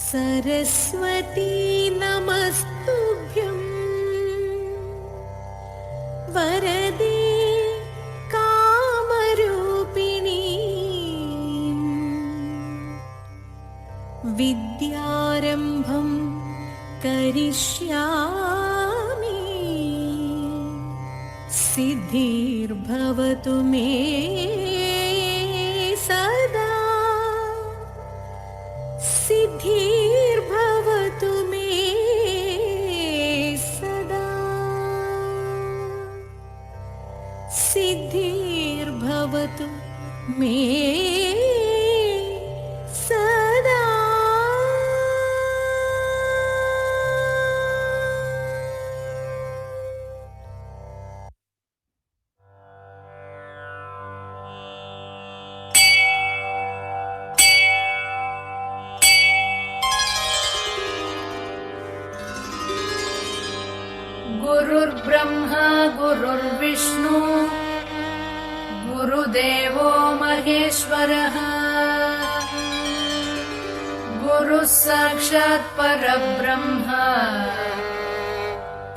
सरस्वती नमस्तुभ्यं वरदे कामरूपिणी विद्यारम्भं करिष्यामि सिद्धिर्भवतु मे सदा सिद्धिर्भवतु मे सदा सिद्धिर्भवतु मे सदा. गुरुर्ब्रह्मा गुरुर्विष्णु गुरुदेवो महेश्वरः गुरुः साक्षात् परब्रह्म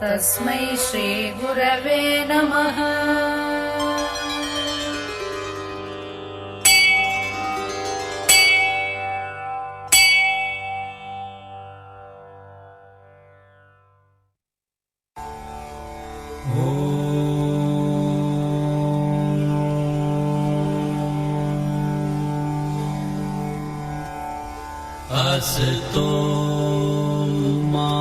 तस्मै श्री गुरवे नमः. असतो मा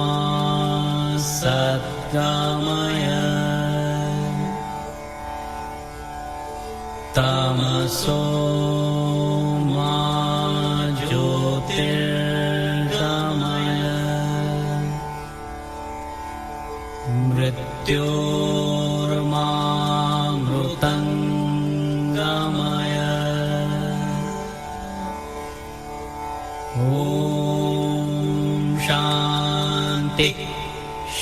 सद्गमय तमसो मा ज्योतिर्गमय मृत्योर्मा मृतङ्गमय. ओम शांति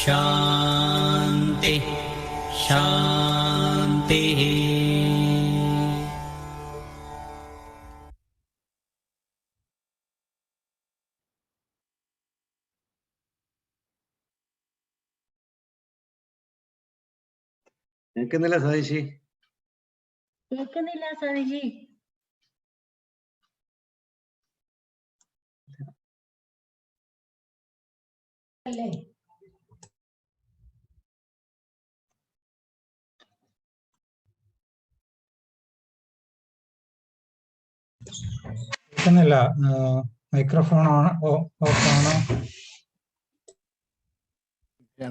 शांति शांति. കേൾക്കുന്നില്ല സതീശി? കേൾക്കുന്നില്ല സതീശി. അല്ലേ കേൾക്കുന്നില്ല. മൈക്രോഫോൺ ആണ് ഓഫ് ആണോ?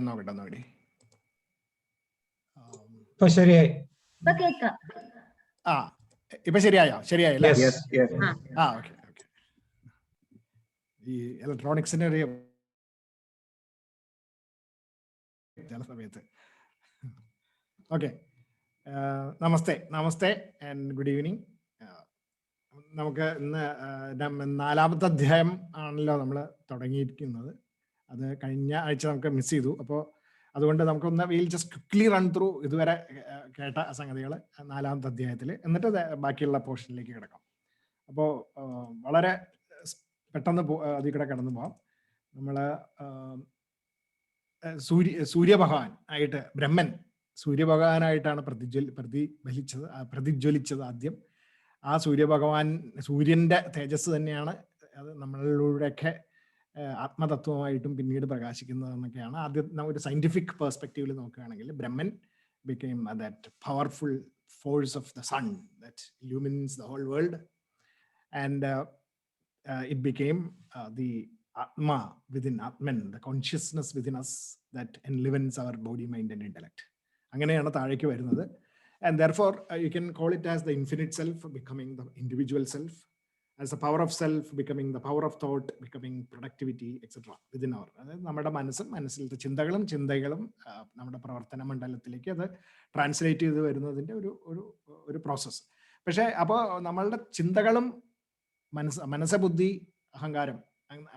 നോക്കട്ടെ. ഇപ്പൊ ശരിയായി. ഇപ്പൊ കേൾക്കാം. ഇപ്പൊ ശരിയായല്ലേ? ഓക്കെ. ഈ ഇലക്ട്രോണിക്സിന്റെ ഒരു ചില സമയത്ത്. Okay, namaste and good evening. നമുക്ക് ഇന്ന് 4-ാമത്തെ അധ്യായം ആണല്ലോ നമ്മൾ തുടങ്ങിയിരിക്കുന്നത്. അത് കഴിഞ്ഞ ആഴ്ച നമുക്ക് മിസ് ചെയ്തു. അപ്പോൾ അതുകൊണ്ട് നമുക്കൊന്ന് wheel just quickly run through ഇതുവരെ കേട്ട സംഗതികൾ 4-ാമത്തെ അധ്യായത്തിൽ, എന്നിട്ട് ബാക്കിയുള്ള പോർഷനിലേക്ക് കിടക്കാം. അപ്പോൾ വളരെ പെട്ടെന്ന് അതിൽ കൂടെ കടന്നു പോവാം. നമ്മൾ സൂര്യഭഗവാൻ ആയിട്ട്, ബ്രഹ്മൻ സൂര്യഭഗവാനായിട്ടാണ് പ്രതിജ്വലിച്ചത് ആദ്യം. ആ സൂര്യന്റെ തേജസ് തന്നെയാണ് അത് നമ്മളിലൂടെയൊക്കെ ആത്മതത്വമായിട്ടും പിന്നീട് പ്രകാശിക്കുന്നത് എന്നൊക്കെയാണ്. ആദ്യം ഒരു സയന്റിഫിക് പെർസ്പെക്റ്റീവിൽ നോക്കുകയാണെങ്കിൽ Brahman became that powerful force of the sun that illumines the whole world, and it became the Atma within Atman, the consciousness within us that enlivens our body, mind and intellect. അങ്ങനെയാണ് താഴേക്ക് വരുന്നത്. And therefore you can call it as the infinite self becoming the individual self, as the power of self becoming the power of thought, becoming productivity, etc. within our, അതായത് നമ്മുടെ മനസ്സിലത്തെ ചിന്തകളും നമ്മുടെ പ്രവർത്തന മണ്ഡലത്തിലേക്ക് അത് translate ചെയ്ത് വരുന്നതിൻ്റെ ഒരു പ്രോസസ്സ്. പക്ഷേ അപ്പോൾ നമ്മളുടെ ചിന്തകളും മനസ്സ്, ബുദ്ധി, അഹങ്കാരം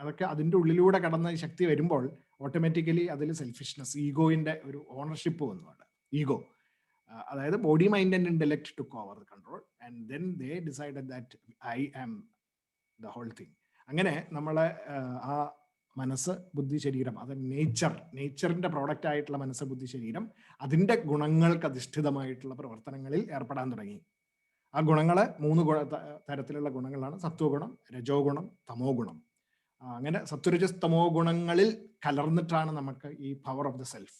അതൊക്കെ അതിൻ്റെ ഉള്ളിലൂടെ കടന്ന ശക്തി വരുമ്പോൾ ഓട്ടോമാറ്റിക്കലി അതിൽ സെൽഫിഷ്നെസ്, ഈഗോയിൻ്റെ ഒരു ഓണർഷിപ്പ് വന്നുകൊണ്ട് ഈഗോ, അതായത് body, mind and intellect to over the control and then they decided that I am the whole thing. അങ്ങനെ നമ്മളെ ആ മനസ്സ്, ബുദ്ധി, ശരീരം, അത് നേച്ചറിന്റെ പ്രോഡക്റ്റ് ആയിട്ടുള്ള മനസ്സ്, ബുദ്ധി, ശരീരം അതിൻ്റെ ഗുണങ്ങൾക്ക് അധിഷ്ഠിതമായിട്ടുള്ള പ്രവർത്തനങ്ങളിൽ ഏർപ്പെടാൻ തുടങ്ങി. ആ ഗുണങ്ങള് 3 തരത്തിലുള്ള ഗുണങ്ങളാണ്: സത്വഗുണം, രജോ ഗുണം, തമോ ഗുണം. അങ്ങനെ സത്വരജസ് തമോ ഗുണങ്ങളിൽ കലർന്നിട്ടാണ് നമുക്ക് ഈ പവർ ഓഫ് ദ സെൽഫ്,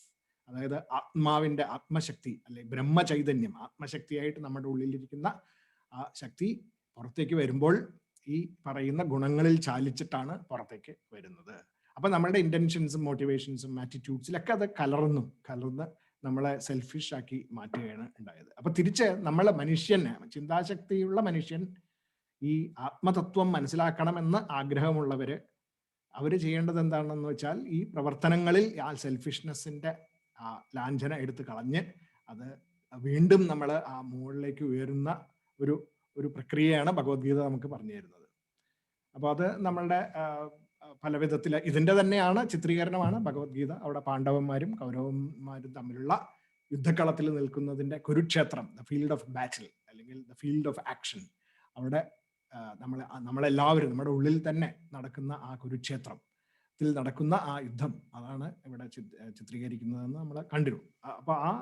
അതായത് ആത്മാവിന്റെ ആത്മശക്തി അല്ലെ ബ്രഹ്മചൈതന്യം, ആത്മശക്തിയായിട്ട് നമ്മുടെ ഉള്ളിലിരിക്കുന്ന ആ ശക്തി പുറത്തേക്ക് വരുമ്പോൾ ഈ പറയുന്ന ഗുണങ്ങളിൽ ചാലിച്ചിട്ടാണ് പുറത്തേക്ക് വരുന്നത്. അപ്പൊ നമ്മുടെ ഇന്റൻഷൻസും മോട്ടിവേഷൻസും ആറ്റിറ്റ്യൂഡ്സിലൊക്കെ അത് കലർന്ന് നമ്മളെ സെൽഫിഷ് ആക്കി മാറ്റുകയാണ് ഉണ്ടായത്. അപ്പൊ തിരിച്ച് നമ്മളെ മനുഷ്യന്, ചിന്താശക്തിയുള്ള മനുഷ്യൻ ഈ ആത്മതത്വം മനസ്സിലാക്കണമെന്ന് ആഗ്രഹമുള്ളവര് അവര് ചെയ്യേണ്ടത് എന്താണെന്ന് വെച്ചാൽ ഈ പ്രവർത്തനങ്ങളിൽ ആ സെൽഫിഷ്നെസ്സിന്റെ ആ ലാഞ്ചന എടുത്ത് കളഞ്ഞ് അത് വീണ്ടും നമ്മൾ ആ മുകളിലേക്ക് ഉയരുന്ന ഒരു പ്രക്രിയയാണ് ഭഗവത്ഗീത നമുക്ക് പറഞ്ഞു തരുന്നത്. അപ്പോൾ അത് നമ്മളുടെ പല വിധത്തിൽ ഇതിന്റെ തന്നെയാണ് ചിത്രീകരണമാണ് ഭഗവത്ഗീത. അവിടെ പാണ്ഡവന്മാരും കൗരവന്മാരും തമ്മിലുള്ള യുദ്ധക്കളത്തിൽ നിൽക്കുന്നതിന്റെ Kurukshetra, the field of battle അല്ലെങ്കിൽ ദ ഫീൽഡ് ഓഫ് ആക്ഷൻ. അവിടെ നമ്മളെല്ലാവരും നമ്മുടെ ഉള്ളിൽ തന്നെ നടക്കുന്ന ആ കുരുക്ഷേത്രത്തിൽ നടക്കുന്ന ആ യുദ്ധം, അതാണ് ഇവിടെ ചിത്രീകരിക്കുന്നതെന്ന് നമ്മൾ കണ്ടിരുന്നു. അപ്പൊ ആ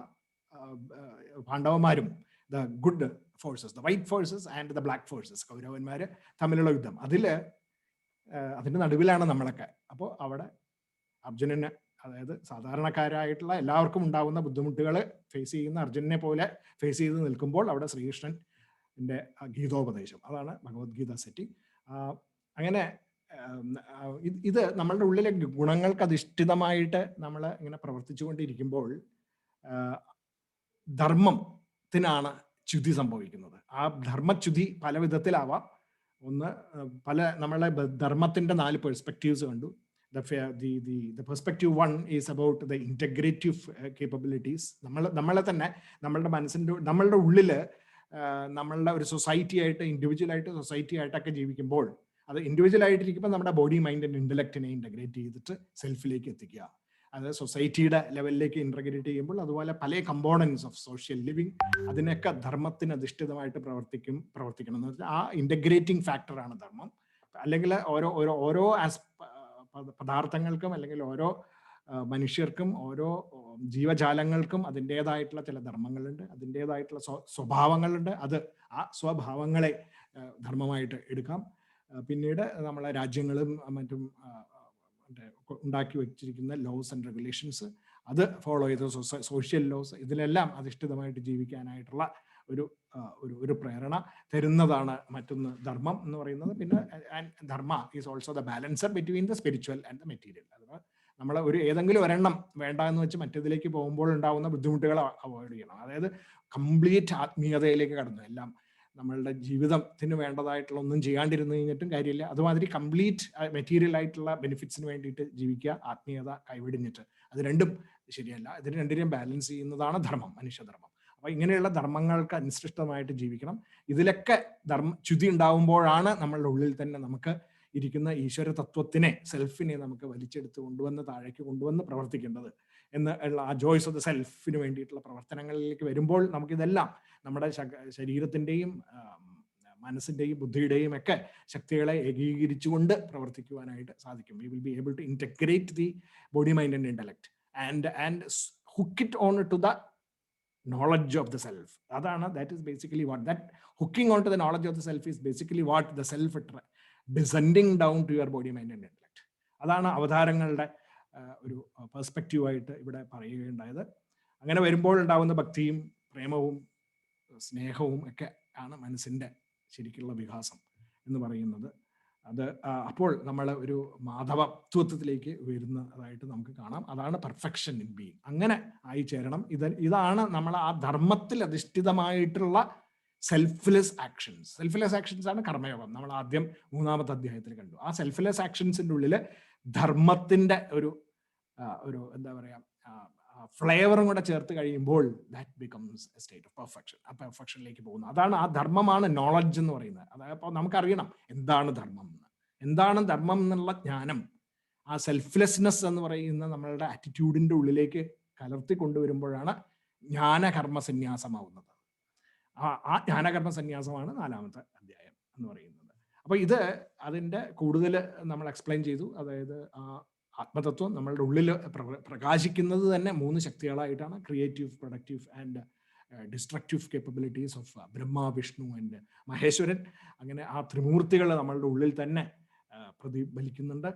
പാണ്ഡവന്മാരും the good forces, the white forces and the black forces, കൗരവന്മാര് തമ്മിലുള്ള യുദ്ധം, അതിന്റെ നടുവിലാണ് നമ്മളൊക്കെ. അപ്പോൾ അവിടെ അർജുനന്, അതായത് സാധാരണക്കാരായിട്ടുള്ള എല്ലാവർക്കും ഉണ്ടാവുന്ന ബുദ്ധിമുട്ടുകൾ ഫേസ് ചെയ്യുന്ന അർജുനനെ പോലെ ഫേസ് ചെയ്ത് നിൽക്കുമ്പോൾ അവിടെ ശ്രീകൃഷ്ണന്റെ ഗീതോപദേശം, അതാണ് ഭഗവത്ഗീത സെറ്റിംഗ്. അങ്ങനെ ഇത് നമ്മളുടെ ഉള്ളിലെ ഗുണങ്ങൾക്ക് അധിഷ്ഠിതമായിട്ട് നമ്മൾ ഇങ്ങനെ പ്രവർത്തിച്ചുകൊണ്ടിരിക്കുമ്പോൾ ധർമ്മത്തിനാണ് ച്യുതി സംഭവിക്കുന്നത്. ആ ധർമ്മച്യുതി പല വിധത്തിലാവാം. ഒന്ന്, നമ്മളെ ധർമ്മത്തിന്റെ 4 പെർസ്പെക്റ്റീവ്സ് കണ്ടു. The perspective 1 is about the integrative capabilities. നമ്മളെ തന്നെ നമ്മളുടെ ഉള്ളില് നമ്മളുടെ ഒരു സൊസൈറ്റി ആയിട്ട്, ഇൻഡിവിജ്വൽ ആയിട്ട്, സൊസൈറ്റി ആയിട്ടൊക്കെ ജീവിക്കുമ്പോൾ അത് ഇൻഡിവിജ്വൽ ആയിട്ടിരിക്കുമ്പോൾ നമ്മുടെ ബോഡി, മൈൻഡ് ആൻഡ് ഇന്റലക്റ്റിനെ ഇന്റഗ്രേറ്റ് ചെയ്തിട്ട് സെൽഫിലേക്ക് എത്തിക്കുക. അത് സൊസൈറ്റിയുടെ ലെവലിലേക്ക് ഇന്റഗ്രേറ്റ് ചെയ്യുമ്പോൾ അതുപോലെ പല കമ്പോണൻസ് ഓഫ് സോഷ്യൽ ലിവിങ് അതിനൊക്കെ ധർമ്മത്തിന് അധിഷ്ഠിതമായിട്ട് പ്രവർത്തിക്കണം എന്ന് വെച്ചാൽ ആ ഇന്റഗ്രേറ്റിംഗ് ഫാക്ടറാണ് ധർമ്മം. അല്ലെങ്കിൽ ഓരോ പദാർത്ഥങ്ങൾക്കും അല്ലെങ്കിൽ ഓരോ മനുഷ്യർക്കും ഓരോ ജീവജാലങ്ങൾക്കും അതിൻ്റെതായിട്ടുള്ള ചില ധർമ്മങ്ങളുണ്ട്, അതിൻ്റെതായിട്ടുള്ള സ്വഭാവങ്ങളുണ്ട്. ആ സ്വഭാവങ്ങളെ ധർമ്മമായിട്ട് എടുക്കാം. പിന്നീട് നമ്മളെ രാജ്യങ്ങളും മറ്റും ഉണ്ടാക്കി വെച്ചിരിക്കുന്ന ലോസ് ആൻഡ് റെഗുലേഷൻസ്, അത് ഫോളോ ചെയ്ത് സോഷ്യൽ ലോസ്, ഇതിലെല്ലാം അധിഷ്ഠിതമായിട്ട് ജീവിക്കാനായിട്ടുള്ള ഒരു പ്രേരണ തരുന്നതാണ് മറ്റൊന്ന് ധർമ്മം എന്ന് പറയുന്നത്. പിന്നെ dharma is also the balancer between the spiritual and the material. അഥവാ നമ്മൾ ഏതെങ്കിലും ഒരെണ്ണം വേണ്ട എന്ന് വെച്ച് മറ്റേതിലേക്ക് പോകുമ്പോൾ ഉണ്ടാവുന്ന ബുദ്ധിമുട്ടുകൾ അവോയ്ഡ് ചെയ്യണം. അതായത് കംപ്ലീറ്റ് ആത്മീയതയിലേക്ക് കടന്നു എല്ലാം നമ്മളുടെ ജീവിതത്തിന് വേണ്ടതായിട്ടുള്ള ഒന്നും ചെയ്യാണ്ടിരുന്നു കഴിഞ്ഞിട്ടും കാര്യമില്ല. അതുമാതിരി കംപ്ലീറ്റ് മെറ്റീരിയൽ ആയിട്ടുള്ള ബെനിഫിറ്റ്സിന് വേണ്ടിയിട്ട് ജീവിക്കുക, ആത്മീയത കൈവിടിഞ്ഞിട്ട്, അത് രണ്ടും ശരിയല്ല. ഇതിന് രണ്ടിനെയും ബാലൻസ് ചെയ്യുന്നതാണ് ധർമ്മം, മനുഷ്യധർമ്മം. അപ്പൊ ഇങ്ങനെയുള്ള ധർമ്മങ്ങൾക്ക് അനുസൃഷ്ടമായിട്ട് ജീവിക്കണം. ഇതിലൊക്കെ ച്യുതി ഉണ്ടാവുമ്പോഴാണ് നമ്മളുടെ ഉള്ളിൽ തന്നെ നമുക്ക് ഇരിക്കുന്ന ഈശ്വര തത്വത്തിനെ, സെൽഫിനെ നമുക്ക് വലിച്ചെടുത്ത് കൊണ്ടുവന്ന് താഴേക്ക് കൊണ്ടുവന്ന് പ്രവർത്തിക്കേണ്ടത് എന്നുള്ള ആ ജോയ്സ് ഓഫ് ദ സെൽഫിന് വേണ്ടിയിട്ടുള്ള പ്രവർത്തനങ്ങളിലേക്ക് വരുമ്പോൾ നമുക്കിതെല്ലാം നമ്മുടെ ശരീരത്തിന്റെയും മനസ്സിന്റെയും ബുദ്ധിയുടെയും ഒക്കെ ശക്തികളെ ഏകീകരിച്ചുകൊണ്ട് പ്രവർത്തിക്കുവാനായിട്ട് സാധിക്കും. We will be able to integrate the body, mind and intellect and hook it on to the knowledge of the self. That is basically what that hooking onto the knowledge of the self is basically what the self descending down to your body, mind and intellect. അതാണ് അവതാരങ്ങളുടെ ഒരു perspective ആയിട്ട് ഇവിടെ പറയുകയുണ്ടായത്. അങ്ങനെ വരുമ്പോൾ ഉണ്ടാവുന്ന ഭക്തിയും പ്രേമവും സ്നേഹവും ഒക്കെ ആണ് മനസ്സിന്റെ ശരിക്കുള്ള വികാസം എന്ന് പറയുന്നത്. അത് അപ്പോൾ നമ്മൾ ഒരു മാധവത്വത്തിലേക്ക് വരുന്നതായിട്ട് നമുക്ക് കാണാം. അതാണ് പെർഫെക്ഷൻ ഇൻ ബീയിങ്. അങ്ങനെ ആയി ചേരണം. ഇതാണ് നമ്മൾ ആ ധർമ്മത്തിൽ അധിഷ്ഠിതമായിട്ടുള്ള സെൽഫ്ലെസ് ആക്ഷൻസ്. സെൽഫ്ലെസ് ആക്ഷൻസ് ആണ് കർമ്മയോഗം. നമ്മൾ ആദ്യം 3-ാമത്തെ അധ്യായത്തിൽ കണ്ടു. ആ സെൽഫ്ലെസ് ആക്ഷൻസിൻ്റെ ഉള്ളിൽ ധർമ്മത്തിന്റെ ഒരു എന്താ പറയാ ഫ്ലേവറും കൂടെ ചേർത്ത് കഴിയുമ്പോൾ that becomes A state of perfection. ആ പെർഫെക്ഷനിലേക്ക് പോകുന്നു. അതാണ് ആ ധർമ്മമാണ് നോളജ് എന്ന് പറയുന്നത്. അതായത് അപ്പോൾ നമുക്കറിയണം എന്താണ് ധർമ്മം എന്ന്. എന്താണ് ധർമ്മം എന്നുള്ള ജ്ഞാനം ആ സെൽഫ്ലെസ്നെസ് എന്ന് പറയുന്ന നമ്മളുടെ ആറ്റിറ്റ്യൂഡിന്റെ ഉള്ളിലേക്ക് കലർത്തി കൊണ്ടുവരുമ്പോഴാണ് ജ്ഞാനകർമ്മ സന്യാസമാവുന്നത്. ആ ജ്ഞാനകർമ്മ സന്യാസമാണ് 4-ാമത്തെ അധ്യായം എന്ന് പറയുന്നത്. അപ്പൊ ഇത് അതിൻ്റെ കൂടുതൽ നമ്മൾ എക്സ്പ്ലെയിൻ ചെയ്തു. അതായത് ആ ആത്മതത്വം നമ്മളുടെ ഉള്ളിൽ പ്രകാശിക്കുന്നത് തന്നെ 3 ശക്തികളായിട്ടാണ്: creative, productive and destructive capabilities of Brahma, Vishnu and Maheshwaran. അങ്ങനെ ആ ത്രിമൂർത്തികൾ നമ്മളുടെ ഉള്ളിൽ തന്നെ പ്രതിഫലിക്കുന്നുണ്ട്.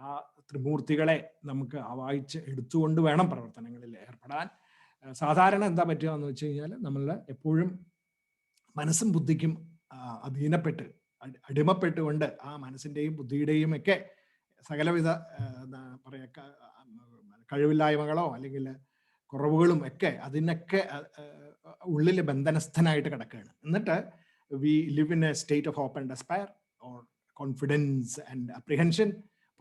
ആ ത്രിമൂർത്തികളെ നമുക്ക് വായിച്ച് എടുത്തുകൊണ്ട് വേണം പ്രവർത്തനങ്ങളിൽ ഏർപ്പെടാൻ. സാധാരണ എന്താ പറ്റുക എന്ന് വെച്ച് കഴിഞ്ഞാൽ നമ്മൾ എപ്പോഴും മനസ്സും ബുദ്ധിക്കും അധീനപ്പെട്ട് അടിമപ്പെട്ടുകൊണ്ട് ആ മനസ്സിൻ്റെയും ബുദ്ധിയുടെയും ഒക്കെ സകലവിധ എന്താ പറയുക കഴിവില്ലായ്മകളോ അല്ലെങ്കിൽ കുറവുകളും ഒക്കെ അതിനൊക്കെ ഉള്ളിൽ ബന്ധനസ്ഥനായിട്ട് കിടക്കുകയാണ്. എന്നിട്ട് we live in a state of hope and despair or confidence and apprehension,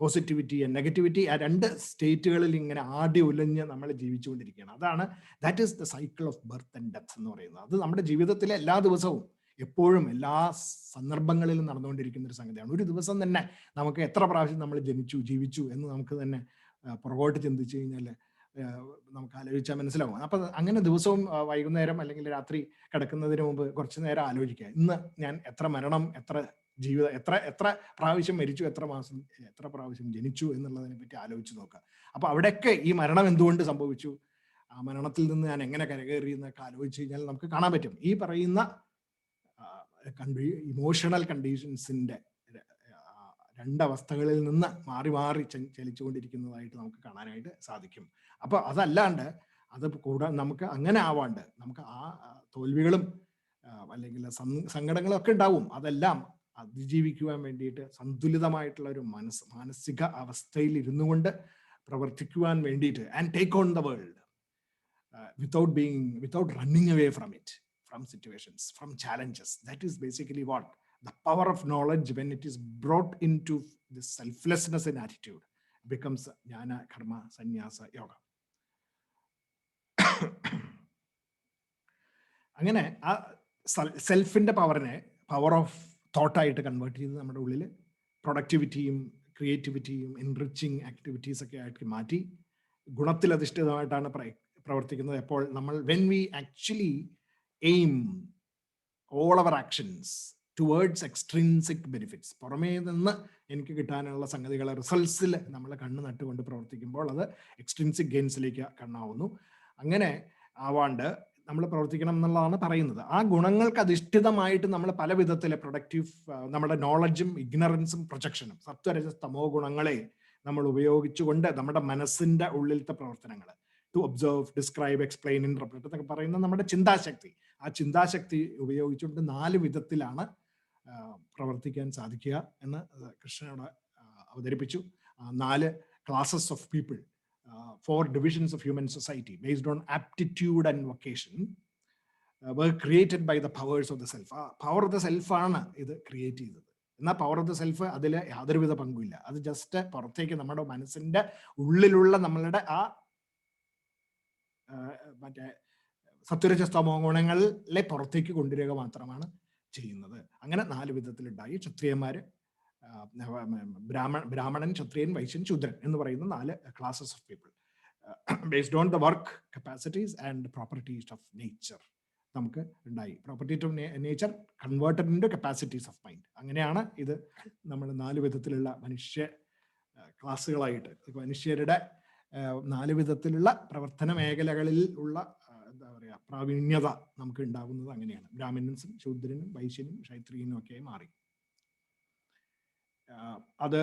positivity and negativity. ആ 2 സ്റ്റേറ്റുകളിൽ ഇങ്ങനെ ആടി ഉലഞ്ഞ് നമ്മൾ ജീവിച്ചുകൊണ്ടിരിക്കുകയാണ്. അതാണ് that is the cycle of birth and death എന്ന് പറയുന്നത്. അത് നമ്മുടെ ജീവിതത്തിലെ എല്ലാ ദിവസവും എപ്പോഴും എല്ലാ സന്ദർഭങ്ങളിലും നടന്നുകൊണ്ടിരിക്കുന്ന ഒരു സംഗതിയാണ്. ഒരു ദിവസം തന്നെ നമുക്ക് എത്ര പ്രാവശ്യം നമ്മൾ ജീവിച്ചു എന്ന് നമുക്ക് തന്നെ പുറകോട്ട് ചിന്തിച്ചു കഴിഞ്ഞാൽ നമുക്ക് ആലോചിച്ചാൽ മനസ്സിലാവും. അപ്പം അങ്ങനെ ദിവസവും വൈകുന്നേരം അല്ലെങ്കിൽ രാത്രി കിടക്കുന്നതിന് മുമ്പ് കുറച്ച് നേരം ആലോചിക്കുക, ഇന്ന് ഞാൻ എത്ര മരണം, എത്ര ജീവിതം, എത്ര പ്രാവശ്യം മരിച്ചു, എത്ര പ്രാവശ്യം ജനിച്ചു എന്നുള്ളതിനെ പറ്റി ആലോചിച്ച് നോക്കുക. അപ്പൊ അവിടെയൊക്കെ ഈ മരണം എന്തുകൊണ്ട് സംഭവിച്ചു, ആ മരണത്തിൽ നിന്ന് ഞാൻ എങ്ങനെ കരകയറി എന്നൊക്കെ ആലോചിച്ച് കഴിഞ്ഞാൽ നമുക്ക് കാണാൻ പറ്റും ഈ പറയുന്ന ഇമോഷണൽ കണ്ടീഷൻസിന്റെ 2 അവസ്ഥകളിൽ നിന്ന് മാറി മാറി ചലിച്ചുകൊണ്ടിരിക്കുന്നതായിട്ട് നമുക്ക് കാണാനായിട്ട് സാധിക്കും. അപ്പൊ അതല്ലാണ്ട് അത് കൂടാതെ നമുക്ക് അങ്ങനെ ആവാണ്ട് നമുക്ക് ആ തോൽവികളും അല്ലെങ്കിൽ സങ്കടങ്ങളും ഒക്കെ ഉണ്ടാവും. അതെല്ലാം അതിജീവിക്കുവാൻ വേണ്ടിയിട്ട് സന്തുലിതമായിട്ടുള്ള ഒരു മാനസിക അവസ്ഥയിൽ ഇരുന്നു കൊണ്ട് പ്രവർത്തിക്കുവാൻ വേണ്ടിയിട്ട് and take on the world without running away from it, from situations, from challenges. That is basically what the power of knowledge, when it is brought into this selflessness in attitude, becomes jnana karma sannyasa yoga. അങ്ങനെ ആ സെൽഫിന്റെ പവറിനെ power of തോട്ടായിട്ട് convert ചെയ്ത് നമ്മുടെ ഉള്ളിൽ പ്രൊഡക്ടിവിറ്റിയും ക്രിയേറ്റിവിറ്റിയും enriching activities ഒക്കെ ആയിട്ട് മാറ്റി ഗുണത്തിൽ അധിഷ്ഠിതമായിട്ടാണ് പ്രവർത്തിക്കുന്നത്. എപ്പോൾ നമ്മൾ when we actually aim all our actions towards extrinsic benefits, പുറമേ നിന്ന് എനിക്ക് കിട്ടാനുള്ള സംഗതികളെ റിസൾട്ട്സിൽ നമ്മൾ കണ്ണ് നട്ടുകൊണ്ട് പ്രവർത്തിക്കുമ്പോൾ അത് എക്സ്ട്രിൻസിക് ഗെയിൻസിലേക്ക് കണ്ണാവുന്നു. അങ്ങനെ ആവാണ്ട് നമ്മൾ പ്രവർത്തിക്കണം എന്നുള്ളതാണ് പറയുന്നത്. ആ ഗുണങ്ങൾക്ക് അധിഷ്ഠിതമായിട്ട് നമ്മൾ പല വിധത്തിലെ പ്രൊഡക്റ്റീവ് നമ്മുടെ നോളജും ഇഗ്നറൻസും പ്രൊജക്ഷനും സത്വരജ തമോ ഗുണങ്ങളെ നമ്മൾ ഉപയോഗിച്ചുകൊണ്ട് നമ്മുടെ മനസ്സിന്റെ ഉള്ളിലത്തെ പ്രവർത്തനങ്ങൾ to observe, describe, explain, interpret എന്നൊക്കെ പറയുന്ന നമ്മുടെ ചിന്താശക്തി, ആ ചിന്താശക്തി ഉപയോഗിച്ചുകൊണ്ട് 4 വിധത്തിലാണ് പ്രവർത്തിക്കാൻ സാധിക്കുക എന്ന് കൃഷ്ണനോട് അവതരിപ്പിച്ചു. 4 classes of people, 4 divisions of human society based on aptitude and vocation were created by the powers of the self. Power of the self ആണ് ഇത് ക്രിയേറ്റ് ചെയ്തത്. എന്നാൽ പവർ ഓഫ് ദ സെൽഫ് അതിൽ യാതൊരുവിധ പങ്കുമില്ല. അത് ജസ്റ്റ് പുറത്തേക്ക് നമ്മുടെ മനസ്സിന്റെ ഉള്ളിലുള്ള നമ്മളുടെ ആ മറ്റേ സത്വരജസ്തമോ ഗുണങ്ങളിലെ പുറത്തേക്ക് കൊണ്ടുവരിക മാത്രമാണ് ചെയ്യുന്നത്. അങ്ങനെ 4 വിധത്തിലുണ്ടായി. ക്ഷത്രിയന്മാര്, ബ്രാഹ്മണൻ, ക്ഷത്രിയൻ, വൈശ്യൻ, ശൂദ്രൻ എന്ന് പറയുന്ന 4 classes of people based on the work capacities and properties of nature നമുക്ക് ഉണ്ടായി. Properties of nature converted into capacities of mind. അങ്ങനെയാണ് ഇത് നമ്മൾ 4 വിധത്തിലുള്ള മനുഷ്യ ക്ലാസ്സുകളായിട്ട് മനുഷ്യരുടെ 4 വിധത്തിലുള്ള പ്രവർത്തന മേഖലകളിൽ ഉള്ള എന്താ പറയുക പ്രാവീണ്യത നമുക്ക് ഉണ്ടാകുന്നത് അങ്ങനെയാണ്. ബ്രാഹ്മണനും ശൂദ്രനും വൈശ്യനും ക്ഷത്രിയനും ഒക്കെ മാറി. അത്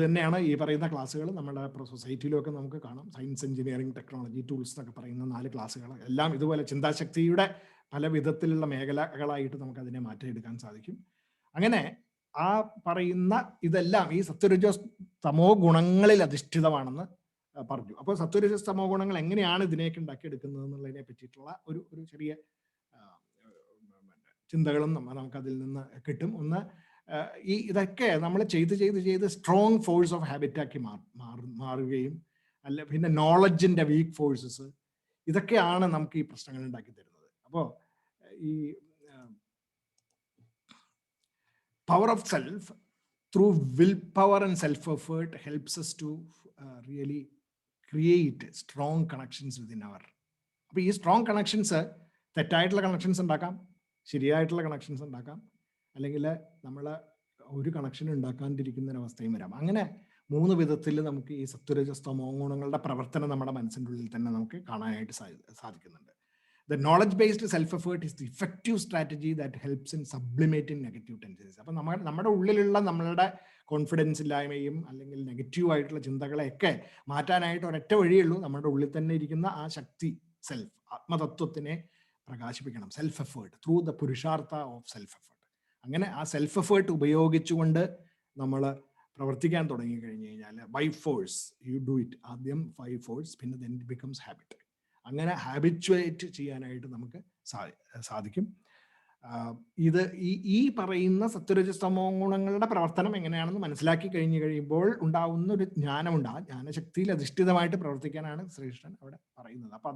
തന്നെയാണ് ഈ പറയുന്ന ക്ലാസ്സുകൾ നമ്മുടെ സൊസൈറ്റിയിലൊക്കെ നമുക്ക് കാണാം. സയൻസ്, എഞ്ചിനീയറിംഗ്, ടെക്നോളജി, ടൂൾസ് എന്നൊക്കെ പറയുന്ന 4 ക്ലാസ്സുകൾ എല്ലാം ഇതുപോലെ ചിന്താശക്തിയുടെ പല വിധത്തിലുള്ള മേഖലകളായിട്ട് നമുക്ക് അതിനെ മാറ്റിയെടുക്കാൻ സാധിക്കും. അങ്ങനെ ആ പറയുന്ന ഇതെല്ലാം ഈ സത്വരജോ തമോ ഗുണങ്ങളിൽ അധിഷ്ഠിതമാണെന്ന് പറഞ്ഞു. അപ്പോൾ സത്വരജ തമോ ഗുണങ്ങൾ എങ്ങനെയാണ് ഇതിനെയൊക്കെ ഉണ്ടാക്കിയെടുക്കുന്നത് എന്നുള്ളതിനെ പറ്റിയിട്ടുള്ള ഒരു ചെറിയ ചിന്തകളും നമുക്കതിൽ നിന്ന് കിട്ടും. ഒന്ന്, ഇതൊക്കെ നമ്മൾ ചെയ്ത് സ്ട്രോങ് ഫോഴ്സ് ഓഫ് ഹാബിറ്റാക്കി മാറുകയും അല്ല പിന്നെ നോളജിന്റെ വീക്ക് ഫോഴ്സസ്, ഇതൊക്കെയാണ് നമുക്ക് ഈ പ്രശ്നങ്ങൾ ഉണ്ടാക്കി തരുന്നത്. അപ്പോൾ ഈ power of self through will power and self effort helps us to really create strong connections within our. അപ്പോൾ ഈ സ്ട്രോങ് കണക്ഷൻസ്, തെറ്റായിട്ടുള്ള കണക്ഷൻസ് ഉണ്ടാക്കാം, ശരിയായിട്ടുള്ള കണക്ഷൻസ് ഉണ്ടാക്കാം, അല്ലെങ്കിൽ നമ്മൾ ഒരു കണക്ഷൻ ഉണ്ടാക്കാണ്ടിരിക്കുന്ന ഒരവസ്ഥയും വരാം. അങ്ങനെ 3 വിധത്തിൽ നമുക്ക് ഈ സത്വരജസ്തമോ ഗുണങ്ങളുടെ പ്രവർത്തനം നമ്മുടെ മനസ്സിൻ്റെ ഉള്ളിൽ തന്നെ നമുക്ക് കാണാനായിട്ട് സാധിക്കുന്നുണ്ട്. The knowledge-based self-effort is the effective strategy that helps in sublimating negative tendencies. അപ്പം നമ്മുടെ ഉള്ളിലുള്ള നമ്മളുടെ കോൺഫിഡൻസ് ഇല്ലായ്മയും അല്ലെങ്കിൽ നെഗറ്റീവ് ആയിട്ടുള്ള ചിന്തകളെയൊക്കെ മാറ്റാനായിട്ട് ഒരൊറ്റ വഴിയുള്ളൂ, നമ്മുടെ ഉള്ളിൽ തന്നെ ഇരിക്കുന്ന ആ ശക്തി, സെൽഫ്, ആത്മതത്വത്തിനെ പ്രകാശിപ്പിക്കണം. Self effort through the purushartha of self effort. അങ്ങനെ ആ സെൽഫ് എഫേർട്ട് ഉപയോഗിച്ചുകൊണ്ട് നമ്മൾ പ്രവർത്തിക്കാൻ തുടങ്ങി കഴിഞ്ഞു കഴിഞ്ഞാൽ by force you do it. ആദ്യം 5 ഫോഴ്സ്, പിന്നെ ദെൻ ഇറ്റ് ബിക്കംസ് ഹാബിറ്റ്. അങ്ങനെ ഹാബിച്വേറ്റ് ചെയ്യാനായിട്ട് നമുക്ക് സാധിക്കും. ഇത് ഈ പറയുന്ന സത്വരജസ്തമോ ഗുണങ്ങളുടെ പ്രവർത്തനം എങ്ങനെയാണെന്ന് മനസ്സിലാക്കി കഴിയുമ്പോൾ ഉണ്ടാവുന്ന ഒരു ജ്ഞാനമുണ്ട്. ആ ജ്ഞാനശക്തിയിൽ അധിഷ്ഠിതമായിട്ട് പ്രവർത്തിക്കാനാണ് ശ്രീകൃഷ്ണൻ അവിടെ പറയുന്നത്. അപ്പൊ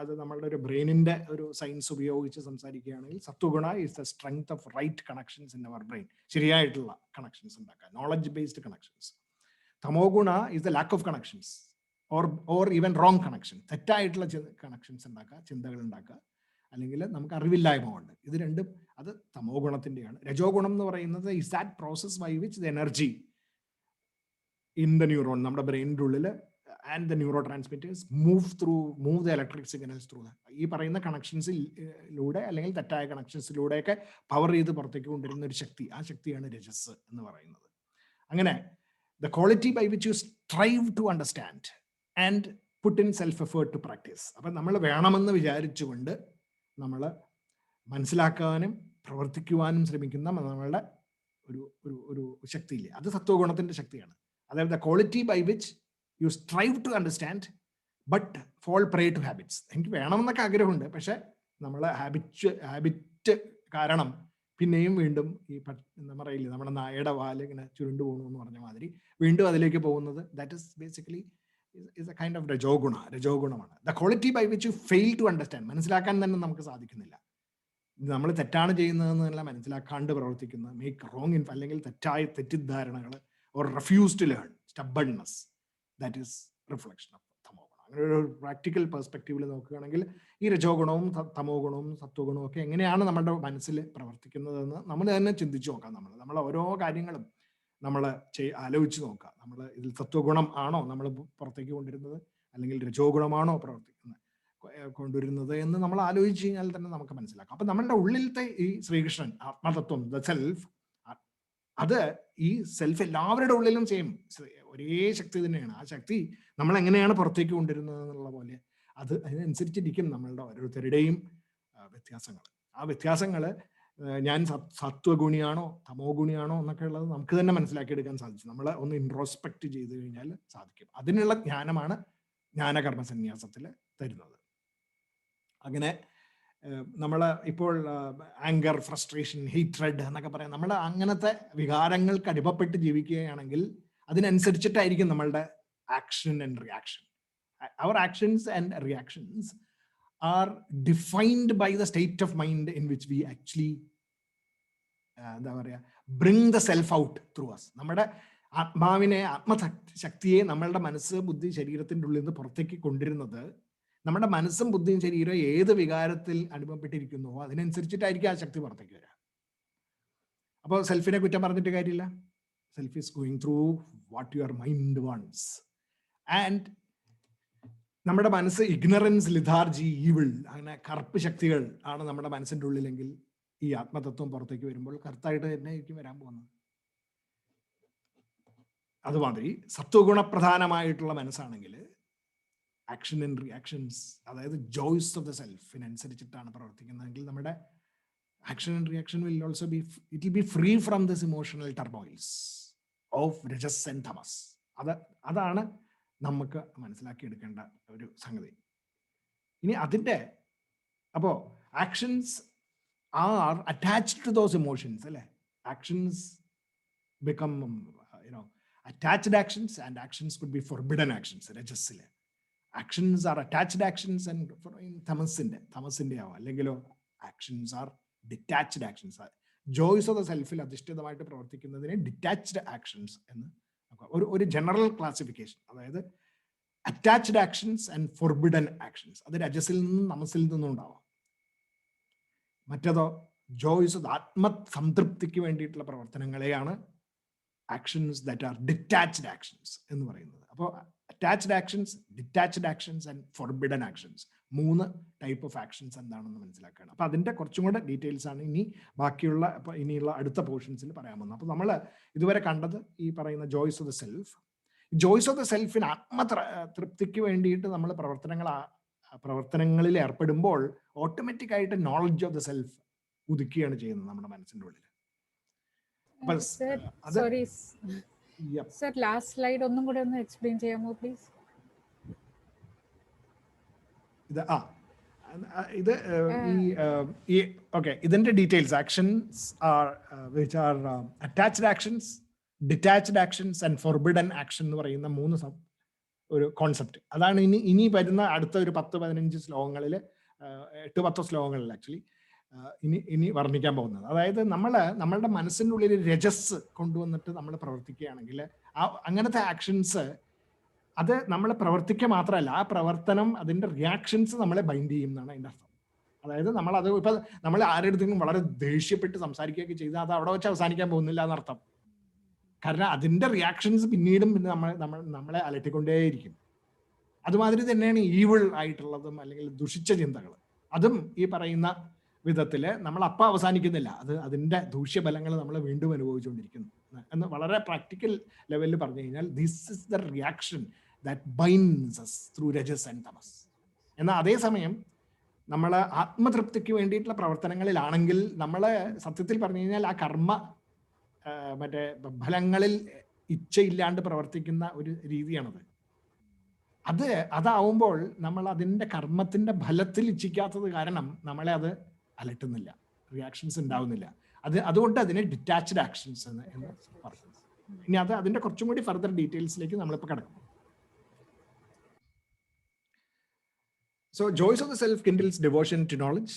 അത് നമ്മളുടെ ഒരു ബ്രെയിനിന്റെ ഒരു സയൻസ് ഉപയോഗിച്ച് സംസാരിക്കുകയാണെങ്കിൽ, sattvaguna is the strength of right connections in our brain. ശരിയായിട്ടുള്ള കണക്ഷൻസ് ഉണ്ടാക്കുക, knowledge based connections. Tamo guna is the lack of connections or even wrong connection. തെറ്റായിട്ടുള്ള കണക്ഷൻസ് ഉണ്ടാക്കുക, ചിന്തകൾ ഉണ്ടാക്കുക, അല്ലെങ്കിൽ നമുക്ക് അറിവില്ലായ്മ കൊണ്ട്. ഇത് രണ്ടും അത് തമോ ഗുണത്തിൻ്റെയാണ്. രജോ ഗുണം എന്ന് പറയുന്നത് is that process by which the energy in the neuron, നമ്മുടെ ബ്രെയിനിൻ്റെ ഉള്ളിൽ and the neurotransmitters move the electric signals through ഈ പറയുന്ന കണക്ഷൻസിലൂടെ അല്ലെങ്കിൽ തെറ്റായ കണക്ഷൻസിലൂടെയൊക്കെ പവർ ചെയ്ത് പുറത്തേക്ക് കൊണ്ടുവരുന്ന ഒരു ശക്തി, ആ ശക്തിയാണ് രജസ് എന്ന് പറയുന്നത്. അങ്ങനെ the quality by which you strive to understand and put in self effort to practice. അപ്പം നമ്മൾ വേണമെന്ന് വിചാരിച്ചുകൊണ്ട് നമ്മൾ മനസ്സിലാക്കാനും പ്രവർത്തിക്കുവാനും ശ്രമിക്കുന്ന നമ്മളുടെ ഒരു ശക്തിയില്ലേ, അത് സത്വഗുണത്തിൻ്റെ ശക്തിയാണ്. അതായത് the quality by which you strive to understand but fall prey to habits. എനിക്ക് വേണമെന്നൊക്കെ ആഗ്രഹമുണ്ട്, പക്ഷെ നമ്മൾ ഹാബിറ്റ് കാരണം പിന്നെയും വീണ്ടും ഈ പറയില്ലേ, നമ്മുടെ നായയുടെ വാല് ഇങ്ങനെ ചുരുണ്ടു പോകണു എന്ന് പറഞ്ഞ മാതിരി വീണ്ടും അതിലേക്ക് പോകുന്നത്. That is basically is a kind of രജോഗുണമാണ്. The quality by which you fail to understand, മനസ്സിലാക്കാൻ തന്നെ നമുക്ക് സാധിക്കുന്നില്ല. നമ്മൾ തെറ്റാണ് ചെയ്യുന്നതെന്നല്ല മനസ്സിലാക്കാണ്ട് പ്രവർത്തിക്കുന്ന, മേക്ക് റോങ് അല്ലെങ്കിൽ തെറ്റിദ്ധാരണകൾ or refuse to learn, stubbornness, that is reflection of tamo ഗുണം. അങ്ങനെ ഒരു പ്രാക്ടിക്കൽ പെർസ്പെക്റ്റീവിൽ നോക്കുകയാണെങ്കിൽ ഈ രജോ ഗുണവും തമോ ഗുണവും സത്വഗുണവും ഒക്കെ എങ്ങനെയാണ് നമ്മുടെ മനസ്സിൽ പ്രവർത്തിക്കുന്നതെന്ന് നമ്മൾ തന്നെ ചിന്തിച്ചു നോക്കാം. നമ്മൾ ഓരോ കാര്യങ്ങളും നമ്മൾ ആലോചിച്ച് നോക്കുക. നമ്മൾ ഇതിൽ സത്വഗുണം ആണോ നമ്മൾ പുറത്തേക്ക് കൊണ്ടുവരുന്നത്, അല്ലെങ്കിൽ രജോ ഗുണമാണോ കൊണ്ടുവരുന്നത് എന്ന് നമ്മൾ ആലോചിച്ച് കഴിഞ്ഞാൽ തന്നെ നമുക്ക് മനസ്സിലാക്കാം. അപ്പൊ നമ്മളുടെ ഉള്ളിലത്തെ ഈ ശ്രീകൃഷ്ണൻ, ആത്മതത്വം, ദ സെൽഫ്, അത് ഈ സെൽഫ് എല്ലാവരുടെ ഉള്ളിലും സെയിം ഒരേ ശക്തി തന്നെയാണ്. ആ ശക്തി നമ്മൾ എങ്ങനെയാണ് പുറത്തേക്ക് കൊണ്ടുവരുന്നത് എന്നുള്ള പോലെ അതിനനുസരിച്ചിരിക്കും നമ്മളുടെ ഓരോരുത്തരുടെയും വ്യത്യാസങ്ങൾ. ആ വ്യത്യാസങ്ങൾ ഞാൻ സത്വഗുണിയാണോ തമോ ഗുണിയാണോ എന്നൊക്കെ ഉള്ളത് നമുക്ക് തന്നെ മനസ്സിലാക്കിയെടുക്കാൻ സാധിച്ചു. നമ്മൾ ഒന്ന് ഇൻട്രോസ്പെക്ട് ചെയ്ത് കഴിഞ്ഞാൽ സാധിക്കും. അതിനുള്ള ജ്ഞാനമാണ് ജ്ഞാനകർമ്മ സന്യാസത്തിൽ തരുന്നത്. അങ്ങനെ നമ്മൾ ഇപ്പോൾ ആങ്കർ, ഫ്രസ്ട്രേഷൻ, ഹേറ്റ്രെഡ് എന്നൊക്കെ പറയാം, നമ്മൾ അങ്ങനത്തെ വികാരങ്ങൾക്ക് അടിമപ്പെട്ട് ജീവിക്കുകയാണെങ്കിൽ അതിനനുസരിച്ചിട്ടായിരിക്കും നമ്മളുടെ action and reaction. Our actions and reactions are defined by the state of mind in which we actually bring the self out through us. നമ്മുടെ ആത്മാവിനെ, ആത്മശക്തിയെ നമ്മളുടെ മനസ്സ്, ബുദ്ധി, ശരീരത്തിൻ്റെ ഉള്ളിൽ നിന്ന് പുറത്തേക്ക് കൊണ്ടുവരുന്നത് നമ്മുടെ മനസ്സും ബുദ്ധിയും ശരീരവും ഏത് വികാരത്തിൽ അടിമപ്പെട്ടിരിക്കുന്നുവോ അതിനനുസരിച്ചിട്ടായിരിക്കും ആ ശക്തി പുറത്തേക്ക് വരിക. അപ്പോൾ സെൽഫിനെ കുറ്റം പറഞ്ഞിട്ട് കാര്യമില്ല. Self is going through what your mind wants. And നമ്മുടെ മനസ്സ് ഇഗ്നറൻസ്, ലിഥാർജി, ഈവിൾ, അങ്ങനെ കറുപ്പ് ശക്തികൾ ആണ് നമ്മുടെ മനസ്സിൻ്റെ ഉള്ളിലെങ്കിൽ ഈ ആത്മതത്വം പുറത്തേക്ക് വരുമ്പോൾ കറുത്തായിട്ട് തന്നെ ആയിരിക്കും വരാൻ പോകുന്നത്. അതുമാതിരി സത്വഗുണപ്രധാനമായിട്ടുള്ള മനസ്സാണെങ്കിൽ ആക്ഷൻ ആൻഡ് റിയാക്ഷൻസ്, അതായത് ജോയ്സ് ഓഫ് ദ സെൽഫിനനുസരിച്ചിട്ടാണ് പ്രവർത്തിക്കുന്നതെങ്കിൽ നമ്മുടെ action and reaction will also be, it will be free from this emotional turmoils of rajas and tamas. അതാണ് നമുക്ക് മനസ്സിലാക്കിയെടുക്കേണ്ട ഒരു സംഗതി. ഇനി അതിൻ്റെ അപ്പോൾ actions are attached to those emotions. Actions become attached actions, and actions could be forbidden actions. രജസ്സില് actions are attached actions, and തമസിന്റെ ആവാം, അല്ലെങ്കിലോ actions are detached actions. Joys of the സെൽഫിൽ അധിഷ്ഠിതമായിട്ട് പ്രവർത്തിക്കുന്നതിനെ ഡിറ്റാച്ച്ഡ് ആക്ഷൻസ് എന്ന് ഒരു ജനറൽ ക്ലാസിഫിക്കേഷൻ. അതായത് attached actions and forbidden actions, അത് രജസിൽ നിന്നും തമസിൽ നിന്നും ഉണ്ടാവാം. മറ്റേതോ ജോയ്സ് ആത്മസംതൃപ്തിക്ക് വേണ്ടിയിട്ടുള്ള പ്രവർത്തനങ്ങളെയാണ് actions that are detached actions എന്ന് പറയുന്നത്. അപ്പോൾ attached actions, detached actions and forbidden actions, 3 type of actions എന്താണെന്ന് മനസ്സിലാക്കുകയാണ്. അപ്പോൾ അതിൻ്റെ കുറച്ചും കൂടെ ഡീറ്റെയിൽസ് ആണ് ബാക്കിയുള്ള ഇനിയുള്ള അടുത്ത പോർഷൻസിൽ പറയാൻ പോകുന്നത്. അപ്പോൾ നമ്മൾ ഇതുവരെ കണ്ടത് ഈ പറയുന്ന joys of the self. Joys of the സെൽഫിന് ആത്മതൃപ്തിക്ക് വേണ്ടിയിട്ട് നമ്മൾ പ്രവർത്തനങ്ങളിൽ ഏർപ്പെടുമ്പോൾ ഓട്ടോമാറ്റിക്കായിട്ട് നോളജ് ഓഫ് ദ സെൽഫ് ഉദിക്കുകയാണ് ചെയ്യുന്നത് നമ്മുടെ മനസ്സിൻ്റെ ഉള്ളിൽ. സർ ലാസ്റ്റ് സ്ലൈഡ് ഒന്നും കൂടെ ഒന്ന് എക്സ്പ്ലെയിൻ ചെയ്യാമോ പ്ലീസ്? ഇതിന്റെ details actions are which are attached actions, detached actions and forbidden action എന്ന് പറയുന്ന 3 ഒരു കോൺസെപ്റ്റ്. അതാണ് ഇനി വരുന്ന അടുത്ത ഒരു 10-15 ശ്ലോകങ്ങളിൽ, 8-10 ശ്ലോകങ്ങളിൽ ആക്ച്വലി ഇനി വർണ്ണിക്കാൻ പോകുന്നത്. അതായത് നമ്മളുടെ മനസ്സിൻ്റെ ഉള്ളിൽ രജസ് കൊണ്ടുവന്നിട്ട് നമ്മൾ പ്രവർത്തിക്കുകയാണെങ്കിൽ അങ്ങനത്തെ ആക്ഷൻസ് അത് നമ്മൾ പ്രവർത്തിക്കുക മാത്രമല്ല, ആ പ്രവർത്തനം അതിൻ്റെ റിയാക്ഷൻസ് നമ്മളെ ബൈൻഡ് ചെയ്യും എന്നാണ് അതിൻ്റെ അർത്ഥം. അതായത് നമ്മൾ ആരുടെടുത്തെങ്കിലും വളരെ ദേഷ്യപ്പെട്ട് സംസാരിക്കുകയൊക്കെ ചെയ്താൽ അത് അവിടെ വെച്ച് അവസാനിക്കാൻ പോകുന്നില്ല എന്നർത്ഥം. കാരണം അതിൻ്റെ റിയാക്ഷൻസ് പിന്നീടും നമ്മളെ അലട്ടിക്കൊണ്ടേയിരിക്കും. അതുമാതിരി തന്നെയാണ് ഈവിൾ ആയിട്ടുള്ളതും അല്ലെങ്കിൽ ദുഷിച്ച ചിന്തകൾ. അതും ഈ പറയുന്ന വിധത്തിൽ നമ്മൾ അപ്പം അവസാനിക്കുന്നില്ല, അതിൻ്റെ ദൂഷ്യഫലങ്ങൾ നമ്മൾ വീണ്ടും അനുഭവിച്ചുകൊണ്ടിരിക്കുന്നു എന്ന് വളരെ പ്രാക്ടിക്കൽ ലെവലിൽ പറഞ്ഞു കഴിഞ്ഞാൽ this is the reaction that binds us through rajas and tamas. എന്നാൽ അതേസമയം നമ്മൾ ആത്മതൃപ്തിക്ക് വേണ്ടിയിട്ടുള്ള പ്രവർത്തനങ്ങളിലാണെങ്കിൽ നമ്മളെ സത്യത്തിൽ പറഞ്ഞു കഴിഞ്ഞാൽ ആ കർമ്മ ഫലങ്ങളിൽ ഇച്ഛയില്ലാണ്ട് പ്രവർത്തിക്കുന്ന ഒരു രീതിയാണത്. അതാവുമ്പോൾ നമ്മൾ അതിൻ്റെ കർമ്മത്തിൻ്റെ ഫലത്തിൽ ഇച്ഛിക്കാത്തത് കാരണം നമ്മളെ അത് അലട്ടുന്നില്ല, റിയാക്ഷൻസ് ഉണ്ടാവുന്നില്ല. അതുകൊണ്ട് അതിനെ ഡിറ്റാച്ച്ഡ് ആക്ഷൻസ് എന്ന് പറയുന്നത്. ഇനി അതിൻ്റെ കുറച്ചും കൂടി ഫർദർ ഡീറ്റെയിൽസിലേക്ക് നമ്മളിപ്പോൾ കിടക്കും. So joys of the self kindles devotion to knowledge.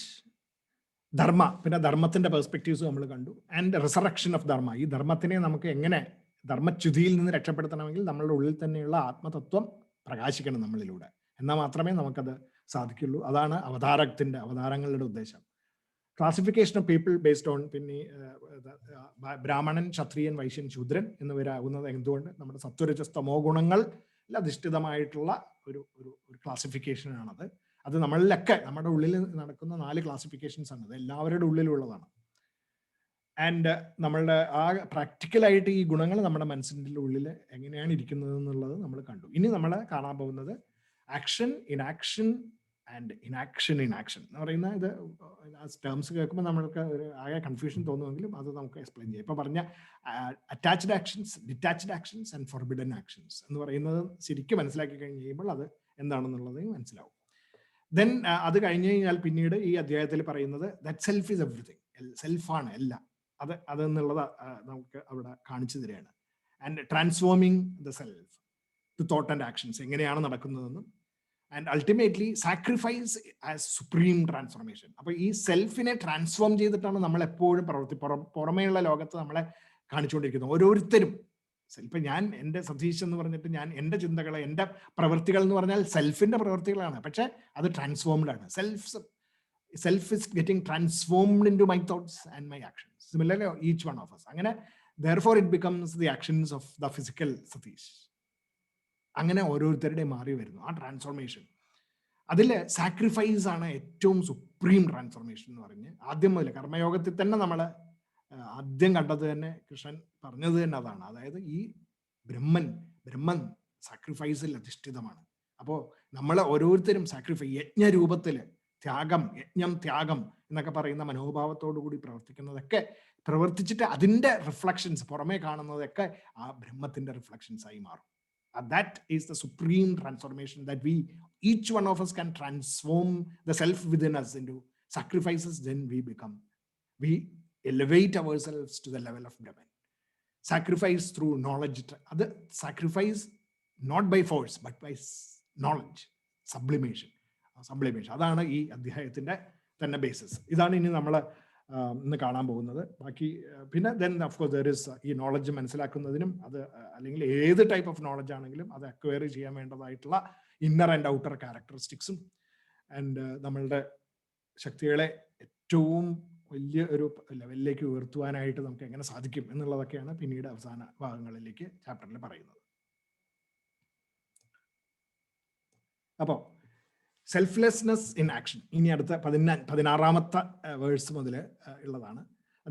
Dharma, പിന്നെ ധർമ്മത്തിന്റെ പെർസ്പെക്റ്റീവ്സ് നമ്മൾ കണ്ടു. And resurrection of dharma. ഈ ധർമ്മത്തിനെ നമുക്ക് എങ്ങനെ ധർമ്മച്യുതിയിൽ നിന്ന് രക്ഷപ്പെടുത്തണമെങ്കിൽ നമ്മളുടെ ഉള്ളിൽ തന്നെയുള്ള ആത്മതത്വം പ്രകാശിക്കണം നമ്മളിലൂടെ, എന്നാൽ മാത്രമേ നമുക്കത് സാധിക്കുള്ളൂ. അതാണ് അവതാരങ്ങളുടെ ഉദ്ദേശം. Classification of people based on, പിന്നെ ബ്രാഹ്മണൻ, ക്ഷത്രിയൻ, വൈശ്യൻ, ശൂദ്രൻ എന്നിവരാകുന്നത് എന്തുകൊണ്ട് നമ്മുടെ സത്വരജസ്തമോ ഗുണങ്ങളിൽ അധിഷ്ഠിതമായിട്ടുള്ള ഒരു ക്ലാസിഫിക്കേഷനാണത്. അത് നമ്മളിലൊക്കെ നമ്മുടെ ഉള്ളിൽ നടക്കുന്ന 4 ക്ലാസിഫിക്കേഷൻസ് ആണ്. അത് എല്ലാവരുടെ ഉള്ളിലുള്ളതാണ്. ആൻഡ് നമ്മളുടെ പ്രാക്ടിക്കലായിട്ട് ഈ ഗുണങ്ങൾ നമ്മുടെ മനസ്സിൻ്റെ ഉള്ളിൽ എങ്ങനെയാണ് ഇരിക്കുന്നത് എന്നുള്ളത് നമ്മൾ കണ്ടു. ഇനി നമ്മൾ കാണാൻ പോകുന്നത് action in action and inaction in action എന്ന് പറയുന്ന ഇത് ടേംസ് കേൾക്കുമ്പോൾ നമ്മൾക്ക് ആകെ കൺഫ്യൂഷൻ തോന്നുമെങ്കിലും അത് നമുക്ക് എക്സ്പ്ലെയിൻ ചെയ്യാം. ഇപ്പോൾ പറഞ്ഞ attached actions, detached actions and forbidden actions എന്ന് പറയുന്നത് ശരിക്കും മനസ്സിലാക്കി കഴിഞ്ഞ് കഴിയുമ്പോൾ അത് എന്താണെന്നുള്ളത് മനസ്സിലാവും. ദെൻ അത് കഴിഞ്ഞ് കഴിഞ്ഞാൽ പിന്നീട് ഈ അധ്യായത്തിൽ പറയുന്നത് ദാറ്റ് സെൽഫ് ഈസ് എവറിത്തിങ്, സെൽഫാണ് എല്ലാം, അതെന്നുള്ളത് നമുക്ക് അവിടെ കാണിച്ചു തരികയാണ്. And transforming the self to thought and actions എങ്ങനെയാണ് നടക്കുന്നതെന്നും, and ultimately sacrifice as supreme transformation. അപ്പോൾ ഈ സെൽഫിനെ ട്രാൻസ്ഫോം ചെയ്തിട്ടാണ് നമ്മൾ എപ്പോഴും പുറമേയുള്ള ലോകത്ത് നമ്മളെ കാണിച്ചുകൊണ്ടിരിക്കുന്നത്. ഓരോരുത്തരും ഇപ്പം ഞാൻ എൻ്റെ സതീഷ് എന്ന് പറഞ്ഞിട്ട് ഞാൻ എൻ്റെ ചിന്തകളെ, എൻ്റെ പ്രവൃത്തികൾ എന്ന് പറഞ്ഞാൽ സെൽഫിൻ്റെ പ്രവൃത്തികളാണ്, പക്ഷെ അത് ട്രാൻസ്ഫോംഡ് ആണ്. Self is getting transformed into my thoughts and my actions. Similarly each one of us. അങ്ങനെ therefore it becomes the actions of the physical സതീഷ്. അങ്ങനെ ഓരോരുത്തരുടെയും മാറി വരുന്നു ആ ട്രാൻസ്ഫോർമേഷൻ. അതിൽ സാക്രിഫൈസ് ആണ് ഏറ്റവും സുപ്രീം ട്രാൻസ്ഫോർമേഷൻ എന്ന് പറഞ്ഞ് ആദ്യം മുതൽ കർമ്മയോഗത്തിൽ തന്നെ നമ്മൾ ആദ്യം കണ്ടത് തന്നെ കൃഷ്ണൻ പറഞ്ഞത് തന്നെ അതാണ്. അതായത് ഈ ബ്രഹ്മൻ സാക്രിഫൈസിൽ അധിഷ്ഠിതമാണ്. അപ്പോൾ നമ്മൾ ഓരോരുത്തരും യജ്ഞരൂപത്തിൽ യജ്ഞം ത്യാഗം എന്നൊക്കെ പറയുന്ന മനോഭാവത്തോടു കൂടി പ്രവർത്തിച്ചിട്ട് അതിൻ്റെ റിഫ്ലക്ഷൻസ് പുറമേ കാണുന്നതൊക്കെ ആ ബ്രഹ്മത്തിന്റെ റിഫ്ലക്ഷൻസ് ആയി മാറും. That is the supreme transformation that each one of us can transform the self within us into sacrifices. Then we become we elevate ourselves to the level of Brahman. Sacrifice through knowledge. Other sacrifice not by force, but by knowledge. Sublimation. അതാണ് ഈ അധ്യായത്തിൻ്റെ തന്നെ basis. ഇതാണ് ഇനി നമ്മൾ ഇന്ന് കാണാൻ പോകുന്നത്. ബാക്കി പിന്നെ then of course there is ഈ നോളജ് മനസ്സിലാക്കുന്നതിനും അത് അല്ലെങ്കിൽ ഏത് ടൈപ്പ് ഓഫ് നോളജ് ആണെങ്കിലും അത് അക്വയർ ചെയ്യാൻ വേണ്ടതായിട്ടുള്ള ഇന്നർ ആൻഡ് ഔട്ടർ ക്യാരക്ടറിസ്റ്റിക്സും ആൻഡ് നമ്മളുടെ ശക്തികളെ ഏറ്റവും വലിയ ഒരു ലെവലിലേക്ക് ഉയർത്തുവാനായിട്ട് നമുക്ക് എങ്ങനെ സാധിക്കും എന്നുള്ളതൊക്കെയാണ് പിന്നീട് അവസാന ഭാഗങ്ങളിലേക്ക് ചാപ്റ്ററിൽ പറയുന്നത്. അപ്പോൾ സെൽഫ്ലെസ്നെസ് ഇൻ ആക്ഷൻ ഇനി അടുത്ത 16ാമത്തെ വേഴ്സ് മുതൽ ഉള്ളതാണ്.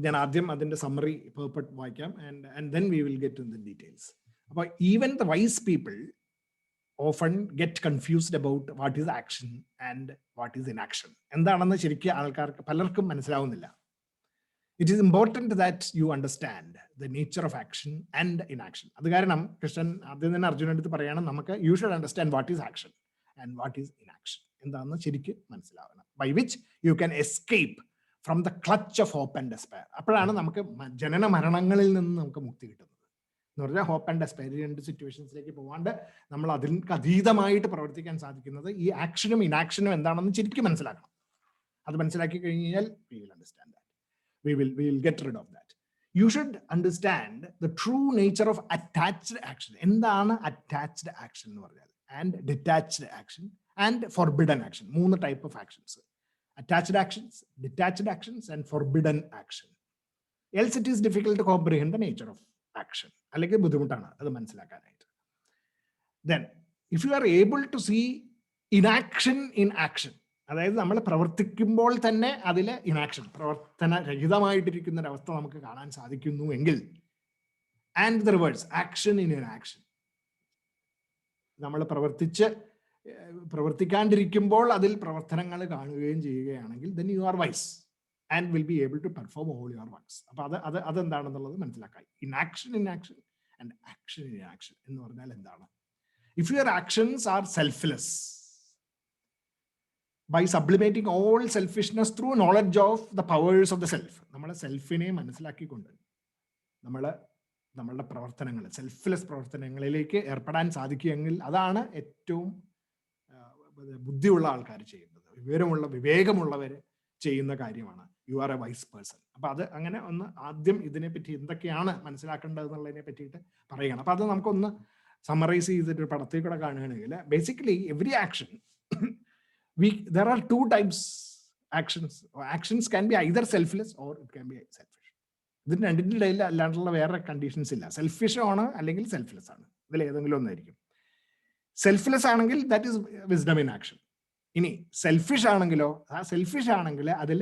ഞാൻ ആദ്യം അതിൻ്റെ സമ്മറി പേർപ്പട്ട് വായിക്കാം and then we will get in the details. അപ്പോൾ even the wise people often get confused about what is action and what is inaction. എന്താണെന്ന് ശരിക്കും ആൾക്കാർക്ക് പലർക്കും മനസ്സിലാവുന്നില്ല. It is important that you understand the nature of action and inaction. അത് കാരണം കൃഷ്ണൻ ആദ്യം തന്നെ അർജുനൻ്റെ അടുത്ത് പറയണം, നമുക്ക് you should understand what is action and what is inaction. എന്താണെന്ന് ശരിക്കും മനസ്സിലാവണം. By which you can escape from the clutch of hope and despair. അപ്പോഴാണ് നമുക്ക് ജനന മരണങ്ങളിൽ നിന്ന് നമുക്ക് മുക്തി കിട്ടുന്നത്. എന്ന് പറഞ്ഞാൽ ഹോപ്പ് ആൻഡ് ഡെസ്പയർ രണ്ട് സിറ്റുവേഷൻസിലേക്ക് പോകാണ്ട് നമ്മൾ അതിലേക്ക് അതീതമായിട്ട് പ്രവർത്തിക്കാൻ സാധിക്കുന്നത് ഈ ആക്ഷനും ഇനാക്ഷനും എന്താണെന്ന് ശരിക്കും മനസ്സിലാക്കണം. അത് മനസ്സിലാക്കി കഴിഞ്ഞാൽ we will understand that. We will get rid of that. You should understand the true nature of attached action. എന്താണ് attached action എന്ന് പറഞ്ഞാൽ, and detached action and forbidden action. 3 type of actions. Attached actions, detached actions and forbidden action. Else it is difficult to comprehend the nature of action. അല്ലെങ്കിൽ ബുദ്ധിമുട്ടാണ് അത് മനസ്സിലാക്കാനായിട്ട്. Then if you are able to see inaction in action, അതായത് നമ്മൾ പ്രവർത്തിക്കുമ്പോൾ തന്നെ അതിൽ inaction, പ്രവർത്തനരഹിതമായിട്ടിരിക്കുന്ന ഒരവസ്ഥ നമുക്ക് കാണാൻ സാധിക്കുന്നു എങ്കിൽ, and the reverse action in inaction, നമ്മൾ പ്രവർത്തിക്കാണ്ടിരിക്കുമ്പോൾ അതിൽ പ്രവർത്തനങ്ങൾ കാണുകയും ചെയ്യുകയാണെങ്കിൽ then you are wise and will be able to perform all your works. അപ്പോൾ അതെന്താണെന്നുള്ളത് മനസ്സിലാക്കാം. Inaction in action and action in action എന്ന് പറഞ്ഞാൽ എന്താണ്? If your actions are selfless, by sublimating all selfishness through knowledge of the powers of the self, നമ്മളെ സെൽഫിനെ മനസ്സിലാക്കിക്കൊണ്ട് നമ്മളുടെ പ്രവർത്തനങ്ങൾ selfless പ്രവർത്തനങ്ങളിലേക്ക് ഏർപ്പെടാൻ സാധിക്കുമെങ്കിൽ അതാണ് ഏറ്റവും ബുദ്ധിയുള്ള ആൾക്കാർ ചെയ്യുന്നത്, വിവേകമുള്ളവർ ചെയ്യുന്ന കാര്യമാണ്. You are a wise person. അപ്പൊ അത് അങ്ങനെ ഒന്ന് ആദ്യം ഇതിനെപ്പറ്റി എന്തൊക്കെയാണ് മനസ്സിലാക്കേണ്ടത് എന്നുള്ളതിനെ പറ്റിയിട്ട് പറയുകയാണ്. അപ്പൊ അത് നമുക്കൊന്ന് സമ്മറൈസ് ചെയ്തിട്ട് പടത്തിൽ കൂടെ കാണുകയാണെങ്കിൽ, basically every action there are 2 types actions. Actions can be either selfless or it can be selfish. ഇതിന് രണ്ടിൻ്റെ ഇടയിൽ അല്ലാണ്ടുള്ള വേറെ കണ്ടീഷൻസ് ഇല്ല. സെൽഫിഷ് ആണ് അല്ലെങ്കിൽ സെൽഫ്ലെസ് ആണ്, ഇതിൽ ഏതെങ്കിലും ഒന്നായിരിക്കും. സെൽഫ്ലെസ് ആണെങ്കിൽ that is wisdom in action. ഇനി സെൽഫിഷ് ആണെങ്കിലോ, ആ സെൽഫിഷ് ആണെങ്കിൽ അതിൽ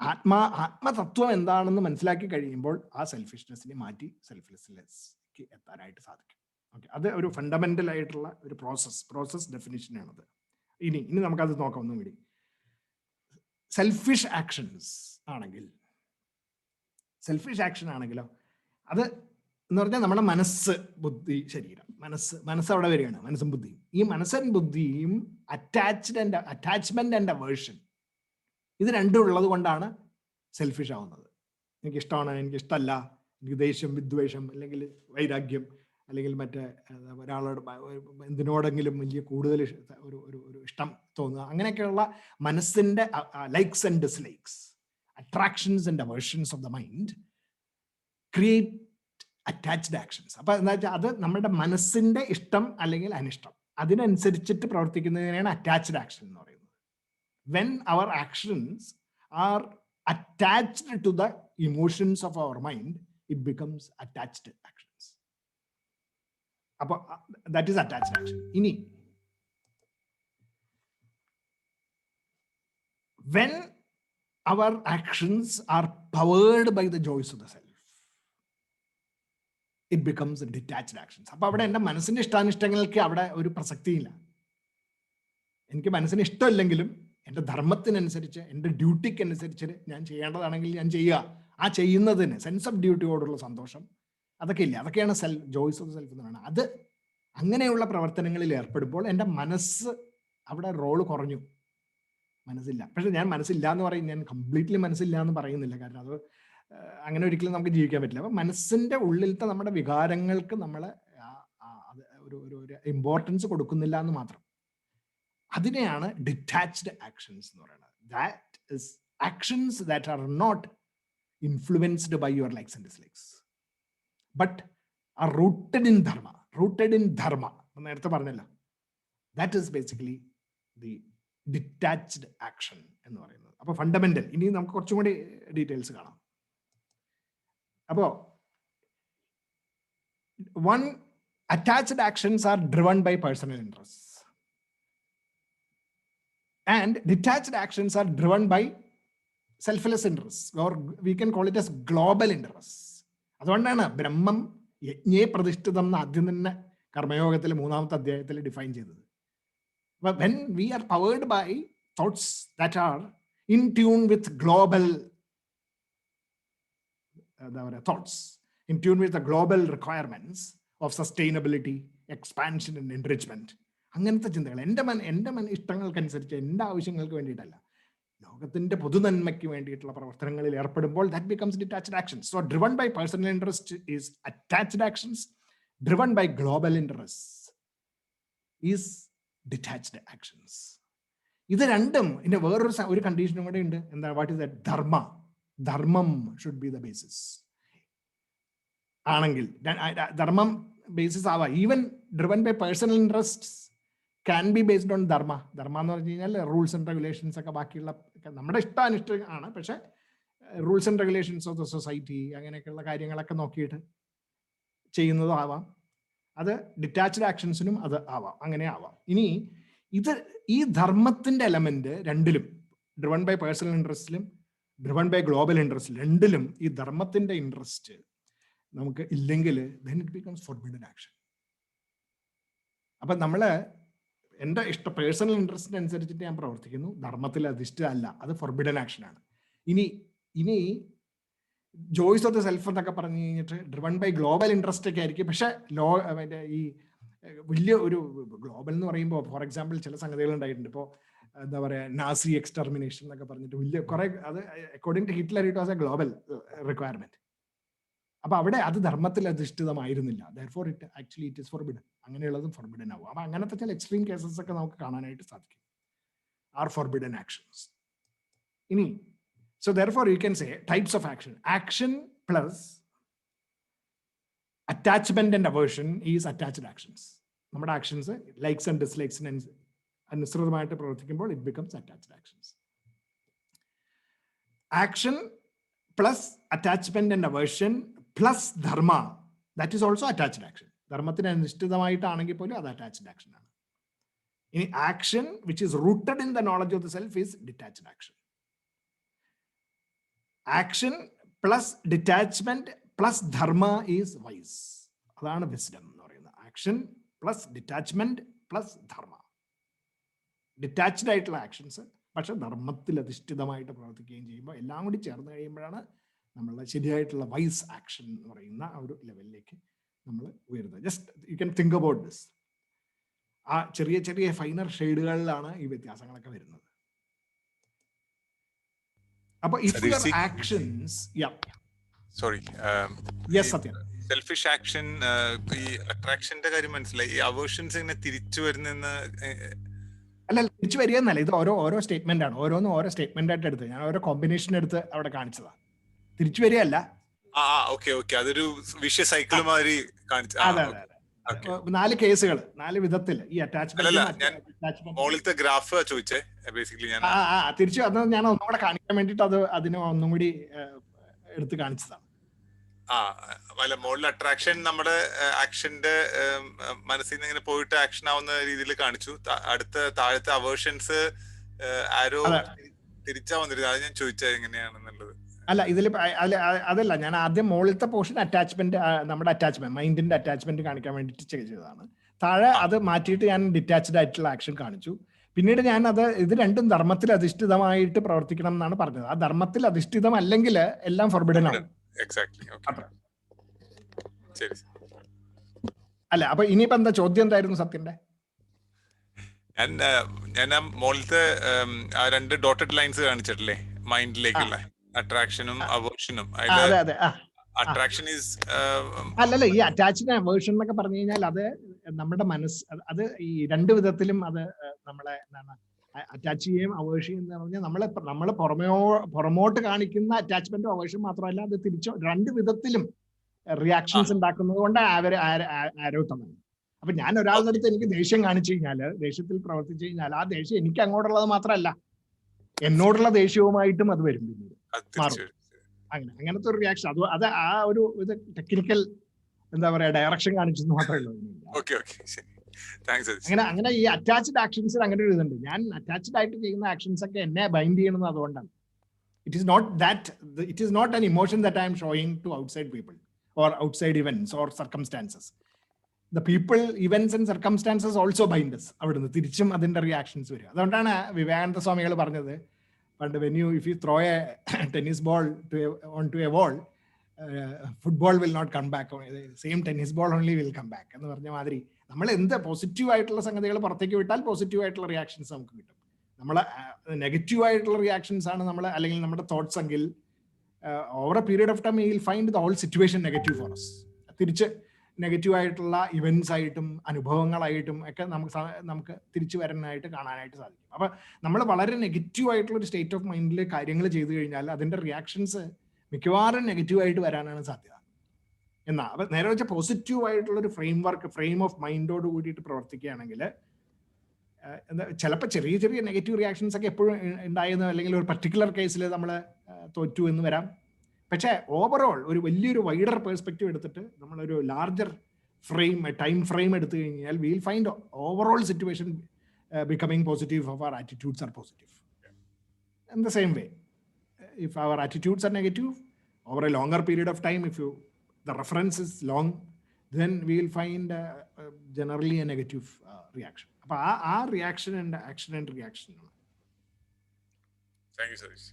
ആത്മതത്വം എന്താണെന്ന് മനസ്സിലാക്കി കഴിയുമ്പോൾ ആ സെൽഫിഷ്നെസ്സിനെ മാറ്റി സെൽഫ്ലെസ്നെസ്സിലേക്ക് എത്താനായിട്ട് സാധിക്കും. ഓക്കെ, അത് ഒരു ഫണ്ടമെന്റൽ ആയിട്ടുള്ള ഒരു പ്രോസസ് ഡെഫിനിഷനാണത്. ഇനി നമുക്കത് നോക്കാം ഒന്നും കൂടി. സെൽഫിഷ് ആക്ഷൻസ് ആണെങ്കിലോ അത് എന്ന് പറഞ്ഞാൽ നമ്മുടെ മനസ്സ്, ബുദ്ധി, ശരീരം, മനസ്സ് അവിടെ വരികയാണ്. മനസ്സും ബുദ്ധിയും, ഈ മനസ്സും ബുദ്ധിയും അറ്റാച്ച്മെന്റ് ആൻഡ് അവേർഷൻ, ഇത് രണ്ടും ഉള്ളത് കൊണ്ടാണ് സെൽഫിഷ് ആവുന്നത്. എനിക്ക് ഇഷ്ടമാണ്, എനിക്ക് ഇഷ്ടമല്ല, എനിക്ക് ദേഷ്യം, വിദ്വേഷം, അല്ലെങ്കിൽ വൈരാഗ്യം, അല്ലെങ്കിൽ മറ്റേ ഒരാളോട് എന്തിനോടെങ്കിലും വലിയ കൂടുതൽ ഒരു ഇഷ്ടം തോന്നുക, അങ്ങനെയൊക്കെയുള്ള മനസ്സിന്റെ likes and dislikes, attractions and aversions of the mind create attached actions. അപ്പൊ എന്താ വെച്ചാൽ അത് നമ്മുടെ മനസ്സിന്റെ ഇഷ്ടം അല്ലെങ്കിൽ അനിഷ്ടം അതിനനുസരിച്ചിട്ട് പ്രവർത്തിക്കുന്നതിനെയാണ് അറ്റാച്ച്ഡ് ആക്ഷൻ എന്ന് പറയുന്നത്. When our actions are attached to the emotions of our mind, it becomes attached actions. അപ്പൊ ദാറ്റ് ഈസ് അറ്റാച്ച്ഡ് ആക്ഷൻ. ഇനി when our actions are powered by the joys of the self, it becomes detached actions. അപ്പൊ അവിടെ എൻ്റെ മനസ്സിന്റെ ഇഷ്ടാനിഷ്ടങ്ങൾക്ക് അവിടെ ഒരു പ്രസക്തിയില്ല. എനിക്ക് മനസ്സിന് ഇഷ്ടമില്ലെങ്കിലും എൻ്റെ ധർമ്മത്തിനനുസരിച്ച്, എൻ്റെ ഡ്യൂട്ടിക്ക് അനുസരിച്ച് ഞാൻ ചെയ്യേണ്ടതാണെങ്കിൽ ഞാൻ ചെയ്യുക. ആ ചെയ്യുന്നതിന് സെൻസ് ഓഫ് ഡ്യൂട്ടിയോടുള്ള സന്തോഷം, അതൊക്കെ ഇല്ല. അതൊക്കെയാണ് ജോയ്സ് ഓഫ് ദ സെൽഫ് എന്ന് പറയുന്നത്. അത് അങ്ങനെയുള്ള പ്രവർത്തനങ്ങളിൽ ഏർപ്പെടുമ്പോൾ എൻ്റെ മനസ്സ് അവിടെ റോള് കുറഞ്ഞു. മനസ്സില്ല. പക്ഷെ ഞാൻ മനസ്സില്ല എന്ന് പറയും, ഞാൻ കംപ്ലീറ്റ്ലി മനസ്സില്ല എന്ന് പറയുന്നില്ല, കാരണം അത് അങ്ങനെ ഒരിക്കലും നമുക്ക് ജീവിക്കാൻ പറ്റില്ല. അപ്പൊ മനസ്സിന്റെ ഉള്ളിലത്തെ നമ്മുടെ വികാരങ്ങൾക്ക് നമ്മൾ ഒരു ഇമ്പോർട്ടൻസ് കൊടുക്കുന്നില്ല എന്ന് മാത്രം. അതിനെയാണ് ഡിറ്റാച്ച്ഡ് ആക്ഷൻസ് എന്ന് പറയുന്നത്. That is actions that are not influenced by your likes and dislikes, but are rooted in dharma. Rooted in dharma നേരത്തെ പറഞ്ഞല്ലോ. That is basically the detached action എന്ന് പറയുന്നത്. അപ്പൊ ഫണ്ടമെന്റൽ. ഇനി നമുക്ക് കുറച്ചും കൂടി ഡീറ്റെയിൽസ് കാണാം. അപ്പോ one, attached actions are driven by personal interests, and detached actions are driven by selfless interests, or we can call it as global interests. അതുകൊണ്ടാണ് ബ്രഹ്മം യജ്ഞേ പ്രതിഷ്ഠിതം എന്ന് ആദ്യം തന്നെ കർമ്മയോഗത്തിലെ 3ാമത്തെ അധ്യായത്തിൽ ഡിഫൈൻ ചെയ്തത്. when we are powered by thoughts that are in tune with global thoughts, in tune with the global requirements of sustainability, expansion and enrichment, അങ്ങനത്തെ ചിന്തകൾ എൻ്റെ ഇഷ്ടങ്ങൾക്കനുസരിച്ച്, എൻ്റെ ആവശ്യങ്ങൾക്ക് വേണ്ടിയിട്ടല്ല, ലോകത്തിന്റെ പൊതുനന്മയ്ക്ക് വേണ്ടിയിട്ടുള്ള പ്രവർത്തനങ്ങളിൽ ഏർപ്പെടുമ്പോൾ that becomes detached actions. So driven by personal interest is attached actions, driven by global interests is detached actions. ഇത് രണ്ടും ഇതിന്റെ വേറൊരു കണ്ടീഷനും കൂടെ ഉണ്ട്. എന്താ? What is that? ധർമ്മ. ധർമ്മം ഷുഡ് ബി ദ ബേസിസ് ആണെങ്കിൽ ധർമ്മം ബേസിസ് ആവാം. Even driven by personal interest can be based on dharma. Dharma എന്ന് പറഞ്ഞു കഴിഞ്ഞാൽ റൂൾസ് ആൻഡ് റെഗുലേഷൻസ് ഒക്കെ ബാക്കിയുള്ള നമ്മുടെ ഇഷ്ടാനിഷ്ടം ആണ്, പക്ഷെ rules and regulations of the society അങ്ങനെയൊക്കെയുള്ള കാര്യങ്ങളൊക്കെ നോക്കിയിട്ട് ചെയ്യുന്നതും ആവാം. അത് ഡിറ്റാച്ച്ഡ് ആക്ഷൻസിനും അത് ആവാം, അങ്ങനെ ആവാം. ഇനി ഈ ധർമ്മത്തിന്റെ എലമെന്റ് രണ്ടിലും, ഡ്രിവൺ ബൈ പേഴ്സണൽ ഇൻട്രസ്റ്റിലും ഡ്രിവൺ ബൈ ഗ്ലോബൽ ഇൻട്രസ്റ്റ്, രണ്ടിലും ഈ ധർമ്മത്തിന്റെ ഇൻട്രസ്റ്റ് നമുക്ക് ഇല്ലെങ്കിൽ then it becomes forbidden action. അപ്പൊ നമ്മള് എൻ്റെ പേഴ്സണൽ ഇൻട്രസ്റ്റിന് അനുസരിച്ചിട്ട് ഞാൻ പ്രവർത്തിക്കുന്നു, ധർമ്മത്തിൽ അധിഷ്ഠിതമല്ല, അത് ഫോർബിഡൻ ആക്ഷൻ ആണ്. ഇനി ജോയ്സ് ഓഫ് ദ സെൽഫ് എന്നൊക്കെ പറഞ്ഞു കഴിഞ്ഞിട്ട് ഡ്രിവൺ ബൈ ഗ്ലോബൽ ഇൻട്രസ്റ്റ് ഒക്കെ ആയിരിക്കും. പക്ഷെ ഈ വലിയ ഒരു ഗ്ലോബൽ എന്ന് പറയുമ്പോൾ, ഫോർ എക്സാമ്പിൾ, ചില സംഗതികൾ ഉണ്ടായിട്ടുണ്ട്. ഇപ്പോൾ എന്താ പറയാ, നാസി എക്സ്റ്റർമിനേഷൻ എന്നൊക്കെ പറഞ്ഞിട്ട് വലിയ കുറെ, അത് according to Hitler it was a global requirement. അപ്പൊ അവിടെ അത് ധർമ്മത്തിൽ അധിഷ്ഠിതമായിരുന്നില്ല. therefore it actually it is forbidden. അങ്ങനെയുള്ളതും ഫോർബിഡൻ ആവും. അപ്പൊ അങ്ങനത്തെ ചില എക്സ്ട്രീം കേസസ് ഒക്കെ നമുക്ക് കാണാനായിട്ട് സാധിക്കും. Are forbidden actions. ഇനി so therefore you can say types of action plus attachment and aversion is attached actions. നമ്മുടെ ആക്ഷൻസ് ലൈക്സ് ആൻഡ് ഡിസ്ലൈക്സിന് അനുസൃതമായിട്ട് പ്രവർത്തിക്കുമ്പോൾ it becomes attached actions. Action plus attachment and aversion plus dharma, that is also attached action. ധർമ്മത്തിന് അനുഷ്ഠിതമായിട്ടാണെങ്കിൽ പോലും അത് attached action ആണ്. ഇനി action which is rooted in the knowledge of the self is detached action. Action plus detachment plus Dharma is vice. അതാണ് wisdom എന്ന് പറയുന്നത്. Action plus detachment plus ധർമ്മ. Detached ആയിട്ടുള്ള actions പക്ഷെ ധർമ്മത്തിൽ അധിഷ്ഠിതമായിട്ട് പ്രവർത്തിക്കുകയും ചെയ്യുമ്പോൾ എല്ലാം കൂടി ചേർന്ന് കഴിയുമ്പോഴാണ് നമ്മളുടെ ശരിയായിട്ടുള്ള വൈസ് ആക്ഷൻ എന്ന് പറയുന്ന ആ ഒരു ലെവലിലേക്ക് നമ്മൾ ഉയരുന്നത്. Just you can think about this. ആ ചെറിയ ചെറിയ ഫൈനർ ഷെയ്ഡുകളിലാണ് ഈ വ്യത്യാസങ്ങളൊക്കെ വരുന്നത്. അപ്പൊ ആക്ഷൻസ് സത്യം സെൽഫിഷ് ആക്ഷൻ, ഈ അട്രാക്ഷന്റെ കാര്യം മനസ്സിലായി. ഈ അവേർഷൻസ് ഇങ്ങനെ തിരിച്ചു വരുന്നെന്ന് അല്ല, തിരിച്ചു വരിക എന്നല്ല, ഇത് ഓരോ സ്റ്റേറ്റ്മെന്റ് ആണ്. ഓരോന്നും ഓരോ സ്റ്റേറ്റ്മെന്റ് ആയിട്ട് എടുത്ത് ഞാൻ ഓരോ കോമ്പിനേഷൻ എടുത്ത് അവിടെ കാണിച്ചതാ. തിരിച്ചു വരികയല്ല. അതൊരു വിഷ്യ സൈക്കിൾ മാതിരി കാണിച്ചു. 4 കേസുകൾ 4 വിധത്തിൽ ഈ അറ്റാച്ച്മെന്റ് ഗ്രാഫ് ചോദിച്ചേ ബേസിക്കലി ഞാൻ തിരിച്ചു അത് ഞാൻ ഒന്നുകൂടെ കാണിക്കാൻ വേണ്ടിട്ട് അതിനെ ഒന്നും കൂടി എടുത്ത് കാണിച്ചതാണ്. അല്ല, മോളിൽ അട്രാക്ഷൻ നമ്മുടെ ആക്ഷന്റെ മനസ്സിൽ നിന്ന് ഇങ്ങനെ പോയിട്ട് ആക്ഷൻ ആവുന്ന രീതിയിൽ കാണിച്ചു. താഴത്തെ അവേർഷൻസ് ആരോ തിരിച്ചാ വന്നിരുന്നത്. അത് ഞാൻ ചോദിച്ചത് എങ്ങനെയാണെന്നുള്ളത്. അല്ല, ഇതിൽ അതല്ല, ഞാൻ ആദ്യം മുകളിലത്തെ പോർഷൻ അറ്റാച്ച്മെന്റ്, നമ്മുടെ അറ്റാച്ച്മെന്റ്, മൈൻഡിന്റെ അറ്റാച്ച്മെന്റ് കാണിക്കാൻ വേണ്ടിട്ട് ചെയ്തതാണ്. താഴെ അത് മാറ്റിയിട്ട് ഞാൻ ഡിറ്റാച്ച്ഡ് ആയിട്ടുള്ള ആക്ഷൻ കാണിച്ചു. പിന്നീട് ഞാൻ ഇത് രണ്ടും ധർമ്മത്തിൽ അധിഷ്ഠിതമായിട്ട് പ്രവർത്തിക്കണം എന്നാണ് പറഞ്ഞത്. ആ ധർമ്മത്തിൽ അധിഷ്ഠിതം അല്ലെങ്കിൽ എല്ലാം ഫോർബിഡൻ ആണ്. അല്ല, അപ്പൊ ഇനിയിപ്പോ എന്താ ചോദ്യം എന്തായിരുന്നു സത്യന്റെ? ഞാൻ ആ മുകളിലത്തെ ആ 2 ഡോട്ടഡ് ലൈൻസ് കാണിച്ചിട്ടില്ലേ മൈൻഡിലേക്കുള്ള അട്രാക്ഷനും അവേർഷനും. അതില് അതെ അതെ. അട്രാക്ഷൻ ഈസ് അല്ലല്ല, ഈ അറ്റാച്ച്ഡ് അവേർഷൻ എന്നൊക്കെ പറഞ്ഞു കഴിഞ്ഞാൽ അത് നമ്മുടെ മനസ്സ്, അത് ഈ 2 വിധത്തിലും അത് നമ്മളെ എന്താണ് അറ്റാച്ച് ചെയ്യും അവേഴ്സ് ചെയ്യും എന്ന് പറഞ്ഞാൽ നമ്മള് പുറമോട്ട് കാണിക്കുന്ന അറ്റാച്ച്മെന്റും അവേഴ്സും മാത്രമല്ല, അത് തിരിച്ചോ 2 വിധത്തിലും റിയാക്ഷൻസ് ഉണ്ടാക്കുന്നത് കൊണ്ട് ആരോഗ്യമാണ്. അപ്പൊ ഞാൻ ഒരാളുടെ അടുത്ത് എനിക്ക് ദേഷ്യം കാണിച്ചു കഴിഞ്ഞാല്, ദേഷ്യത്തിൽ പ്രവർത്തിച്ചു കഴിഞ്ഞാൽ ആ ദേഷ്യം എനിക്ക് അങ്ങോട്ടുള്ളത് മാത്രമല്ല, എന്നോടുള്ള ദേഷ്യവുമായിട്ടും അത് വരും, മാറും. അങ്ങനത്തെ ഒരു റിയാക്ഷൻ, അത് ആ ഒരു ഇത് ടെക്നിക്കൽ എന്താ പറയാ ഡയറക്ഷൻ കാണിച്ചെന്ന് മാത്രമേ ഉള്ളൂ. അങ്ങനെ ഈ അറ്റാച്ച്ഡ് ആക്ഷൻസ് അങ്ങനെ ഒരു ഇതുണ്ട്. ഞാൻ അറ്റാച്ച്ഡ് ആയിട്ട് ചെയ്യുന്ന ആക്ഷൻസ് ഒക്കെ എന്നെ ബൈൻഡ് ചെയ്യണമെന്ന് അതുകൊണ്ടാണ്. It is not an emotion that I am showing to outside people or outside events or circumstances. The people, events and circumstances also bind us. അവിടുന്ന് തിരിച്ചും അതിന്റെ റിയാക്ഷൻസ് വരും. അതുകൊണ്ടാണ് വിവേകാനന്ദ സ്വാമികൾ പറഞ്ഞത്, പണ്ട് if you throw a tennis ball onto a wall, football will not come back. Same tennis ball only will come back എന്ന് പറഞ്ഞ മാതിരി നമ്മൾ എന്ത് പോസിറ്റീവ് ആയിട്ടുള്ള സംഗതികൾ പുറത്തേക്ക് വിട്ടാൽ പോസിറ്റീവ് ആയിട്ടുള്ള റിയാക്ഷൻസ് നമുക്ക് കിട്ടും. നമ്മളെ നെഗറ്റീവ് ആയിട്ടുള്ള റിയാക്ഷൻസ് ആണ് നമ്മൾ, അല്ലെങ്കിൽ നമ്മുടെ തോട്ട്സ് എങ്കിൽ over a period of time you will find the whole situation negative for us. തിരിച്ച് നെഗറ്റീവ് ആയിട്ടുള്ള ഇവന്റ്സ് ആയിട്ടും അനുഭവങ്ങളായിട്ടും ഒക്കെ നമുക്ക് തിരിച്ചു വരാനായിട്ട് കാണാനായിട്ട് സാധിക്കും. അപ്പൊ നമ്മൾ വളരെ നെഗറ്റീവ് ആയിട്ടുള്ള ഒരു സ്റ്റേറ്റ് ഓഫ് മൈൻഡിൽ കാര്യങ്ങൾ ചെയ്തു കഴിഞ്ഞാൽ അതിന്റെ റിയാക്ഷൻസ് മിക്കവാറും നെഗറ്റീവ് ആയിട്ട് വരാനാണ് സാധ്യത. എന്നാ അപ്പൊ നേരെ വെച്ച പോസിറ്റീവ് ആയിട്ടുള്ള ഒരു ഫ്രെയിം ഓഫ് മൈൻഡോട് കൂടിയിട്ട് പ്രവർത്തിക്കുകയാണെങ്കിൽ ചിലപ്പോൾ ചെറിയ ചെറിയ നെഗറ്റീവ് റിയാക്ഷൻസ് ഒക്കെ എപ്പോഴും ഉണ്ടായെന്ന്, അല്ലെങ്കിൽ ഒരു പർട്ടിക്കുലർ കേസിൽ നമ്മൾ തോറ്റു എന്ന് വരാം. പക്ഷേ ഓവറോൾ ഒരു വലിയൊരു വൈഡർ പെർസ്പെക്റ്റീവ് എടുത്തിട്ട് നമ്മളൊരു ലാർജർ ടൈം ഫ്രെയിം എടുത്തു കഴിഞ്ഞാൽ we will find overall situation becoming positive if our attitudes are positive. In the same way, if our attitudes are negative over a longer period of time, the reference is long, then we will find generally a negative reaction. Appo aa reaction and action and reaction. Thank you, Sarish.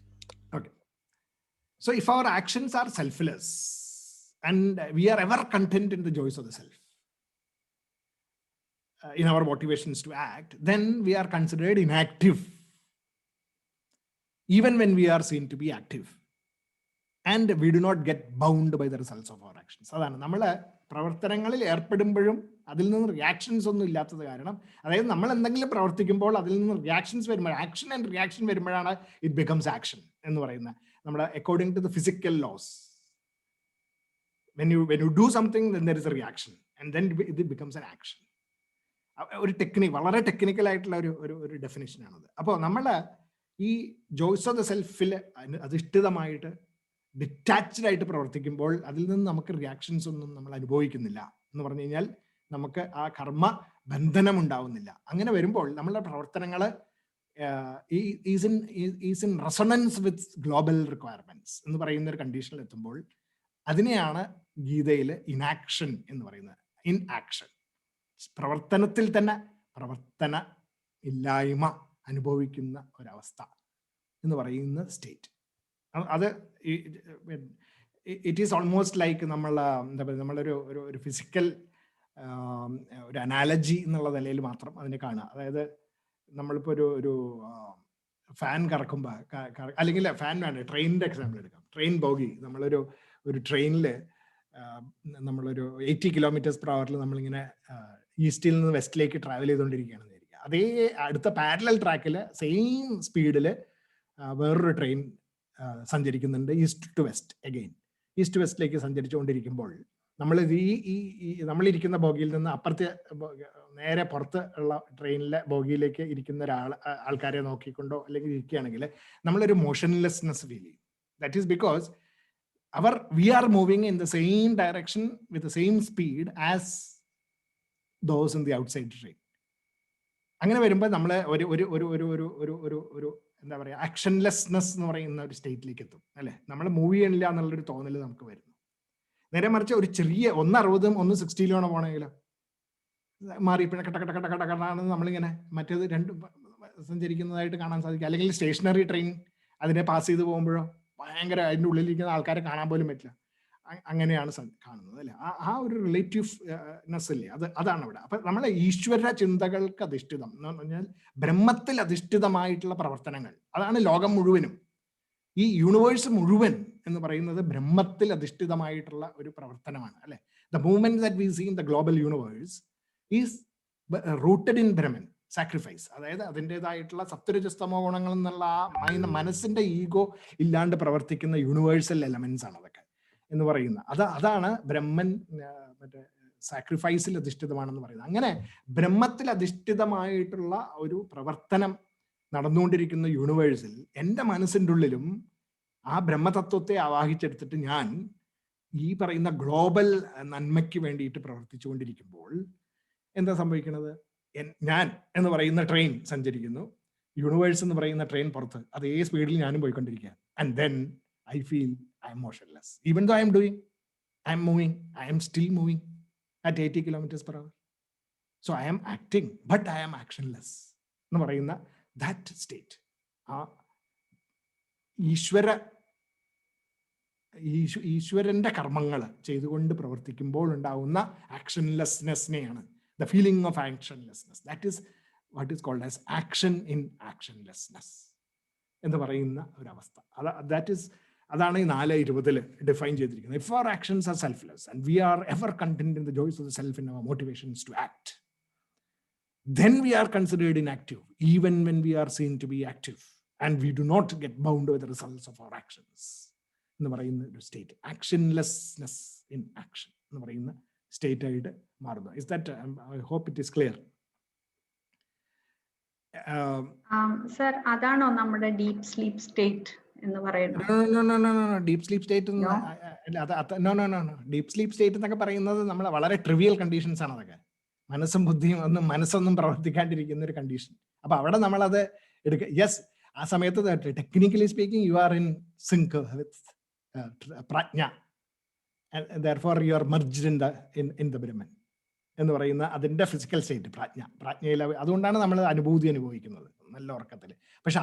Okay. So if our actions are selfless and we are ever content in the joys of the self, in our motivations to act, then we are considered inactive, even when we are seen to be active, and we do not get bound by the results of our actions. അതാണ് നമ്മള് പ്രവർത്തനങ്ങളിൽ ഏർപ്പെടുമ്പോഴും അതിൽ നിന്ന് reactions ഒന്നും ഇല്ലാത്തത് കാരണം, അതായത് നമ്മൾ എന്തെങ്കിലും പ്രവർത്തിക്കുമ്പോൾ അതിൽ നിന്ന് റിയാക്ഷൻസ് വരുമ്പോൾ, ആക്ഷൻ ആൻഡ് റിയാക്ഷൻ വരുമ്പോഴാണ് ഇറ്റ് ബിക്കംസ് ആക്ഷൻ എന്ന് പറയുന്നത്. നമ്മുടെ according to the physical laws, when you do something, then there is a reaction and then it becomes an action. ഒരു വളരെ ടെക്നിക്കൽ ആയിട്ടുള്ള ഒരു ഡെഫിനേഷൻ ആണത്. അപ്പോൾ നമ്മൾ ഈ ജോയ്സ് ഓഫ് ദ സെൽഫിൽ അധിഷ്ഠിതമായിട്ട് ഡിറ്റാച്ച്ഡ് ആയിട്ട് പ്രവർത്തിക്കുമ്പോൾ അതിൽ നിന്ന് നമുക്ക് റിയാക്ഷൻസ് ഒന്നും നമ്മൾ അനുഭവിക്കുന്നില്ല എന്ന് പറഞ്ഞു കഴിഞ്ഞാൽ നമുക്ക് ആ കർമ്മ ബന്ധനം ഉണ്ടാവുന്നില്ല. അങ്ങനെ വരുമ്പോൾ നമ്മളുടെ പ്രവർത്തനങ്ങൾ is in resonance with global requirements എന്ന് പറയുന്ന ഒരു കണ്ടീഷനിൽ എത്തുമ്പോൾ അതിനെയാണ് ഗീതയിൽ ഇനാക്ഷൻ എന്ന് പറയുന്നത്. ഇൻ ആക്ഷൻ, പ്രവർത്തനത്തിൽ തന്നെ പ്രവർത്തന ഇല്ലായ്മ അനുഭവിക്കുന്ന ഒരവസ്ഥ എന്ന് പറയുന്ന സ്റ്റേറ്റ്. അത് ഇറ്റ് ഈസ് ഓൾമോസ്റ്റ് ലൈക്ക് എന്താ പറയുക, നമ്മളൊരു ഫിസിക്കൽ ഒരു അനാലജി എന്നുള്ള നിലയിൽ മാത്രം അതിനെ കാണുക. അതായത് നമ്മളിപ്പോൾ ഒരു ഫാൻ കറക്കുമ്പോൾ, അല്ലെങ്കിൽ ഫാൻ വേണ്ട, ട്രെയിനിൻ്റെ എക്സാമ്പിൾ എടുക്കാം. ട്രെയിൻ ബോഗി, നമ്മളൊരു ട്രെയിനിൽ നമ്മളൊരു 80 km/h നമ്മളിങ്ങനെ ഈസ്റ്റിൽ നിന്ന് വെസ്റ്റിലേക്ക് ട്രാവൽ ചെയ്തുകൊണ്ടിരിക്കുകയാണെന്ന് വിചാരിക്കുക. അതേ അടുത്ത പാരലൽ ട്രാക്കിൽ സെയിം സ്പീഡിൽ വേറൊരു ട്രെയിൻ സഞ്ചരിക്കുന്നുണ്ട്, east to west. Again east വെസ്റ്റിലേക്ക് സഞ്ചരിച്ചുകൊണ്ടിരിക്കുമ്പോൾ നമ്മളിരിക്കുന്ന ബോഗിയിൽ നിന്ന് അപ്പുറത്തെ നേരെ പുറത്ത് ഉള്ള ട്രെയിനിലെ ബോഗിയിലേക്ക് ഇരിക്കുന്ന ആൾക്കാരെ നോക്കിക്കൊണ്ടോ അല്ലെങ്കിൽ ഇരിക്കുകയാണെങ്കിൽ നമ്മളൊരു മോഷൻലെസ്നെസ് ഫീൽ ചെയ്യും. That is because we are moving in the same direction with the same speed as those in the outside train. അങ്ങനെ വരുമ്പോൾ നമ്മൾ ഒരു എന്താ പറയുക, ആക്ഷൻലെസ്നെസ് എന്ന് പറയുന്ന ഒരു സ്റ്റേറ്റിലേക്ക് എത്തും, അല്ലെ? നമ്മൾ മൂവ് ചെയ്യണില്ല എന്നുള്ളൊരു തോന്നൽ നമുക്ക് വരുന്നു. നേരെ മറിച്ച് ഒരു ചെറിയ 160 160 പോകണമെങ്കിലോ മാറി പിന്നെ കട്ടകട്ടാണെന്ന് നമ്മളിങ്ങനെ മറ്റേത് രണ്ടും സഞ്ചരിക്കുന്നതായിട്ട് കാണാൻ സാധിക്കും. അല്ലെങ്കിൽ സ്റ്റേഷനറി ട്രെയിൻ അതിനെ പാസ് ചെയ്ത് പോകുമ്പോഴോ ഭയങ്കര അതിൻ്റെ ഉള്ളിലിരിക്കുന്ന ആൾക്കാരെ കാണാൻ പോലും പറ്റില്ല. അങ്ങനെയാണ് കാണുന്നത് അല്ലെ. ആ ഒരു റിലേറ്റീവ്നെസ് ഇല്ലേ, അതാണ് ഇവിടെ. അപ്പൊ നമ്മളെ ഈശ്വര ചിന്തകൾക്ക് അധിഷ്ഠിതം എന്ന് പറഞ്ഞാൽ ബ്രഹ്മത്തിൽ അധിഷ്ഠിതമായിട്ടുള്ള പ്രവർത്തനങ്ങൾ, അതാണ് ലോകം മുഴുവനും. ഈ യൂണിവേഴ്സ് മുഴുവൻ എന്ന് പറയുന്നത് ബ്രഹ്മത്തിൽ അധിഷ്ഠിതമായിട്ടുള്ള ഒരു പ്രവർത്തനമാണ് അല്ലെ. The movement that we see in the global universe is rooted in Brahman sacrifice. അതായത് അതിൻ്റെതായിട്ടുള്ള സത്വരജസ്തമോ ഗുണങ്ങൾ എന്നുള്ള ആ മനസ്സിന്റെ ഈഗോ ഇല്ലാണ്ട് പ്രവർത്തിക്കുന്ന യൂണിവേഴ്സൽ എലമെന്റ്സ് ആണ് അതൊക്കെ എന്ന് പറയുന്ന. അതാണ് ബ്രഹ്മൻ മറ്റേ സാക്രിഫൈസിൽ അധിഷ്ഠിതമാണെന്ന് പറയുന്നത്. അങ്ങനെ ബ്രഹ്മത്തിൽ അധിഷ്ഠിതമായിട്ടുള്ള ഒരു പ്രവർത്തനം നടന്നുകൊണ്ടിരിക്കുന്ന യൂണിവേഴ്സിൽ എൻ്റെ മനസ്സിൻ്റെ ഉള്ളിലും ആ ബ്രഹ്മതത്വത്തെ ആവാഹിച്ചെടുത്തിട്ട് ഞാൻ ഈ പറയുന്ന ഗ്ലോബൽ നന്മയ്ക്ക് വേണ്ടിയിട്ട് പ്രവർത്തിച്ചുകൊണ്ടിരിക്കുമ്പോൾ എന്താ സംഭവിക്കുന്നത്? ഞാൻ എന്ന് പറയുന്ന ട്രെയിൻ സഞ്ചരിക്കുന്നു, യൂണിവേഴ്സ് എന്ന് പറയുന്ന ട്രെയിൻ പുറത്ത് അതേ സ്പീഡിൽ ഞാനും പോയിക്കൊണ്ടിരിക്കുക. And then I feel I'm motionless. Even though I'm doing, I'm moving, I'm still moving at 80 km/h. So I'm acting but I'm actionless എന്ന് പറയുന്ന that state, ആ ഈശ്വരന്റെ കർമ്മങ്ങൾ ചെയ്തുകൊണ്ട് പ്രവർത്തിക്കുമ്പോൾ ഉണ്ടാവുന്ന ആക്ഷൻലെസ്നെസ്സിനെയാണ് the feeling of actionlessness. That is what is called as action in actionlessness എന്ന് പറയുന്ന ഒരവസ്ഥ. അതാണ് ഈ 4:20 ഡിഫൈൻ ചെയ്തിരിക്കുന്നത്. If our actions are selfless and we are ever content in the joys of the self in our motivations to act, then we are considered inactive even when we are seen to be active, and we do not get bound with the results of our actions എന്ന് പറയുന്ന ഒരു state, ആക്ഷൻലെസ്നെസ് in action എന്ന് പറയുന്ന state ആയിട്ട് മാറുന്നു. Is that, I hope it is clear. Sir, അതാണോ നമ്മുടെ deep sleep state എന്ന് പറയുന്നത്? Deep sleep state deep sleep state എന്നൊക്കെ പറയുന്നത് നമ്മൾ വളരെ ട്രിവിയൽ കണ്ടീഷൻസ് ആണ്. അതൊക്കെ മനസ്സൊന്നും പ്രവർത്തിക്കാണ്ടിരിക്കുന്ന ഒരു കണ്ടീഷൻ. അപ്പൊ അവിടെ നമ്മളത് എടുക്കുക. യെസ്, ആ സമയത്ത് technically speaking you are in sync with prajna, therefore you are merged in the Brahman എന്ന് പറയുന്ന അതിന്റെ ഫിസിക്കൽ സ്റ്റേറ്റ് പ്രാജ്ഞയിൽ. അതുകൊണ്ടാണ് നമ്മൾ അനുഭൂതി അനുഭവിക്കുന്നത് നല്ല ഉറക്കത്തിൽ. പക്ഷെ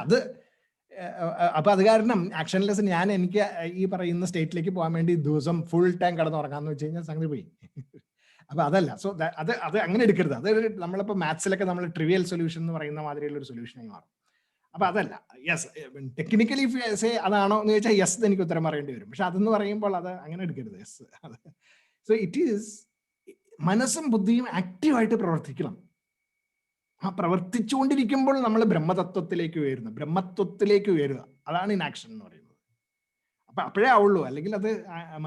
അപ്പൊ അത് കാരണം ആക്ഷൻലെസ് എനിക്ക് ഈ പറയുന്ന സ്റ്റേറ്റിലേക്ക് പോകാൻ വേണ്ടി ദിവസം ഫുൾ ടൈം കിടന്നുറങ്ങാന്ന് വെച്ച് കഴിഞ്ഞാൽ സംഗതി പോയി. അപ്പൊ അതല്ല. സോ അത് അങ്ങനെ എടുക്കരുത്. അത് നമ്മളിപ്പോ മാത്സിലൊക്കെ നമ്മൾ ട്രിവിയൽ സൊല്യൂഷൻ എന്ന് പറയുന്ന മാതിരിയുള്ള ഒരു സൊല്യൂഷനായി മാറും. അപ്പൊ അതല്ല. യെസ്, ടെക്നിക്കലി സേ അതാണോ എന്ന് ചോദിച്ചാൽ യെസ് എനിക്ക് ഉത്തരം പറയേണ്ടി വരും. പക്ഷെ അതെന്ന് പറയുമ്പോൾ അത് അങ്ങനെ എടുക്കരുത്. യെസ്, സോ ഇറ്റ് ഈസ് മനസ്സും ബുദ്ധിയും ആക്റ്റീവായിട്ട് പ്രവർത്തിക്കണം. ആ പ്രവർത്തിച്ചുകൊണ്ടിരിക്കുമ്പോൾ നമ്മൾ ബ്രഹ്മതത്വത്തിലേക്ക് ഉയരുക. അതാണ് ഇനാക്ഷൻ എന്ന് പറയുന്നത്. അപ്പൊ അപ്പോഴേ ആവുള്ളൂ. അല്ലെങ്കിൽ അത്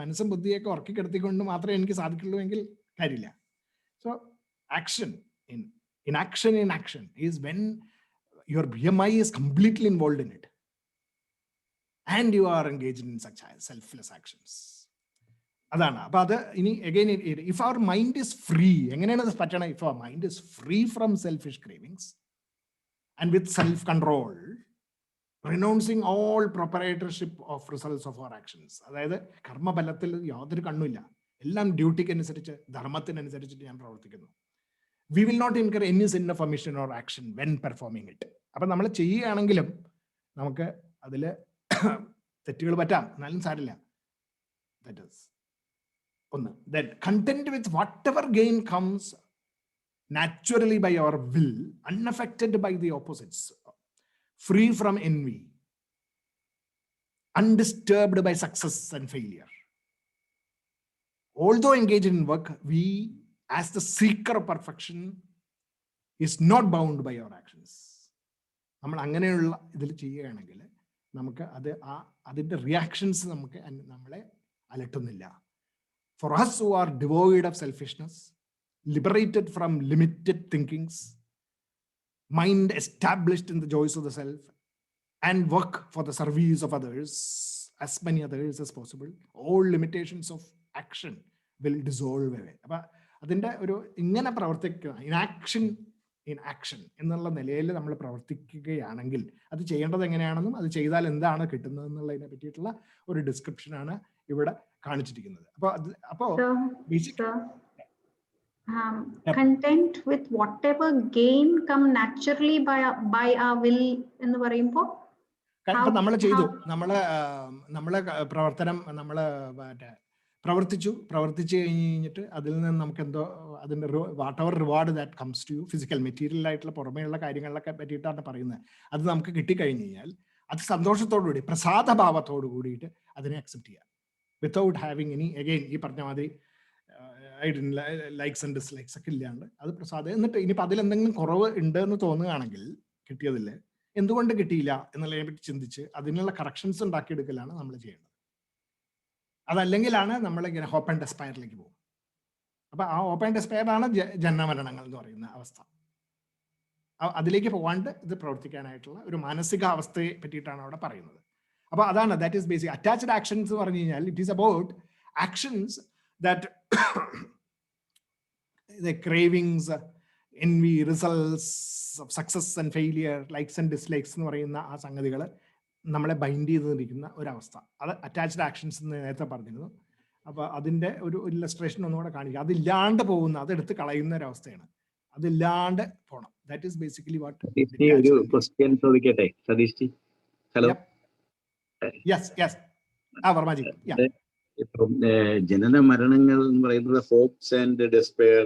മനസ്സും ബുദ്ധിയൊക്കെ ഉറക്കി കിടത്തിക്കൊണ്ട് മാത്രമേ എനിക്ക് സാധിക്കുള്ളൂ എങ്കിൽ കാര്യമില്ല. So action in action is when your BMI is completely involved in it and you are engaged in such selfless actions. അതാണ്. അപ്പൊ അത് ഇനി again, if our mind is free, എങ്ങനെയാണ് അത് പറ്റണം? If our mind is free from selfish cravings and with self control, renouncing all proprietorship of results of our actions. അതായത് കർമ്മഫലത്തിൽ യാതൊരു കണ്ണുമില്ല, എല്ലാം ഡ്യൂട്ടിക്ക് അനുസരിച്ച് ധർമ്മത്തിനനുസരിച്ചിട്ട് ഞാൻ പ്രവർത്തിക്കുന്നു. We will not incur any sin of omission or action when performing it. അപ്പൊ നമ്മൾ ചെയ്യുകയാണെങ്കിലും നമുക്ക് അതില് തെറ്റുകൾ പറ്റാം, എന്നാലും സാരില്ല. That is ഒന്ന്. Then content with whatever gain comes naturally by our will, unaffected by the opposites, free from envy, undisturbed by success and failure. Although engaged in work, we as the seeker of perfection is not bound by our actions. നമ്മൾ അങ്ങനെയുള്ള ഇതിൽ ചെയ്യുകയാണെങ്കിൽ നമുക്ക് അതിന്റെ reactions നമ്മളെ അലട്ടുന്നില്ല. For us who are devoid of selfishness, liberated from limited thinkings, mind established in the joys of the self, and work for the service of others, as many others as possible, all limitations of action will dissolve away. അപ്പൊ അതിന്റെ ഒരു ഇങ്ങനെ പ്രവർത്തിക്കുക, in action എന്നുള്ള നിലയിൽ നമ്മൾ പ്രവർത്തിക്കുകയാണെങ്കിൽ അത് ചെയ്യേണ്ടത് എങ്ങനെയാണെന്നും അത് ചെയ്താൽ എന്താണ് കിട്ടുന്നത് എന്നുള്ളതിനെ പറ്റിയിട്ടുള്ള ഒരു ഡിസ്ക്രിപ്ഷനാണ് ഇവിടെ കാണിച്ചിരിക്കുന്നത്. അപ്പോ content with whatever gain come naturally by our will എന്ന് പറയുമ്പോൾ നമ്മൾ ചെയ്തു, നമ്മളെ പ്രവർത്തനം, നമ്മളെ പ്രവർത്തിച്ച് കഴിഞ്ഞിട്ട് അതിൽ നിന്ന് നമുക്ക് എന്തോ അതിൻ്റെ whatever reward that comes to you, physical material ആയിട്ടുള്ള പുറമേയുള്ള കാര്യങ്ങളിലൊക്കെ പറ്റിയിട്ടാണ് പറയുന്നത്. അത് നമുക്ക് കിട്ടിക്കഴിഞ്ഞ് കഴിഞ്ഞാൽ അത് സന്തോഷത്തോടുകൂടി പ്രസാദഭാവത്തോടു കൂടിയിട്ട് അതിനെ അക്സെപ്റ്റ് ചെയ്യാം, വിത്തൗട്ട് ഹാവിങ് എനി അഗെയിൻ ഈ പറഞ്ഞ മാതിരി ലൈക്സ് ആൻഡ് ഡിസ്ലൈക്സ് ഒക്കെ ഇല്ലാണ്ട് അത് പ്രസാദം. എന്നിട്ട് ഇനിയിപ്പോൾ അതിലെന്തെങ്കിലും കുറവ് ഉണ്ട് എന്ന് തോന്നുകയാണെങ്കിൽ കിട്ടിയതിൽ എന്തുകൊണ്ട് കിട്ടിയില്ല എന്നുള്ളതിനെ പറ്റി ചിന്തിച്ച് അതിനുള്ള കറക്ഷൻസ് ഉണ്ടാക്കിയെടുക്കലാണ് നമ്മൾ ചെയ്യേണ്ടത്. അതല്ലെങ്കിലാണ് നമ്മളിങ്ങനെ ഹോപ്പ് ആൻഡ് ഡെസ്പയറിലേക്ക് പോകും. അപ്പൊ ആ ഹോപ്പ് ആൻഡ് ഡെസ്പയറാണ് ജന്മമരണങ്ങൾ എന്ന് പറയുന്ന അവസ്ഥ. അതിലേക്ക് പോകാണ്ട് ഇത് പ്രവർത്തിക്കാനായിട്ടുള്ള ഒരു മാനസികാവസ്ഥയെ പറ്റിയിട്ടാണ് അവിടെ പറയുന്നത്. അപ്പൊ അതാണ് that is basic attached actions എന്ന് പറഞ്ഞു കഴിഞ്ഞാൽ it is about actions that the cravings, envy, results of success and failure, likes and dislikes എന്ന് പറയുന്ന ആ സംഗതികൾ നമ്മളെ ബൈൻഡ് ചെയ്തിരിക്കുന്ന ഒരവസ്ഥ. അത് അറ്റാച്ച്ഡ് ആക്ഷൻസ് എന്ന് നേരത്തെ പറഞ്ഞിരുന്നു. അപ്പൊ അതിന്റെ ഒരു ഇല്ലസ്ട്രേഷൻ ഒന്നുകൂടെ കാണിക്കുക. അതില്ലാണ്ട് പോകുന്ന, അതെടുത്ത് കളയുന്ന ഒരവസ്ഥയാണ്. അതില്ലാണ്ട് പോണം. That is basically what. ഒരു ക്വസ്റ്റ്യൻ ചോദിക്കട്ടെ Satheesh? Hello. Yes yes. Varmaji. ഇപ്പം ജനന മരണങ്ങൾ എന്ന് പറയുന്നത് ഹോപ്സ് ആൻഡ് ഡെസ്പെയർ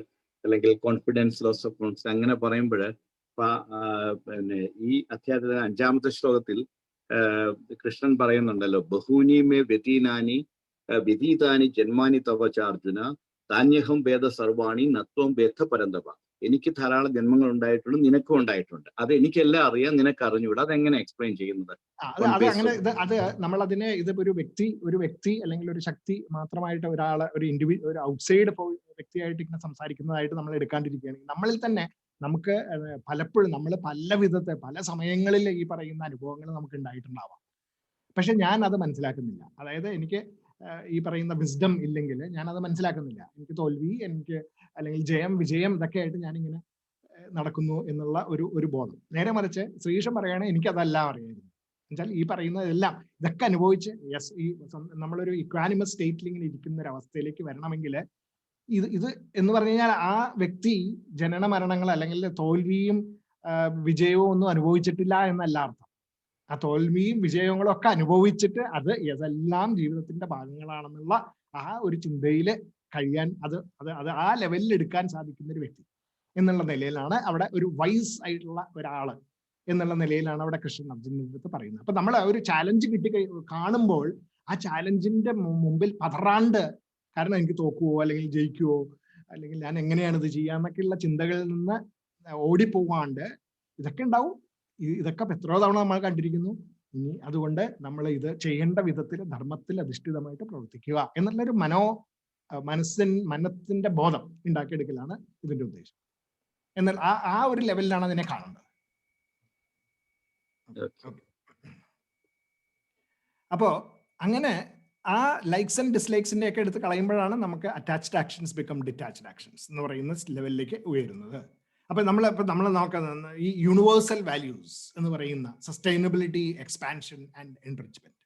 അല്ലെങ്കിൽ കോൺഫിഡൻസ്, ലോസ് ഓഫ് കോൺഫിഡൻസ് അങ്ങനെ പറയുമ്പോൾ പിന്നെ ഈ അധ്യായത്തിലെ 5ാമത്തെ ശ്ലോകത്തിൽ കൃഷ്ണൻ പറയുന്നുണ്ടല്ലോ, ബഹൂനി മേ വ്യതീനാനി വ്യതീതാനി ജന്മാനി തവ ചാർജുന താന്യഹം വേദ സർവാണി നത്വം വേദ പരന്തവ. എനിക്ക് ധാരാളം ജന്മങ്ങൾ ഉണ്ടായിട്ടുണ്ട്, നിനക്കും ഉണ്ടായിട്ടുണ്ട്. അത് എനിക്കെല്ലാം അറിയാം, നിനക്ക് അറിഞ്ഞുകൂടാ. അതെങ്ങനെ എക്സ്പ്ലെയിൻ ചെയ്യുന്നത്? അത് നമ്മളതിനെ ഇത് ഒരു വ്യക്തി അല്ലെങ്കിൽ ഒരു ശക്തി മാത്രമായിട്ട് ഒരാളെ ഒരു ഔട്ട്സൈഡ് വ്യക്തിയായിട്ട് ഇങ്ങനെ സംസാരിക്കുന്നതായിട്ട് നമ്മൾ എടുക്കാണ്ടിരിക്കുകയാണെങ്കിൽ നമ്മളിൽ തന്നെ നമുക്ക് പലപ്പോഴും നമ്മൾ പല സമയങ്ങളിൽ ഈ പറയുന്ന അനുഭവങ്ങൾ നമുക്ക് ഉണ്ടായിട്ടുണ്ടാവാം. പക്ഷെ ഞാൻ അത് മനസ്സിലാക്കുന്നില്ല. അതായത് എനിക്ക് ഈ പറയുന്ന വിസ്ഡം ഇല്ലെങ്കിൽ ഞാൻ അത് മനസ്സിലാക്കുന്നില്ല. എനിക്ക് തോൽവി, എനിക്ക് അല്ലെങ്കിൽ വിജയം ഇതൊക്കെ ആയിട്ട് ഞാനിങ്ങനെ നടക്കുന്നു എന്നുള്ള ഒരു ബോധം. നേരെ മറിച്ച് ശ്രീകൃഷ്ണൻ പറയുകയാണെങ്കിൽ എനിക്കതെല്ലാം അറിയായിരുന്നു. എന്നുവെച്ചാൽ ഈ പറയുന്നതെല്ലാം ഇതൊക്കെ അനുഭവിച്ച് ഈ നമ്മളൊരു ഇക്വാനിമസ് സ്റ്റേറ്റിൽ ഇങ്ങനെ ഇരിക്കുന്ന ഒരു അവസ്ഥയിലേക്ക് വരണമെങ്കിൽ ഇത് എന്ന് പറഞ്ഞു കഴിഞ്ഞാൽ ആ വ്യക്തി ജനന മരണങ്ങൾ അല്ലെങ്കിൽ തോൽവിയും വിജയവും ഒന്നും അനുഭവിച്ചിട്ടില്ല എന്നല്ല അർത്ഥം. ആ തോൽവിയും വിജയങ്ങളും ഒക്കെ അനുഭവിച്ചിട്ട് അത് ഇതെല്ലാം ജീവിതത്തിന്റെ ഭാഗങ്ങളാണെന്നുള്ള ആ ഒരു ചിന്തയില് കഴിയാൻ അത് ആ ലെവലിൽ എടുക്കാൻ സാധിക്കുന്ന ഒരു വ്യക്തി എന്നുള്ള നിലയിലാണ് അവിടെ ഒരു വൈസ് ആയിട്ടുള്ള ഒരാള് എന്നുള്ള നിലയിലാണ് അവിടെ കൃഷ്ണൻ അർജുനന്റെ അടുത്ത് പറയുന്നത്. അപ്പൊ നമ്മൾ ഒരു ചാലഞ്ച് കാണുമ്പോൾ ആ ചാലഞ്ചിന്റെ മുമ്പിൽ പതറാണ്ട്, കാരണം എനിക്ക് തോക്കുവോ അല്ലെങ്കിൽ ജയിക്കുവോ അല്ലെങ്കിൽ ഞാൻ എങ്ങനെയാണ് ഇത് ചെയ്യാന്നൊക്കെയുള്ള ചിന്തകളിൽ നിന്ന് ഓടിപ്പോവാണ്ട് ഇതൊക്കെ ഉണ്ടാവും. ഇതൊക്കെ എത്രയോ തവണ നമ്മൾ കണ്ടിരിക്കുന്നു. ഇനി അതുകൊണ്ട് നമ്മൾ ഇത് ചെയ്യേണ്ട വിധത്തിൽ ധർമ്മത്തിൽ അധിഷ്ഠിതമായിട്ട് പ്രവർത്തിക്കുക എന്നുള്ളൊരു മനസ്സിന്റെ ബോധം ഉണ്ടാക്കിയെടുക്കലാണ് ഇതിന്റെ ഉദ്ദേശം. എന്നാൽ ആ ഒരു ലെവലിലാണ് അതിനെ കാണേണ്ടത്. അപ്പോ അങ്ങനെ ആ ലൈക്സ് ആൻഡ് ഡിസ്ലൈക്സിന്റെ ഒക്കെ എടുത്ത് കളയുമ്പോഴാണ് നമുക്ക് attached actions become detached actions എന്ന് പറയുന്ന ലെവലിലേക്ക് ഉയരുന്നത്. അപ്പൊ നമ്മൾ നോക്കുന്ന ഈ യൂണിവേഴ്സൽ വാല്യൂസ് എന്ന് പറയുന്ന സസ്റ്റൈനബിലിറ്റി, എക്സ്പാൻഷൻ ആൻഡ് എൻറിച്ച്മെന്റ്,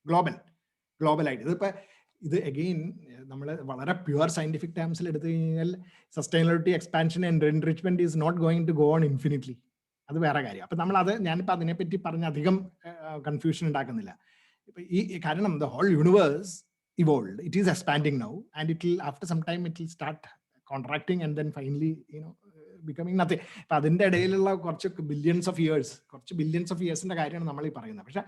ഗ്ലോബലായിട്ട് ഇത് അഗെയിൻ നമ്മൾ വളരെ പ്യുവർ സയന്റിഫിക് ടേംസിൽ എടുത്തു കഴിഞ്ഞാൽ sustainability, expansion and enrichment is not going to go on infinitely. അത് വേറെ കാര്യം. അപ്പൊ ഞാനിപ്പോൾ അതിനെപ്പറ്റി പറഞ്ഞ് അധികം കൺഫ്യൂഷൻ ഉണ്ടാക്കുന്നില്ല. കാരണം the whole universe evolved, it is expanding now, and it will after some time it will start contracting and then finally becoming nothing. അപ്പൊ അതിന്റെ ഇടയിലുള്ള കുറച്ച് ബില്യൺസ് ഓഫ് ഇയേഴ്സിന്റെ കാര്യമാണ് നമ്മൾ ഈ പറയുന്നത്. പക്ഷെ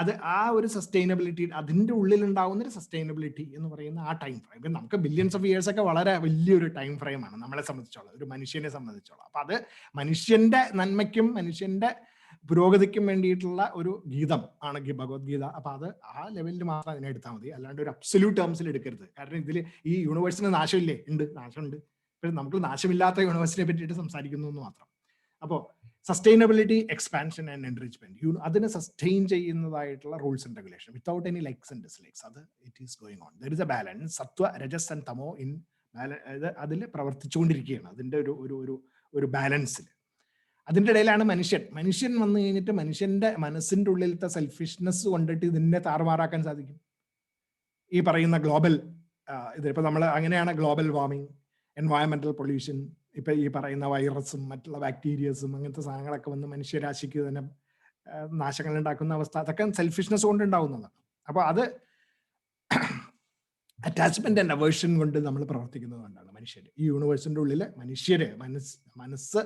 അത് ആ ഒരു സസ്റ്റൈനബിലിറ്റി, അതിന്റെ ഉള്ളിൽ ഉണ്ടാവുന്ന ഒരു സസ്റ്റൈനബിലിറ്റി എന്ന് പറയുന്ന ആ ടൈം ഫ്രെയിം, ഇപ്പം നമുക്ക് ബില്യൺസ് ഓഫ് ഇയേഴ്സ് ഒക്കെ വളരെ വലിയൊരു ടൈം ഫ്രെയിമാണ് നമ്മളെ സംബന്ധിച്ചോളം, ഒരു മനുഷ്യനെ സംബന്ധിച്ചോളം. അപ്പൊ അത് മനുഷ്യന്റെ നന്മയ്ക്കും മനുഷ്യന്റെ പുരോഗതിക്കും വേണ്ടിയിട്ടുള്ള ഒരു ഗീതം ആണ് ഭഗവത്ഗീത. അപ്പൊ അത് ആ ലെവലിൽ മാത്രം അതിനെ എടുത്താൽ മതി, അല്ലാണ്ട് ഒരു അബ്സല്യൂട്ട് ടേംസിൽ എടുക്കരുത്. കാരണം ഇതിൽ ഈ യൂണിവേഴ്സിന് നാശമില്ലേ? നാശമുണ്ട്. പക്ഷെ നമുക്ക് നാശമില്ലാത്ത യൂണിവേഴ്സിനെ പറ്റിയിട്ട് സംസാരിക്കുന്നു എന്ന് മാത്രം. അപ്പോൾ സസ്റ്റൈനബിലിറ്റി, എക്സ്പാൻഷൻ ആൻഡ് എൻറിച്ച്മെന്റ്, അതിനെ സസ്റ്റെയിൻ ചെയ്യുന്നതായിട്ടുള്ള rules and regulation without any likes and dislikes, അത് it is going on. There is a balance. Sattva, rajas and tamo in അതിൽ പ്രവർത്തിച്ചുകൊണ്ടിരിക്കുകയാണ്, അതിന്റെ ഒരു ബാലൻസിൽ. അതിൻ്റെ ഇടയിലാണ് മനുഷ്യൻ വന്നു കഴിഞ്ഞിട്ട് മനുഷ്യന്റെ മനസ്സിന്റെ ഉള്ളിലത്തെ സെൽഫിഷ്നെസ് കൊണ്ടിട്ട് ഇതിനെ താറുമാറാക്കാൻ സാധിക്കും. ഈ പറയുന്ന ഗ്ലോബൽ ഇതിപ്പോ നമ്മൾ അങ്ങനെയാണ് ഗ്ലോബൽ വാർമിംഗ്, എൻവയോൺമെന്റൽ പൊല്യൂഷൻ, ഇപ്പൊ ഈ പറയുന്ന വൈറസും മറ്റുള്ള ബാക്ടീരിയസും അങ്ങനത്തെ സാധനങ്ങളൊക്കെ വന്ന് മനുഷ്യരാശിക്ക് തന്നെ നാശങ്ങൾ ഉണ്ടാക്കുന്ന അവസ്ഥ, അതൊക്കെ സെൽഫിഷ്നെസ് കൊണ്ട് ഉണ്ടാവുന്നതാണ്. അപ്പൊ അത് അറ്റാച്ച്മെന്റ് ആൻഡ് അവേർഷൻ കൊണ്ട് നമ്മൾ പ്രവർത്തിക്കുന്നത് കൊണ്ടാണ് മനുഷ്യർ. ഈ യൂണിവേഴ്സിന്റെ ഉള്ളിൽ മനുഷ്യര് മനസ്സ്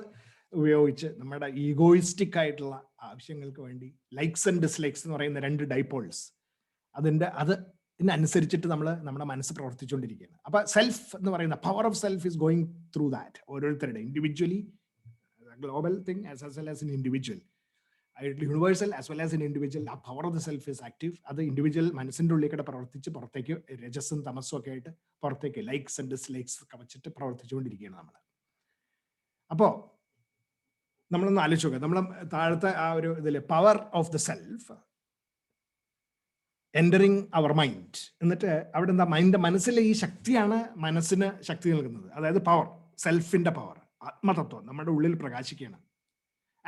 ഉപയോഗിച്ച് നമ്മുടെ ഈഗോയിസ്റ്റിക് ആയിട്ടുള്ള ആവശ്യങ്ങൾക്ക് വേണ്ടി ലൈക്സ് ആൻഡ് ഡിസ്ലൈക്സ് എന്ന് പറയുന്ന 2 ഡൈപോൾസ്, അതിനനുസരിച്ചിട്ട് നമ്മുടെ മനസ്സ് പ്രവർത്തിച്ചുകൊണ്ടിരിക്കുകയാണ്. അപ്പൊ സെൽഫ് എന്ന് പറയുന്ന power of self is going through that. ഓരോരുത്തരുടെ individually, global thing as well as in individual, universal as well as in individual. ആ power of the self is active. അത് ഇൻഡിവിജ്വൽ മനസ്സിന്റെ ഉള്ളിൽ കൂടെ പ്രവർത്തിച്ച് പുറത്തേക്ക് രജസും തമസും ഒക്കെ ആയിട്ട് പുറത്തേക്ക് ലൈക്സ് ആൻഡ് ഡിസ്ലൈക്സ് ഒക്കെ വെച്ചിട്ട് പ്രവർത്തിച്ചുകൊണ്ടിരിക്കുകയാണ് നമ്മൾ. അപ്പോ നമ്മളൊന്ന് ആലോചിച്ച് നോക്കുക, നമ്മൾ താഴത്തെ ആ ഒരു ഇതില് power of the self entering our mind. എന്നിട്ട് അവിടെ എന്താ, മനസ്സിലെ ഈ ശക്തിയാണ് മനസ്സിന് ശക്തി നൽകുന്നത്. അതായത് പവർ, സെൽഫിന്റെ പവർ, ആത്മതത്വം നമ്മുടെ ഉള്ളിൽ പ്രകാശിക്കുകയാണ്.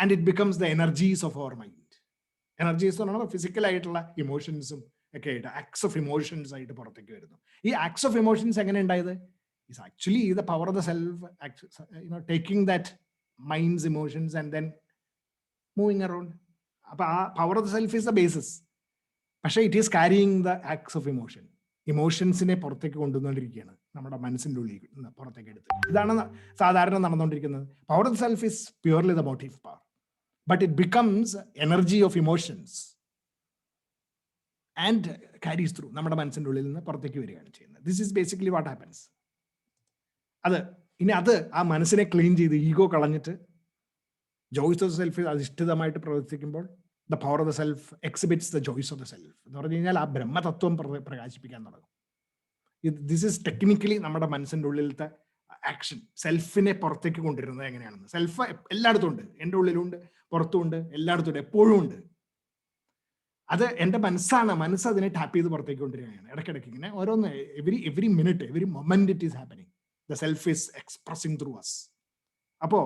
And it becomes the energies of our mind. Energies എന്ന് പറയുമ്പോൾ ഫിസിക്കൽ ആയിട്ടുള്ള ഇമോഷൻസും ഒക്കെ ആയിട്ട് ആക്ട്സ് ഓഫ് ഇമോഷൻസ് ആയിട്ട് പുറത്തേക്ക് വരുന്നു. ഈ ആക്ട്സ് ഓഫ് ഇമോഷൻസ് എങ്ങനെ ഉണ്ടായത്? Is actually the power of the self taking that mind's emotions and then moving around. അപ്പൊ ആ power of the self is the basis. പക്ഷേ it is carrying the acts of emotion. ഇമോഷൻസിനെ പുറത്തേക്ക് കൊണ്ടുവന്നുകൊണ്ടിരിക്കുകയാണ് നമ്മുടെ മനസ്സിൻ്റെ ഉള്ളിൽ പുറത്തേക്ക് എടുത്ത്. ഇതാണ് സാധാരണ നടന്നുകൊണ്ടിരിക്കുന്നത്. Power of the self is purely the motive power, but it becomes energy of emotions and carries through. നമ്മുടെ മനസ്സിൻ്റെ ഉള്ളിൽ നിന്ന് പുറത്തേക്ക് വരികയാണ് ചെയ്യുന്നത്. This is basically what happens. അത് ആ മനസ്സിനെ ക്ലീൻ ചെയ്ത് ഈഗോ കളഞ്ഞിട്ട് ജോയ്സ് ഓഫ് ദ സെൽഫ് അധിഷ്ഠിതമായിട്ട് പ്രവർത്തിക്കുമ്പോൾ the power of the self exhibits the joys of the self എന്ന് പറഞ്ഞു കഴിഞ്ഞാൽ ആ ബ്രഹ്മതത്വം പ്രകാശിപ്പിക്കാൻ തുടങ്ങും. ദിസ് ഈസ് ടെക്നിക്കലി നമ്മുടെ മനസ്സിൻ്റെ ഉള്ളിലത്തെ ആക്ഷൻ. സെൽഫിനെ പുറത്തേക്ക് കൊണ്ടുവരുന്നത് എങ്ങനെയാണെന്ന്. സെൽഫ് എല്ലായിടത്തും ഉണ്ട്, എൻ്റെ ഉള്ളിലുണ്ട്, പുറത്തുമുണ്ട്, എല്ലായിടത്തും ഉണ്ട്, എപ്പോഴും ഉണ്ട്. അത് എൻ്റെ മനസ്സാണ്. മനസ്സ് അതിനെ ടാപ്പ് ചെയ്ത് പുറത്തേക്ക് കൊണ്ടുവരികയാണ് ഇടയ്ക്കിടയ്ക്ക് ഇങ്ങനെ ഓരോന്ന്. Every minute, every moment it is happening. The self is expressing through us. അപ്പോ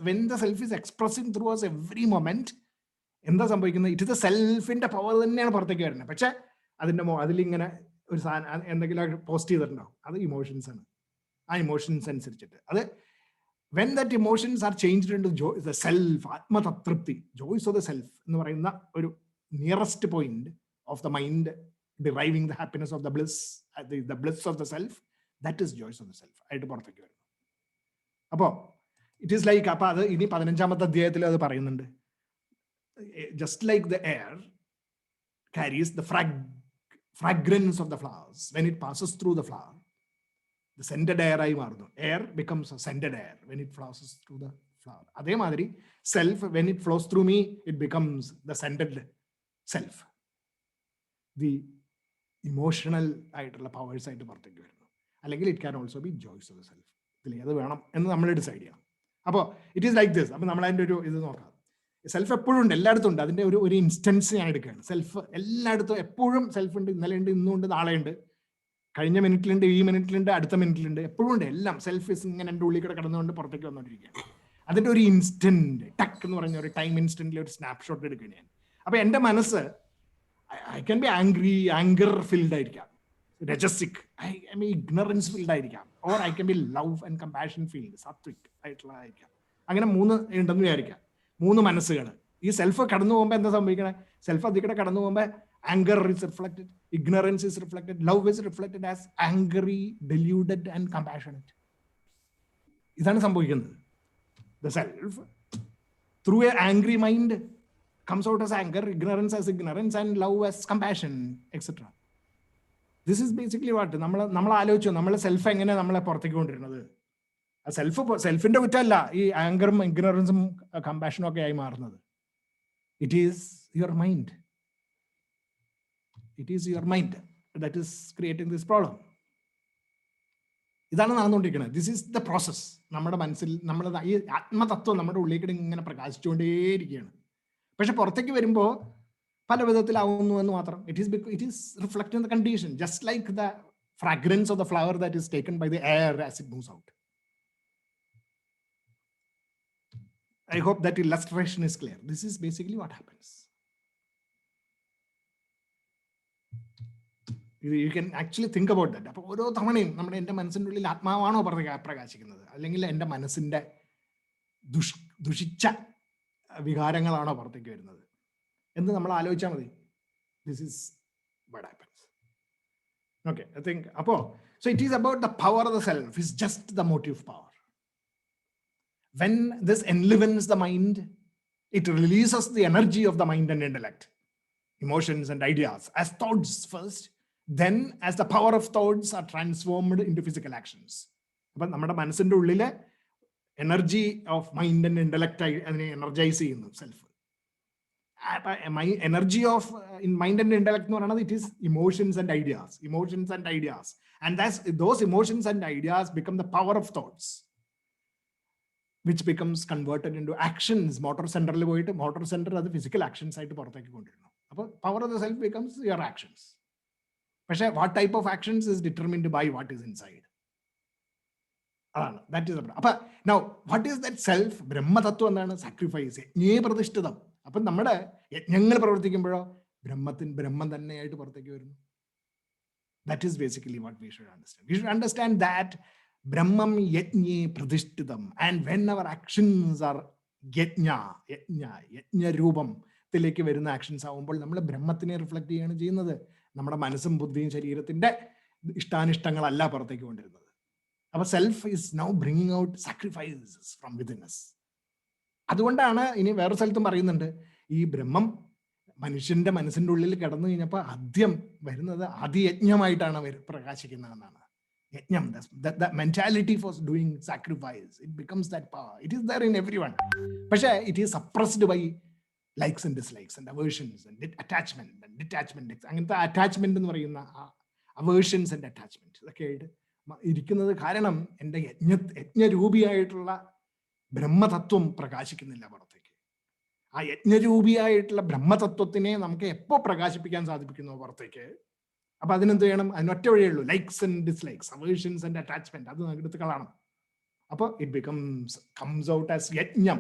when the self is expressing through us every moment, എന്താ സംഭവിക്കുന്നത്? ഇറ്റ് ദ സെൽഫിന്റെ പവർ തന്നെയാണ് പുറത്തേക്ക് വരുന്നത്. പക്ഷെ അതിലിങ്ങനെ ഒരു സാധനം എന്തെങ്കിലും പോസ്റ്റ് ചെയ്തിട്ടുണ്ടാവും, അത് ഇമോഷൻസ് ആണ്. ആ ഇമോഷൻസ് അനുസരിച്ചിട്ട് അത് when that emotions are changed into the self, ആത്മതൃപ്തി, ജോയ്സ് ഓഫ് ദ സെൽഫ് എന്ന് പറയുന്ന ഒരു nearest point of the mind deriving the happiness of the bliss, the bliss of the self, that is joys of the self ആയിട്ട് പുറത്തേക്ക് വരുന്നു. അപ്പോ it is like, അപ്പൊ അത് ഇനി 15ാമത്തെ അധ്യായത്തിൽ അത് പറയുന്നുണ്ട്. Just like the air carries the fragrance of the flowers, when it passes through the flower, the scented air ആയി മാറുന്നു. Air becomes a scented air when it passes through the flower. അതേമാതിരി self, when it flows through me, it becomes the scented self. The emotional ആയിട്ടുള്ള powers ആയിട്ട് പുറത്തേക്ക് വരുന്നു. അല്ലെങ്കിൽ it can also be joys of the self. ഇതിൽ അത് വേണം എന്ന് നമ്മൾ ഡിസൈഡ് ചെയ്യണം. അപ്പോൾ ഇറ്റ് ഈസ് ലൈക്ക് ദിസ്. അപ്പൊ നമ്മൾ അതിൻ്റെ ഒരു ഇത് നോക്കാം. സെൽഫ് എപ്പോഴും ഉണ്ട്, എല്ലായിടത്തും ഉണ്ട്. അതിന്റെ ഒരു ഇൻസ്റ്റൻസ് ഞാൻ എടുക്കുകയാണ്. സെൽഫ് എല്ലായിടത്തും എപ്പോഴും സെൽഫ് ഉണ്ട്. ഇന്നലെ ഉണ്ട്, ഇന്നും ഉണ്ട്, നാളെ ഉണ്ട്, കഴിഞ്ഞ മിനിറ്റിലുണ്ട്, ഈ മിനിറ്റിലുണ്ട്, അടുത്ത മിനിറ്റിലുണ്ട്, എപ്പോഴും ഉണ്ട്. എല്ലാം സെൽഫ് ഇങ്ങനെ എൻ്റെ ഉള്ളിൽ കൂടെ കടന്നുകൊണ്ട് പുറത്തേക്ക് വന്നുകൊണ്ടിരിക്കുകയാണ്. അതിന്റെ ഒരു ഇൻസ്റ്റന്റ് ടക്ക് എന്ന് പറഞ്ഞ ഒരു ടൈം ഇൻസ്റ്റന്റിൽ ഒരു സ്നാപ്ഷോട്ട് എടുക്കുകയാണ് ഞാൻ. അപ്പൊ എൻ്റെ മനസ്സ് I can be anger filled ആയിരിക്കാം, rajasic, I mean ignorance filled ആയിരിക്കാം, or I can be love and compassion filled, sattvic ആയിട്ടുള്ളതായിരിക്കാം. അങ്ങനെ 3 ഉണ്ടെന്ന് വിചാരിക്കാം, 3 മനസ്സുകൾ. ഈ സെൽഫ് കടന്നു പോകുമ്പോൾ എന്താ സംഭവിക്കണേ? സെൽഫ് അതിക്കടെ കടന്നു പോകുമ്പോൾ anger is reflected, ignorance is reflected, love is reflected as angry, deluded and compassionate. ഇതാണ് സംഭവിക്കുന്നത്. The self through a angry mind comes out as anger, ignorance as ignorance and love as compassion, etc. This is basically what നമ്മൾ ആലോചിച്ചു, നമ്മളെ self എങ്ങനെ നമ്മളെ പുറത്തേക്ക് കൊണ്ടിരുന്നത്. സെൽഫിന്റെ കുറ്റമല്ല ഈ ആങ്കറും ഇഗ്നറൻസും കമ്പാഷനും ഒക്കെ ആയി മാറുന്നത്. It is your mind. It is your mind that is creating this problem. ഇതാണ് നടന്നുകൊണ്ടിരിക്കുന്നത്. This is the process. നമ്മുടെ മനസ്സിൽ നമ്മൾ ഈ ആത്മതത്വം നമ്മുടെ ഉള്ളിലേക്ക് ഇങ്ങനെ പ്രകാശിച്ചുകൊണ്ടേയിരിക്കുകയാണ്. പക്ഷെ പുറത്തേക്ക് വരുമ്പോൾ പല വിധത്തിലാവുന്നു എന്ന് മാത്രം. It is reflect in the condition, just like the fragrance of the flower that is taken by the air as it moves out. I hope that illustration is clear. This is basically what happens. You can actually think about that. അപ്പോൾ ഓരോ തവണയും എൻ്റെ മനസ്സിൻ്റെ ഉള്ളിൽ ആത്മാവാണോ പ്രകാശിക്കുന്നത്, അല്ലെങ്കിൽ എൻ്റെ മനസ്സിൻ്റെ ദുഷിച്ച വികാരങ്ങളാണോ പുറത്തേക്ക് വരുന്നത് എന്ന് നമ്മൾ ആലോചിച്ചാൽ മതി. This is what happens. Okay, I think so it is about the power of the self, is just the motive power. When this enlivens the mind, it releases the energy of the mind and intellect, emotions and ideas as thoughts first, then as the power of thoughts are transformed into physical actions. But നമ്മുടെ മനസ്സിന്റെ ഉള്ളിലെ energy of mind and intellect അതിനെ energise ചെയ്യുന്നു self. Energy of mind and intellect എന്ന് പറയുന്നത് it is emotions and ideas. And those emotions and ideas become the power of thoughts, which becomes converted into actions. Motor center അത് physical actions ആയിട്ട് പുറത്തേക്ക് കൊണ്ടുവരുന്നു. അപ്പോൾ power of the self becomes your actions. പക്ഷേ what type of actions is determined by what is inside. അതാണ്, that is the. അപ്പൊ now what is that self? ബ്രഹ്മതത്വം എന്താണ്? Sacrifice, യജ്ഞപ്രതിഷ്ഠിതം. അപ്പൊ നമ്മുടെ യജ്ഞങ്ങൾ പ്രവർത്തിക്കുമ്പോഴോ ബ്രഹ്മം തന്നെയായിട്ട് പുറത്തേക്ക് വരുന്നു. That is basically what we should understand. We should understand that Brahmam yajñe pradishtitam. And when our actions are yajna രൂപം ത്തിലേക്ക് വരുന്ന ആക്ഷൻസ് ആവുമ്പോൾ നമ്മൾ ബ്രഹ്മത്തിനെ റിഫ്ലക്ട് ചെയ്യാണ് ചെയ്യുന്നത്. നമ്മുടെ മനസ്സും ബുദ്ധിയും ശരീരത്തിന്റെ ഇഷ്ടാനിഷ്ടങ്ങളല്ല പുറത്തേക്ക് കൊണ്ടിരുന്നത്. അപ്പൊ self is now bringing out sacrifices from within us. അതുകൊണ്ടാണ് ഇനി വേറെ സ്ഥലത്തും പറയുന്നുണ്ട്, ഈ ബ്രഹ്മം മനുഷ്യന്റെ മനസ്സിന്റെ ഉള്ളിൽ കിടന്നു കഴിഞ്ഞപ്പോൾ ആദ്യം വരുന്നത് ആദിയജ്ഞമായിട്ടാണ് പ്രകാശിക്കുന്നതെന്നാണ്. യജ്ഞം, the mentality for doing sacrifice, it becomes that power. It is there in everyone. പക്ഷേ it is suppressed by likes and dislikes and aversions and attachment and detachment. അങ്ങനത്തെ അറ്റാച്ച്മെന്റ് എന്ന് പറയുന്ന aversions and attachment ഇതൊക്കെ ആയിട്ട് ഇരിക്കുന്നത് കാരണം എൻ്റെ യജ്ഞരൂപിയായിട്ടുള്ള ബ്രഹ്മതത്വം പ്രകാശിക്കുന്നില്ല പുറത്തേക്ക്. ആ യജ്ഞരൂപിയായിട്ടുള്ള ബ്രഹ്മതത്വത്തിനെ നമുക്ക് എപ്പോ പ്രകാശിപ്പിക്കാൻ സാധിപ്പിക്കുന്നു പുറത്തേക്ക്? അപ്പൊ അതിനെന്ത് ചെയ്യണം? അതിനൊറ്റ വഴിയുള്ളൂ, likes and dislikes, aversions and attachment, അത് എടുത്ത് കളയണം. അപ്പോൾ ഇറ്റ് കംസ് ഔട്ട് ആസ് യജ്ഞം.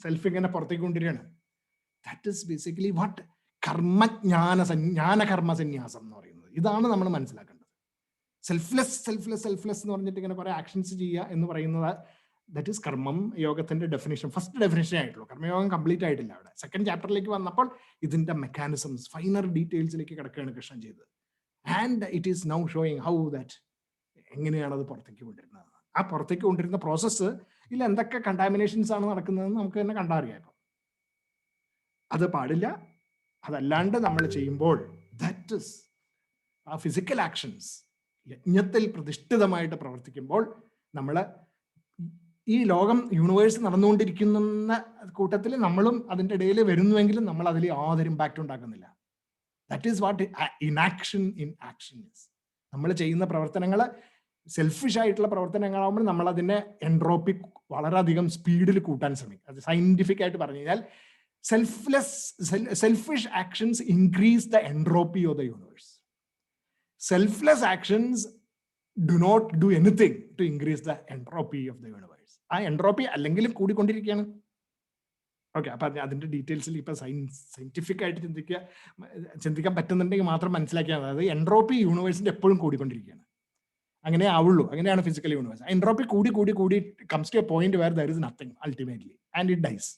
സെൽഫ് ഇങ്ങനെ പുറത്തേക്ക് കൊണ്ടുവരികയാണ്. ദാറ്റ് ഈസ് ബേസിക്കലി വാട്ട് ജ്ഞാനകർമ്മ സന്യാസം എന്ന് പറയുന്നത്. ഇതാണ് നമ്മൾ മനസ്സിലാക്കേണ്ടത്. സെൽഫ്ലെസ് എന്ന് പറഞ്ഞിട്ട് ഇങ്ങനെ കുറെ ആക്ഷൻസ് ചെയ്യുക എന്ന് പറയുന്നത്, ദാറ്റ് ഈസ് കർമ്മം യോഗത്തിന്റെ ഡെഫിനേഷൻ, ഫസ്റ്റ് ഡെഫിനേഷൻ ആയിട്ടുള്ളൂ. കർമ്മയോഗം കംപ്ലീറ്റ് ആയിട്ടില്ല. അവിടെ സെക്കൻഡ് ചാപ്റ്ററിലേക്ക് വന്നപ്പോൾ ഇതിന്റെ മെക്കാനിസംസ്, ഫൈനർ ഡീറ്റെയിൽസിലേക്ക് കിടക്കുകയാണ് കൃഷ്ണൻ ചെയ്തത്. And it is now showing how that എങ്ങനെയാണ് അത് പുറത്തേക്ക് കൊണ്ടിരുന്നത്. ആ പുറത്തേക്ക് കൊണ്ടിരുന്ന പ്രോസസ്സ് ഇതിൽ എന്തൊക്കെ കണ്ടാമിനേഷൻസ് ആണ് നടക്കുന്നതെന്ന് നമുക്ക് തന്നെ കണ്ടറിയാം. അത് പാടില്ല. അതല്ലാണ്ട് നമ്മൾ ചെയ്യുമ്പോൾ ദാറ്റ് ഈസ് ആ ഫിസിക്കൽ ആക്ഷൻസ് യജ്ഞത്തിൽ പ്രതിഷ്ഠിതമായിട്ട് പ്രവർത്തിക്കുമ്പോൾ നമ്മൾ ഈ ലോകം യൂണിവേഴ്സ് നടന്നുകൊണ്ടിരിക്കുന്ന കൂട്ടത്തിൽ നമ്മളും അതിൻ്റെ ഇടയിൽ വരുന്നുവെങ്കിലും നമ്മൾ അതിൽ യാതൊരു ഇമ്പാക്റ്റ് ഉണ്ടാക്കുന്നില്ല. That is what inaction in action is. നമ്മൾ ചെയ്യുന്ന പ്രവർത്തനങ്ങൾ സെൽഫിഷ് ആയിട്ടുള്ള പ്രവർത്തനങ്ങളാകുമ്പോൾ നമ്മൾ അതിനെ എൻട്രോപ്പി വളരെയധികം സ്പീഡിൽ കൂട്ടാൻ ശ്രമിക്കും. അത് സയന്റിഫിക് ആയിട്ട് പറഞ്ഞു കഴിഞ്ഞാൽ selfish actions increase the entropy of the universe. Selfless actions do not do anything to increase the entropy of the universe. ആ എൻട്രോപ്പി അല്ലെങ്കിലും കൂടിക്കൊണ്ടിരിക്കുകയാണ്. ഓക്കെ, അപ്പൊ അതിന്റെ ഡീറ്റെയിൽസിൽ ഇപ്പൊ സയന്റിഫിക് ആയിട്ട് ചിന്തിക്കാൻ പറ്റുന്നുണ്ടെങ്കിൽ മാത്രം മനസ്സിലാക്കിയാൽ മതി. അതായത് എൻട്രോപ്പി യൂണിവേഴ്സിന്റെ എപ്പോഴും കൂടിക്കൊണ്ടിരിക്കുകയാണ്. അങ്ങനെ ആവുള്ളൂ. അങ്ങനെയാണ് ഫിസിക്കൽ യൂണിവേഴ്സ്. എൻട്രോപ്പി കൂടി comes to a point where there is nothing ultimately and it dies.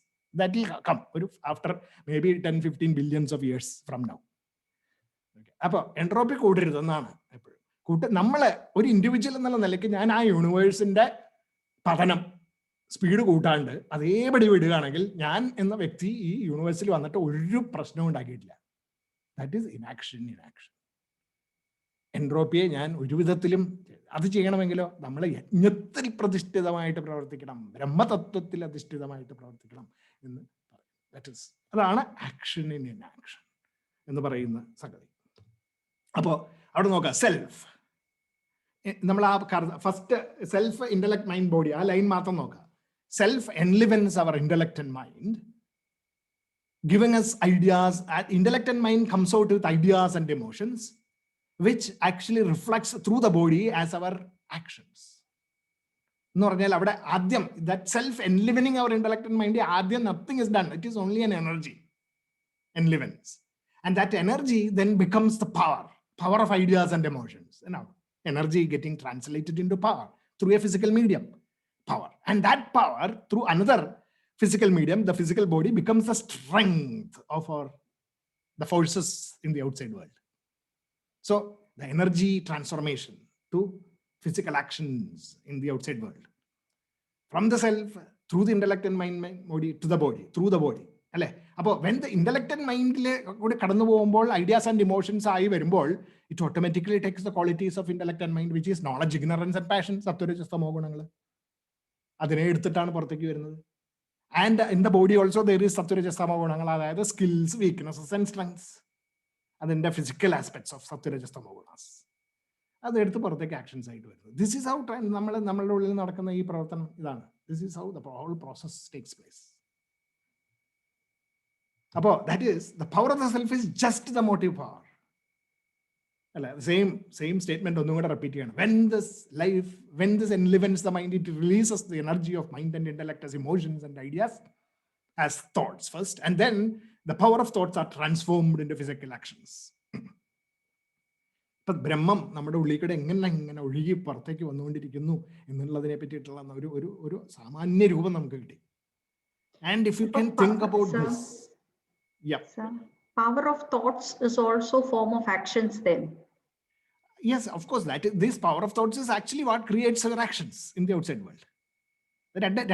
That will come ഒരു after may be 10-15 billions of years from now. അപ്പൊ എൻട്രോപ്പി കൂടരുതെന്നാണ് എപ്പോഴും. നമ്മളെ ഒരു ഇൻഡിവിജ്വൽ എന്നുള്ള നിലയ്ക്ക് ഞാൻ ആ യൂണിവേഴ്സിന്റെ പതനം സ്പീഡ് കൂട്ടാണ്ട് അതേപടി വിടുകയാണെങ്കിൽ ഞാൻ എന്ന വ്യക്തി ഈ യൂണിവേഴ്സിൽ വന്നിട്ട് ഒരു പ്രശ്നവും ഉണ്ടാക്കിയിട്ടില്ല. That is inaction. എൻട്രോപ്പിയെ ഞാൻ ഒരു വിധത്തിലും അത് ചെയ്യണമെങ്കിലോ നമ്മൾ യജ്ഞത്തിൽ പ്രതിഷ്ഠിതമായിട്ട് പ്രവർത്തിക്കണം, ബ്രഹ്മതത്വത്തിൽ അധിഷ്ഠിതമായിട്ട് പ്രവർത്തിക്കണം എന്ന് പറയും. ദാറ്റ് ഈസ് അതാണ് ആക്ഷൻ ഇൻ ഇനാക്ഷൻ എന്ന് പറയുന്ന സംഗതി. അപ്പോ അവിടെ നോക്കാം, സെൽഫ്. നമ്മൾ ആ first self, intellect, mind, body, ആ ലൈൻ മാത്രം നോക്കാം. Self enlivens our intellect and mind, giving us ideas. Intellect and mind comes out with ideas and emotions, which actually reflects through the body as our actions. എന്ന് പറഞ്ഞാൽ അവിടെ ആദ്യം that self enlivening our intellect and mind, ആദ്യം nothing is done. It is only an energy, enlivens. And that energy then becomes the power of ideas and emotions. You know, energy getting translated into power through a physical medium. Power, and that power through another physical medium, the physical body, becomes the strength of the forces in the outside world. So the energy transformation to physical actions in the outside world. From the self, through the intellect and mind, body, to the body, through the body. When the intellect and mind ideas and emotions it automatically takes the qualities of intellect and mind, which is knowledge, ignorance, and passion. And in the body also there is skills, weaknesses, and strengths. And the physical aspects of Sattva-Rajastama gunas. Actions. This is how this is how the whole process takes place. That is, the power of the self is just the motive power. Same statement repeat. When this enlivens the mind, it releases the energy of mind and intellect as emotions and ideas, as thoughts first, and then the power of thoughts are transformed into physical actions. But Brahman, നമ്മുടെ ഉള്ളിൽ എങ്ങനെ ഒഴുകി പുറത്തേക്ക് വന്നുകൊണ്ടിരിക്കുന്നു എന്നുള്ളതിനെ പറ്റിയിട്ടുള്ള ഒരു സാമാന്യ രൂപം നമുക്ക് കിട്ടി. And if you can think about this, power of thoughts is also form of actions then. Yes, of course, this power of thoughts is actually what creates our actions in the outside world.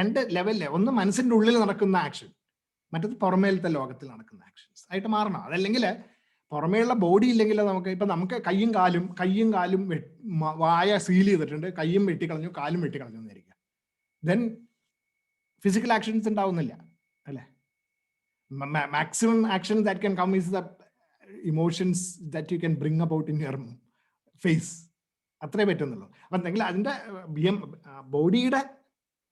രണ്ട് ലെവലിലെ, ഒന്ന് മനസ്സിന്റെ ഉള്ളിൽ നടക്കുന്ന action, മറ്റത് പുറമേലത്തെ ലോകത്തിൽ നടക്കുന്ന actions ആയിട്ട് മാറണം. അതല്ലെങ്കിൽ പുറമേയുള്ള ബോഡി ഇല്ലെങ്കിൽ നമുക്ക് കയ്യും കാലും വായ സീൽ ചെയ്തിട്ടുണ്ട്, കയ്യും വെട്ടിക്കളഞ്ഞു, കാലും വെട്ടിക്കളഞ്ഞു എന്നിരിക്കുക, ദെൻ ഫിസിക്കൽ ആക്ഷൻസ് ഉണ്ടാവുന്നില്ല അല്ലെ. Maximum action that can come is the emotions that you can bring about in your face. അത്രേ പറ്റുന്നുള്ളൂ. അപ്പം എന്തെങ്കിൽ അതിൻ്റെ ബോഡിയുടെ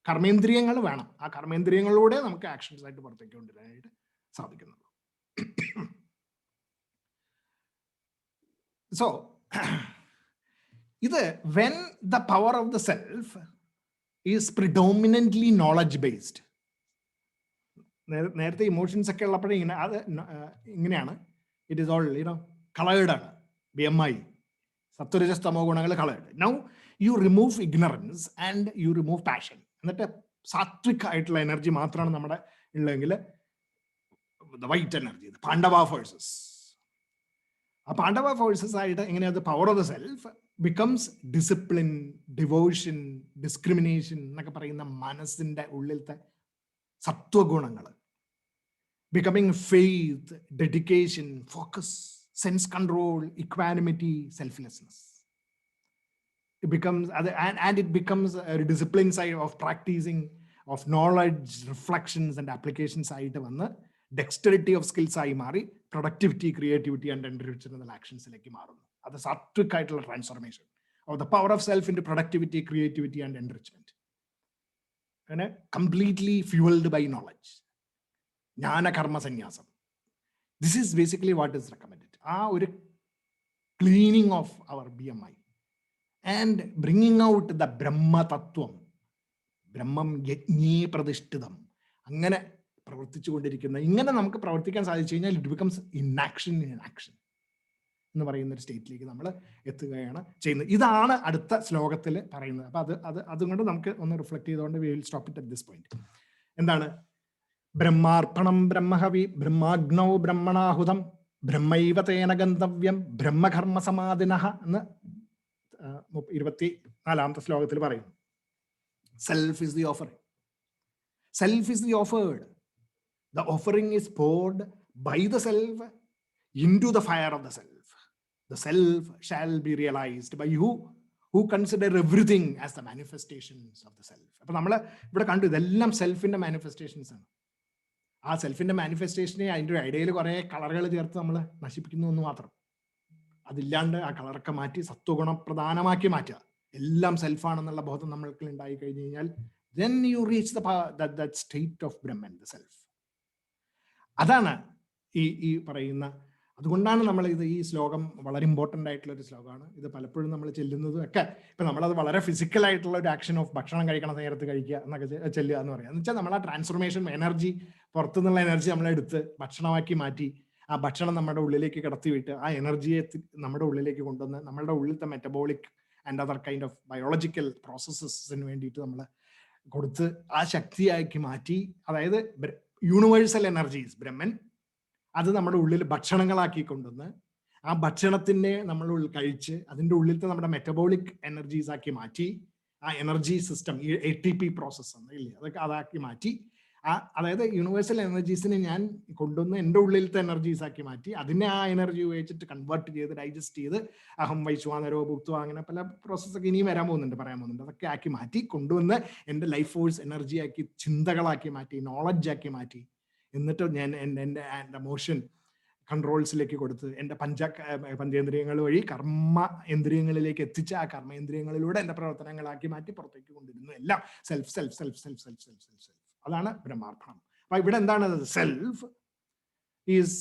കർമ്മേന്ദ്രിയങ്ങൾ വേണം. ആ കർമ്മേന്ദ്രിയങ്ങളിലൂടെ നമുക്ക് ആക്ഷൻസ് ആയിട്ട് പുറത്തേക്ക് കൊണ്ടുവരാനായിട്ട് സാധിക്കുന്നുള്ളൂ. So, when the power of the self is predominantly knowledge based, നേരത്തെ ഇമോഷൻസ് ഒക്കെ ഉള്ളപ്പോഴേ ഇങ്ങനെയാണ്, ഇറ്റ് ഈസ് ഓൾ കളേർഡ് ആണ്. BMI, സത്വരജസ്തമോ ഗുണങ്ങൾ coloured. Now you remove ignorance and you remove passion. എന്നിട്ട് സാത്വിക് ആയിട്ടുള്ള എനർജി മാത്രമാണ് നമ്മുടെ ഉള്ളതെങ്കിൽ, വൈറ്റ് എനർജി, പാണ്ഡവ ഫോഴ്സസ്. ആ പാണ്ഡവ ഫോഴ്സസ് ആയിട്ട് എങ്ങനെയാണ് power of the self becomes discipline, devotion, discrimination എന്നൊക്കെ പറയുന്ന മനസ്സിന്റെ ഉള്ളിലത്തെ സത്വഗുണങ്ങൾ, becoming faith, dedication, focus, sense control, equanimity, selflessness. It becomes and it becomes a discipline side of practicing, of knowledge, reflections and applications side vanna dexterity of skills ആയി മാറി productivity, creativity and enrichment actions like മാറുന്നു. അത് sattvic ആയിട്ടുള്ള transformation of the power of self into productivity, creativity and enrichment, and completely fueled by knowledge. ജ്ഞാന കർമ്മ സന്യാസം. This is basically what is recommended. ഒരു cleaning of our BMI and bringing out the Brahma Tattvam, Brahmam Yajñe Pradishthidam. അങ്ങനെ പ്രവർത്തിച്ചു കൊണ്ടിരിക്കുന്ന, ഇങ്ങനെ നമുക്ക് പ്രവർത്തിക്കാൻ സാധിച്ചു കഴിഞ്ഞാൽ ഇറ്റ് ബിക്കംസ് ഇൻആക്ഷൻ ഇൻ ആക്ഷൻ എന്ന് പറയുന്ന ഒരു സ്റ്റേറ്റിലേക്ക് നമ്മൾ എത്തുകയാണ് ചെയ്യുന്നത്. ഇതാണ് അടുത്ത ശ്ലോകത്തിൽ പറയുന്നത്. അപ്പൊ അതുകൊണ്ട് നമുക്ക് ഒന്ന് റിഫ്ലക്ട് ചെയ്തുകൊണ്ട് we will stop it at this point. എന്താണ്? ബ്രഹ്മാർപ്പണം ബ്രഹ്മഹവി ബ്രഹ്മാഗ്നൗ ബ്രഹ്മണാഹുതം ബ്രഹ്മൈവ തേന ഗന്തവ്യം ബ്രഹ്മകർമ്മ സമാധിനഃ എന്ന് 24ാമത്തെ ശ്ലോകത്തിൽ പറയുന്നു. Self is the offering. Self is the offered. The offering is poured by the self into the fire of the self. The self shall be realized by you who consider everything as the manifestations of the self. അപ്പൊ നമ്മൾ ഇവിടെ കണ്ടു ഇതെല്ലാം സെൽഫിന്റെ manifestations ആണ്. ആ സെൽഫിന്റെ മാനിഫെസ്റ്റേഷനെ അതിൻ്റെ ഇടയിൽ കുറെ കളറുകൾ ചേർത്ത് നമ്മൾ നശിപ്പിക്കുന്നു എന്ന് മാത്രം. അതില്ലാണ്ട് ആ കളറൊക്കെ മാറ്റി സത്വഗുണം പ്രധാനമാക്കി മാറ്റുക. എല്ലാം സെൽഫാണെന്നുള്ള ബോധം നമ്മൾക്ക് ഉണ്ടായി കഴിഞ്ഞു കഴിഞ്ഞാൽ then you reach that state of Brahman, the self. അതാണ് ഈ പറയുന്ന. അതുകൊണ്ടാണ് നമ്മൾ ഈ ശ്ലോകം വളരെ ഇമ്പോർട്ടൻ്റ് ആയിട്ടുള്ള ഒരു ശ്ലോകമാണ്. ഇത് പലപ്പോഴും നമ്മൾ ചെല്ലുന്നതും ഒക്കെ ഇപ്പം നമ്മളത് വളരെ ഫിസിക്കൽ ആയിട്ടുള്ള ഒരു ആക്ഷൻ ഓഫ് ഭക്ഷണം കഴിക്കണ നേരത്ത് കഴിക്കുക എന്നൊക്കെ ചെല്ലുക എന്ന് പറയാം. എന്ന് വെച്ചാൽ നമ്മൾ ആ ട്രാൻസ്ഫോർമേഷൻ എനർജി, പുറത്തുനിന്നുള്ള എനർജി നമ്മളെടുത്ത് ഭക്ഷണമാക്കി മാറ്റി ആ ഭക്ഷണം നമ്മുടെ ഉള്ളിലേക്ക് കടത്തിവിട്ട് ആ എനർജിയെ നമ്മുടെ ഉള്ളിലേക്ക് കൊണ്ടുവന്ന് നമ്മളുടെ ഉള്ളിലത്തെ metabolic and other kind of biological പ്രോസസ്സസിന് വേണ്ടിയിട്ട് നമ്മൾ കൊടുത്ത് ആ ശക്തിയാക്കി മാറ്റി. അതായത് യൂണിവേഴ്സൽ എനർജീസ് ബ്രഹ്മൻ അത് നമ്മുടെ ഉള്ളിൽ ഭക്ഷണങ്ങളാക്കി കൊണ്ടുവന്ന് ആ ഭക്ഷണത്തിനെ നമ്മൾ കഴിച്ച് അതിൻ്റെ ഉള്ളിലത്തെ നമ്മുടെ മെറ്റബോളിക് എനർജീസ് ആക്കി മാറ്റി, ആ എനർജി സിസ്റ്റം, ഈ ATP പ്രോസസ്സ് ഇല്ലേ, അതൊക്കെ അതാക്കി മാറ്റി, അതായത് യൂണിവേഴ്സൽ എനർജീസിനെ ഞാൻ കൊണ്ടുവന്ന് എൻ്റെ ഉള്ളിലത്തെ എനർജീസ് ആക്കി മാറ്റി, അതിനെ ആ എനർജി ഉപയോഗിച്ചിട്ട് കൺവേർട്ട് ചെയ്ത് ഡൈജസ്റ്റ് ചെയ്ത് അഹം വൈശ്വാനരോ ഭുക്തോ അങ്ങനെ പല പ്രോസസ്സൊക്കെ ഇനിയും പറയാൻ പോകുന്നുണ്ട്, അതൊക്കെ ആക്കി മാറ്റി കൊണ്ടുവന്ന് എൻ്റെ ലൈഫ് ഫോഴ്സ് എനർജി ആക്കി, ചിന്തകളാക്കി മാറ്റി, നോളജ് ആക്കി മാറ്റി, എന്നിട്ട് ഞാൻ എൻ്റെ മോഷൻ കൺട്രോൾസിലേക്ക് കൊടുത്ത് എൻ്റെ പഞ്ചേന്ദ്രിയങ്ങൾ വഴി കർമ്മേന്ദ്രിയങ്ങളിലേക്ക് എത്തിച്ച് ആ കർമ്മേന്ദ്രിയങ്ങളിലൂടെ എൻ്റെ പ്രവർത്തനങ്ങളാക്കി മാറ്റി പുറത്തേക്ക് കൊണ്ടിരുന്നു. എല്ലാം self self self self self self self self അതാണ് ബ്രഹ്മാർപ്പണം. അപ്പൊ ഇവിടെ എന്താണ് self is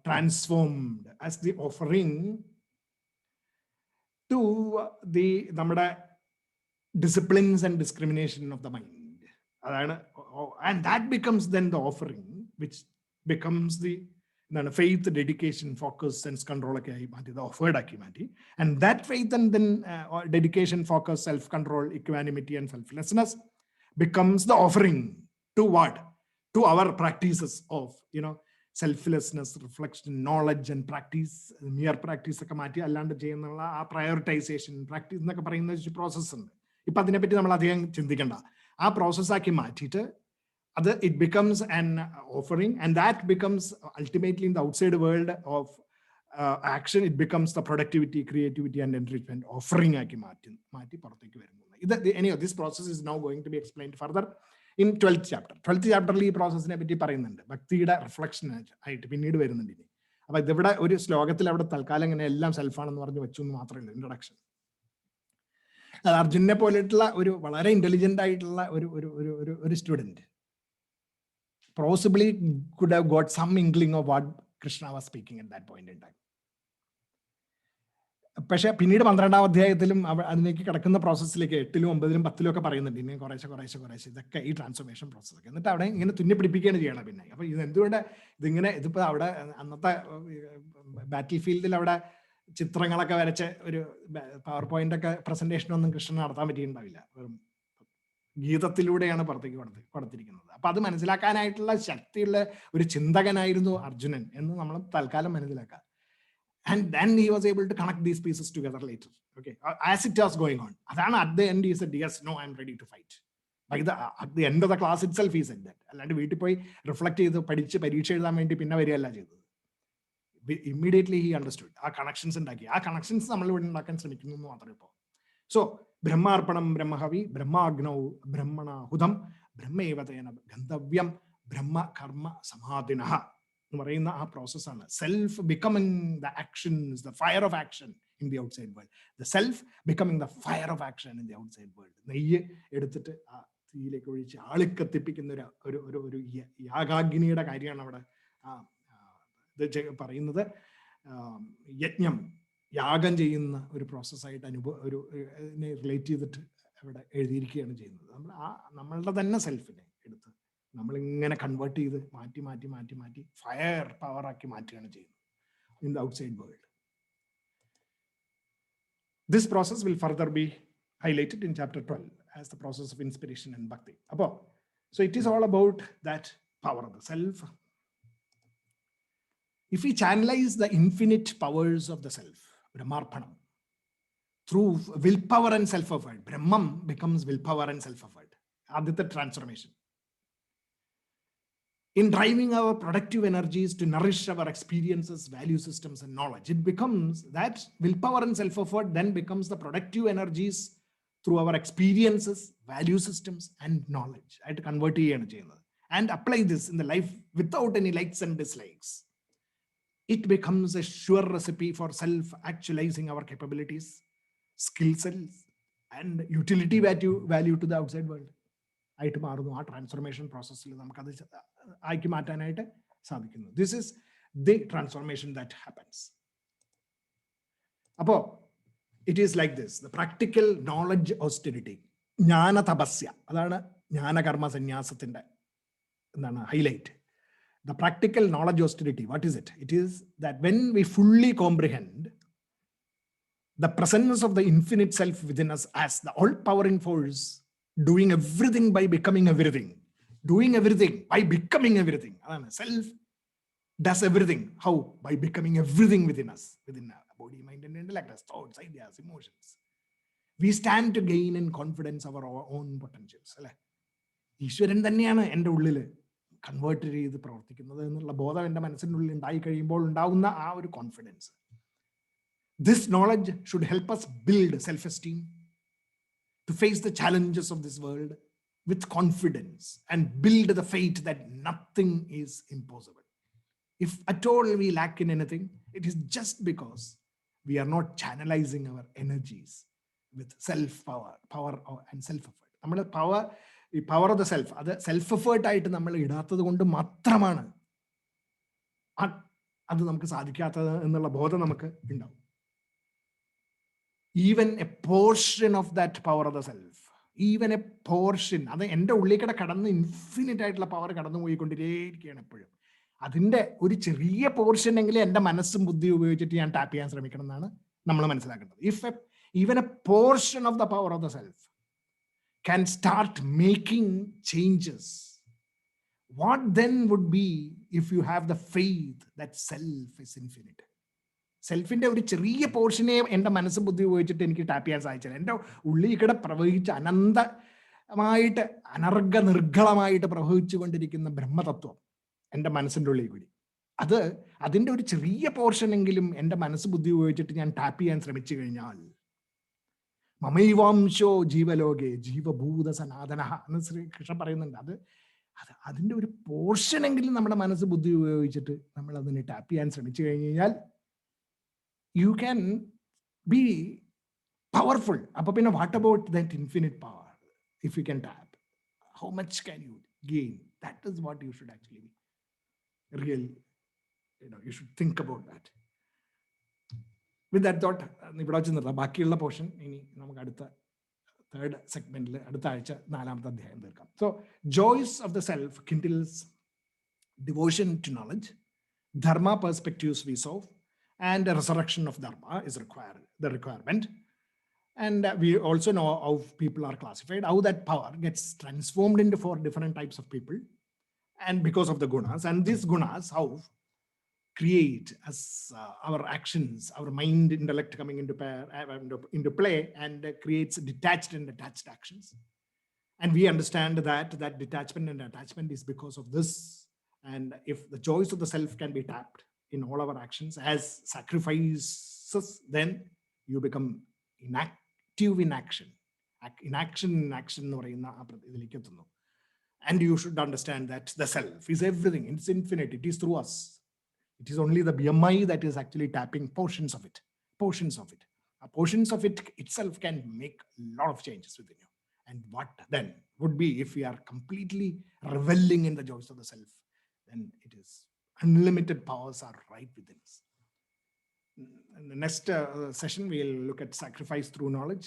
transformed as the offering to the നമ്മുടെ disciplines and discrimination of the mind. അതാണ്, and that becomes then the offering which becomes the എന്താണ് faith, dedication, focus, sense control ഒക്കെ ആയി മാറ്റി, ഇത് ഓഫേർഡ് ആക്കി മാറ്റി. And that faith and then dedication, focus, self control, equanimity and selflessness becomes the offering to what? To our practices of, selflessness, reflection, knowledge and practice. Mere practice ഒക്കെ മാറ്റി അല്ലാണ്ട് ചെയ്യുന്നുള്ള ആ പ്രയോറിറ്റൈസേഷൻ, പ്രാക്ടീസ് എന്നൊക്കെ പറയുന്ന process ഉണ്ട്. ഇപ്പം അതിനെപ്പറ്റി നമ്മൾ അധികം ചിന്തിക്കേണ്ട. ആ പ്രോസസ്സാക്കി മാറ്റിയിട്ട് അത് it becomes an offering, and that becomes ultimately in the outside world of action it becomes the productivity, creativity and enrichment offering ആക്കി മാറ്റി പുറത്തേക്ക് വരുന്നു. This process is now going to be explained further in 12th chapter. 12th chapter ഈ പ്രോസസ്സിനെ പറ്റി പറയുന്നുണ്ട്, ഭക്തിയുടെ reflection ആയിട്ട് പിന്നീട് വരുന്നുണ്ട് ഇനി. അപ്പൊ ഇതിവിടെ ഒരു ശ്ലോകത്തിൽ അവിടെ തൽക്കാലം ഇങ്ങനെ എല്ലാം സെൽഫാണെന്ന് പറഞ്ഞു വെച്ചു എന്ന് മാത്രമേ ഉള്ളൂ ഇൻട്രൊഡക്ഷൻ. അർജുനെ പോലെയുള്ള ഒരു വളരെ ഇന്റലിജന്റ് ആയിട്ടുള്ള ഒരു student possibly could have got some inkling of what Krishna was speaking at that point in time. പക്ഷെ പിന്നീട് 12ാം അധ്യായത്തിലും അതിലേക്ക് കിടക്കുന്ന പ്രോസസ്സിലേക്ക് 8ലും 9ലും 10ലും ഒക്കെ പറയുന്നുണ്ട് ഇനി കുറേശ്ശെ ഇതൊക്കെ ഈ ട്രാൻസ്ഫോർമേഷൻ പ്രോസസ്സൊക്കെ. എന്നിട്ട് അവിടെ ഇങ്ങനെ തുന്നി പിടിപ്പിക്കുകയാണ് ചെയ്യണം. പിന്നെ അപ്പൊ ഇത് എന്തുകൊണ്ട് ഇതിപ്പോ അവിടെ അന്നത്തെ ബാറ്റിൽ ഫീൽഡിൽ അവിടെ ചിത്രങ്ങളൊക്കെ വരച്ച് ഒരു പവർ പോയിന്റ് ഒക്കെ പ്രസന്റേഷൻ ഒന്നും കൃഷ്ണൻ നടത്താൻ പറ്റിയിട്ടുണ്ടാവില്ല. ഗീതത്തിലൂടെയാണ് പുറത്തേക്ക് കൊടുത്തിരിക്കുന്നത്. അപ്പൊ അത് മനസ്സിലാക്കാനായിട്ടുള്ള ശക്തിയുള്ള ഒരു ചിന്തകനായിരുന്നു അർജുനൻ എന്ന് നമ്മൾ തൽക്കാലം മനസ്സിലാക്കാം. And then he was able to connect these pieces together later. Okay, as it was going on. Adana at the end he said, yes, no, I'm ready to fight. At the end of the class itself he said that. And വീട്ടിൽ പോയി reflect ചെയ്ത് പഠിച്ച് പരീക്ഷ എഴുതാൻ വേണ്ടി പിന്നെ വരികയല്ല ചെയ്തത്. Immediately he understood. ആ കണക്ഷൻസ് ഉണ്ടാക്കി. ആ കണക്ഷൻസ് നമ്മൾ ഇവിടെ ഉണ്ടാക്കാൻ ശ്രമിക്കുന്നു എന്ന് മാത്രമേ ഇപ്പോൾ. So ബ്രഹ്മാർപ്പണം ബ്രഹ്മഹവി ബ്രഹ്മാഗ്നൗ ബ്രഹ്മണാഹുതം ബ്രഹ്മേവതേന ഗന്ധവ്യം ബ്രഹ്മ കർമ്മ സമാധിനഃ എന്ന് പറയുന്ന ആ പ്രോസസ്സാണ്. Self becoming the actions, the fire of action in the outside world. The self becoming the fire of action in the outside world. നെയ്യ് എടുത്തിട്ട് ആ തീയിലേക്ക് ഒഴിച്ച് ആളിക്കത്തിപ്പിക്കുന്ന ഒരു യാഗാഗ്നിയുടെ കാര്യമാണ് അവിടെ ഇത് പറയുന്നത്. യജ്ഞം, യാഗം ചെയ്യുന്ന ഒരു പ്രോസസ്സായിട്ട് റിലേറ്റ് ചെയ്തിട്ട് അവിടെ എഴുതിയിരിക്കുകയാണ് ചെയ്യുന്നത്. നമ്മളുടെ തന്നെ സെൽഫിനെ എടുത്ത് നമ്മളിങ്ങനെ കൺവേർട്ട് ചെയ്ത് മാറ്റി ഫയർ പവർ ആക്കി മാറ്റുകയാണ് ചെയ്യുന്നത് in the outside world. This process will further B highlighted in chapter 12 as the process of inspiration and bhakti. So it is all about that power of the self. If we channelize the infinite powers of the self, Brahmarpanam, through willpower and self-effort, Brahman becomes willpower and self-effort. Aditya transformation. In driving our productive energies to nourish our experiences, value systems, and knowledge, it becomes that willpower and self-effort then becomes the productive energies through our experiences, value systems, and knowledge. I had to convert and apply this in the life without any likes and dislikes. It becomes a sure recipe for self-actualizing our capabilities, skill sets, and utility value to the outside world. ആയിട്ട് മാറുന്നു. ആ transformation പ്രോസസ്സിൽ നമുക്കത് ആക്കി മാറ്റാനായിട്ട് സാധിക്കുന്നു. This is the transformation that happens. അപ്പോൾ it is like this. The practical knowledge austerity, ജ്ഞാന തപസ്യ, അതാണ് ജ്ഞാനകർമ്മ സന്യാസത്തിന്റെ എന്താണ് highlight. The practical knowledge austerity, what is it? It is that when we fully comprehend the presence of the infinite self within us as the all-powering force, doing everything by becoming everything, doing everything by becoming everything. Self does everything. How? By becoming everything within us, within our body, mind, and intellect, as thoughts, ideas, emotions. We stand to gain in confidence of our own potentials. ഈശ്വരൻ തന്നെയാണ് എൻ്റെ ഉള്ളിൽ convert ചെയ്ത് പ്രവർത്തിക്കുന്നത് എന്നുള്ള ബോധം എൻ്റെ മനസ്സിൻ്റെ ഉള്ളിൽ ഉണ്ടായി കഴിയുമ്പോൾ ഉണ്ടാവുന്ന ആ ഒരു confidence. This knowledge should help us build self-esteem, to face the challenges of this world with confidence and build the faith that nothing is impossible. If at all we lack in anything, it is just because we are not channelizing our energies with power and self-effort. നമ്മുടെ ഈ power of the self, അത് self effort ആയിട്ട് നമ്മൾ ഇടാത്തത് കൊണ്ട് മാത്രമാണ് അത് നമുക്ക് സാധിക്കാത്തത് എന്നുള്ള ബോധം നമുക്ക് ഉണ്ടാവും. Even A portion of that power of the self, even A portion, അത് എൻ്റെ ഉള്ളിൽ കടന്ന് ഇൻഫിനിറ്റ് ആയിട്ടുള്ള പവർ കടന്നു പോയിക്കൊണ്ടിരിക്കുകയാണ് എപ്പോഴും. അതിൻ്റെ ഒരു ചെറിയ പോർഷൻ എങ്കിലും എൻ്റെ മനസ്സും ബുദ്ധി ഉപയോഗിച്ചിട്ട് ഞാൻ ടാപ്പ് ചെയ്യാൻ ശ്രമിക്കണം എന്നാണ് നമ്മൾ മനസ്സിലാക്കേണ്ടത്. If even A portion of the power of the self can start making changes, what then would be if you have the faith that self is infinite? സെൽഫിന്റെ ഒരു ചെറിയ പോർഷനെ എൻ്റെ മനസ്സ് ബുദ്ധി ഉപയോഗിച്ചിട്ട് എനിക്ക് ടാപ്പ് ചെയ്യാൻ സാധിച്ചില്ല. എൻ്റെ ഉള്ളിൽ കൂടെ പ്രവഹിച്ച് അനന്തമായിട്ട് നിർഗളമായിട്ട് പ്രവഹിച്ചു കൊണ്ടിരിക്കുന്ന ബ്രഹ്മതത്വം എൻ്റെ മനസ്സിൻ്റെ ഉള്ളിൽ കൂടി, അതിൻ്റെ ഒരു ചെറിയ പോർഷനെങ്കിലും എൻ്റെ മനസ്സ് ബുദ്ധി ഉപയോഗിച്ചിട്ട് ഞാൻ ടാപ്പ് ചെയ്യാൻ ശ്രമിച്ചു കഴിഞ്ഞാൽ, മമൈവാംശോ ജീവലോകെ ജീവഭൂത സനാതന എന്ന് ശ്രീകൃഷ്ണൻ പറയുന്നുണ്ട്. അതിൻ്റെ ഒരു പോർഷനെങ്കിലും നമ്മുടെ മനസ്സ് ബുദ്ധി ഉപയോഗിച്ചിട്ട് നമ്മൾ അതിനെ ടാപ്പ് ചെയ്യാൻ ശ്രമിച്ചു കഴിഞ്ഞു കഴിഞ്ഞാൽ യു ക്യാൻ ബി പവർഫുൾ. അപ്പൊ പിന്നെ what about that infinite power? If you can tap, how much can you gain? That is what you should actually B real, you should think about that. With that thought ഇവിടെ വെച്ച് നിർത്താം. ബാക്കിയുള്ള portion ഇനി നമുക്ക് അടുത്ത third സെഗ്മെന്റിൽ അടുത്ത ആഴ്ച 4ാമത്തെ അധ്യായം തീർക്കാം. So joys of the self kindles devotion to knowledge, dharma perspectives we saw, and resurrection of dharma is the requirement. And we also know how people are classified, how that power gets transformed into 4 different types of people, and because of the gunas. And these gunas, how create as our actions, our mind, intellect coming into play, and creates detached and attached actions. And we understand that detachment and attachment is because of this. And if the joys of the self can be tapped in all our actions as sacrifices, then you become inactive in action. Inaction in action എന്ന് പറയുന്ന ഇതിലേക്ക് എത്തുന്നു. And you should understand that the self is everything. It's infinite. It is through us. It is only the BMI that is actually tapping portions of it. Portions of it itself can make a lot of changes within you. And what then would be if we are completely reveling in the joys of the self? Then it is unlimited powers are right within us. In the next session, we'll look at sacrifice through knowledge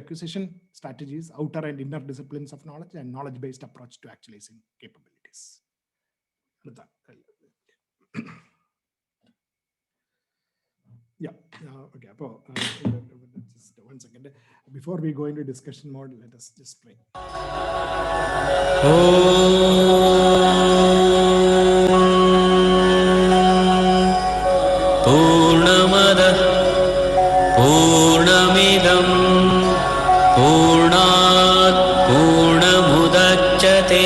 acquisition strategies, outer and inner disciplines of knowledge, and knowledge-based approach to actualizing capabilities. Yeah. Okay. Just 1 second. Before we go into discussion mode, let us just pray. Purnamada Purnamidam Purnat Purnamudachyate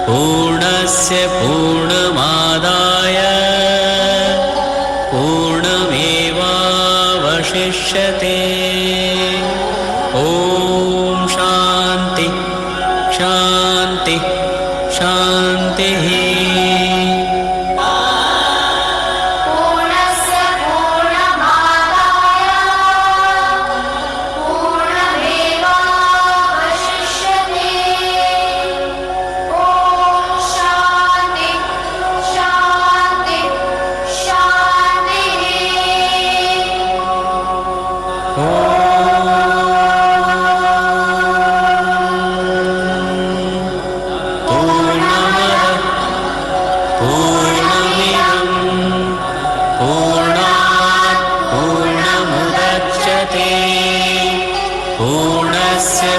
पूर्णस्य पूर्णमादाय पूर्णमेवावशिष्यते. ॐ शान्ति शान्ति शान्तिः. पूर्णस्य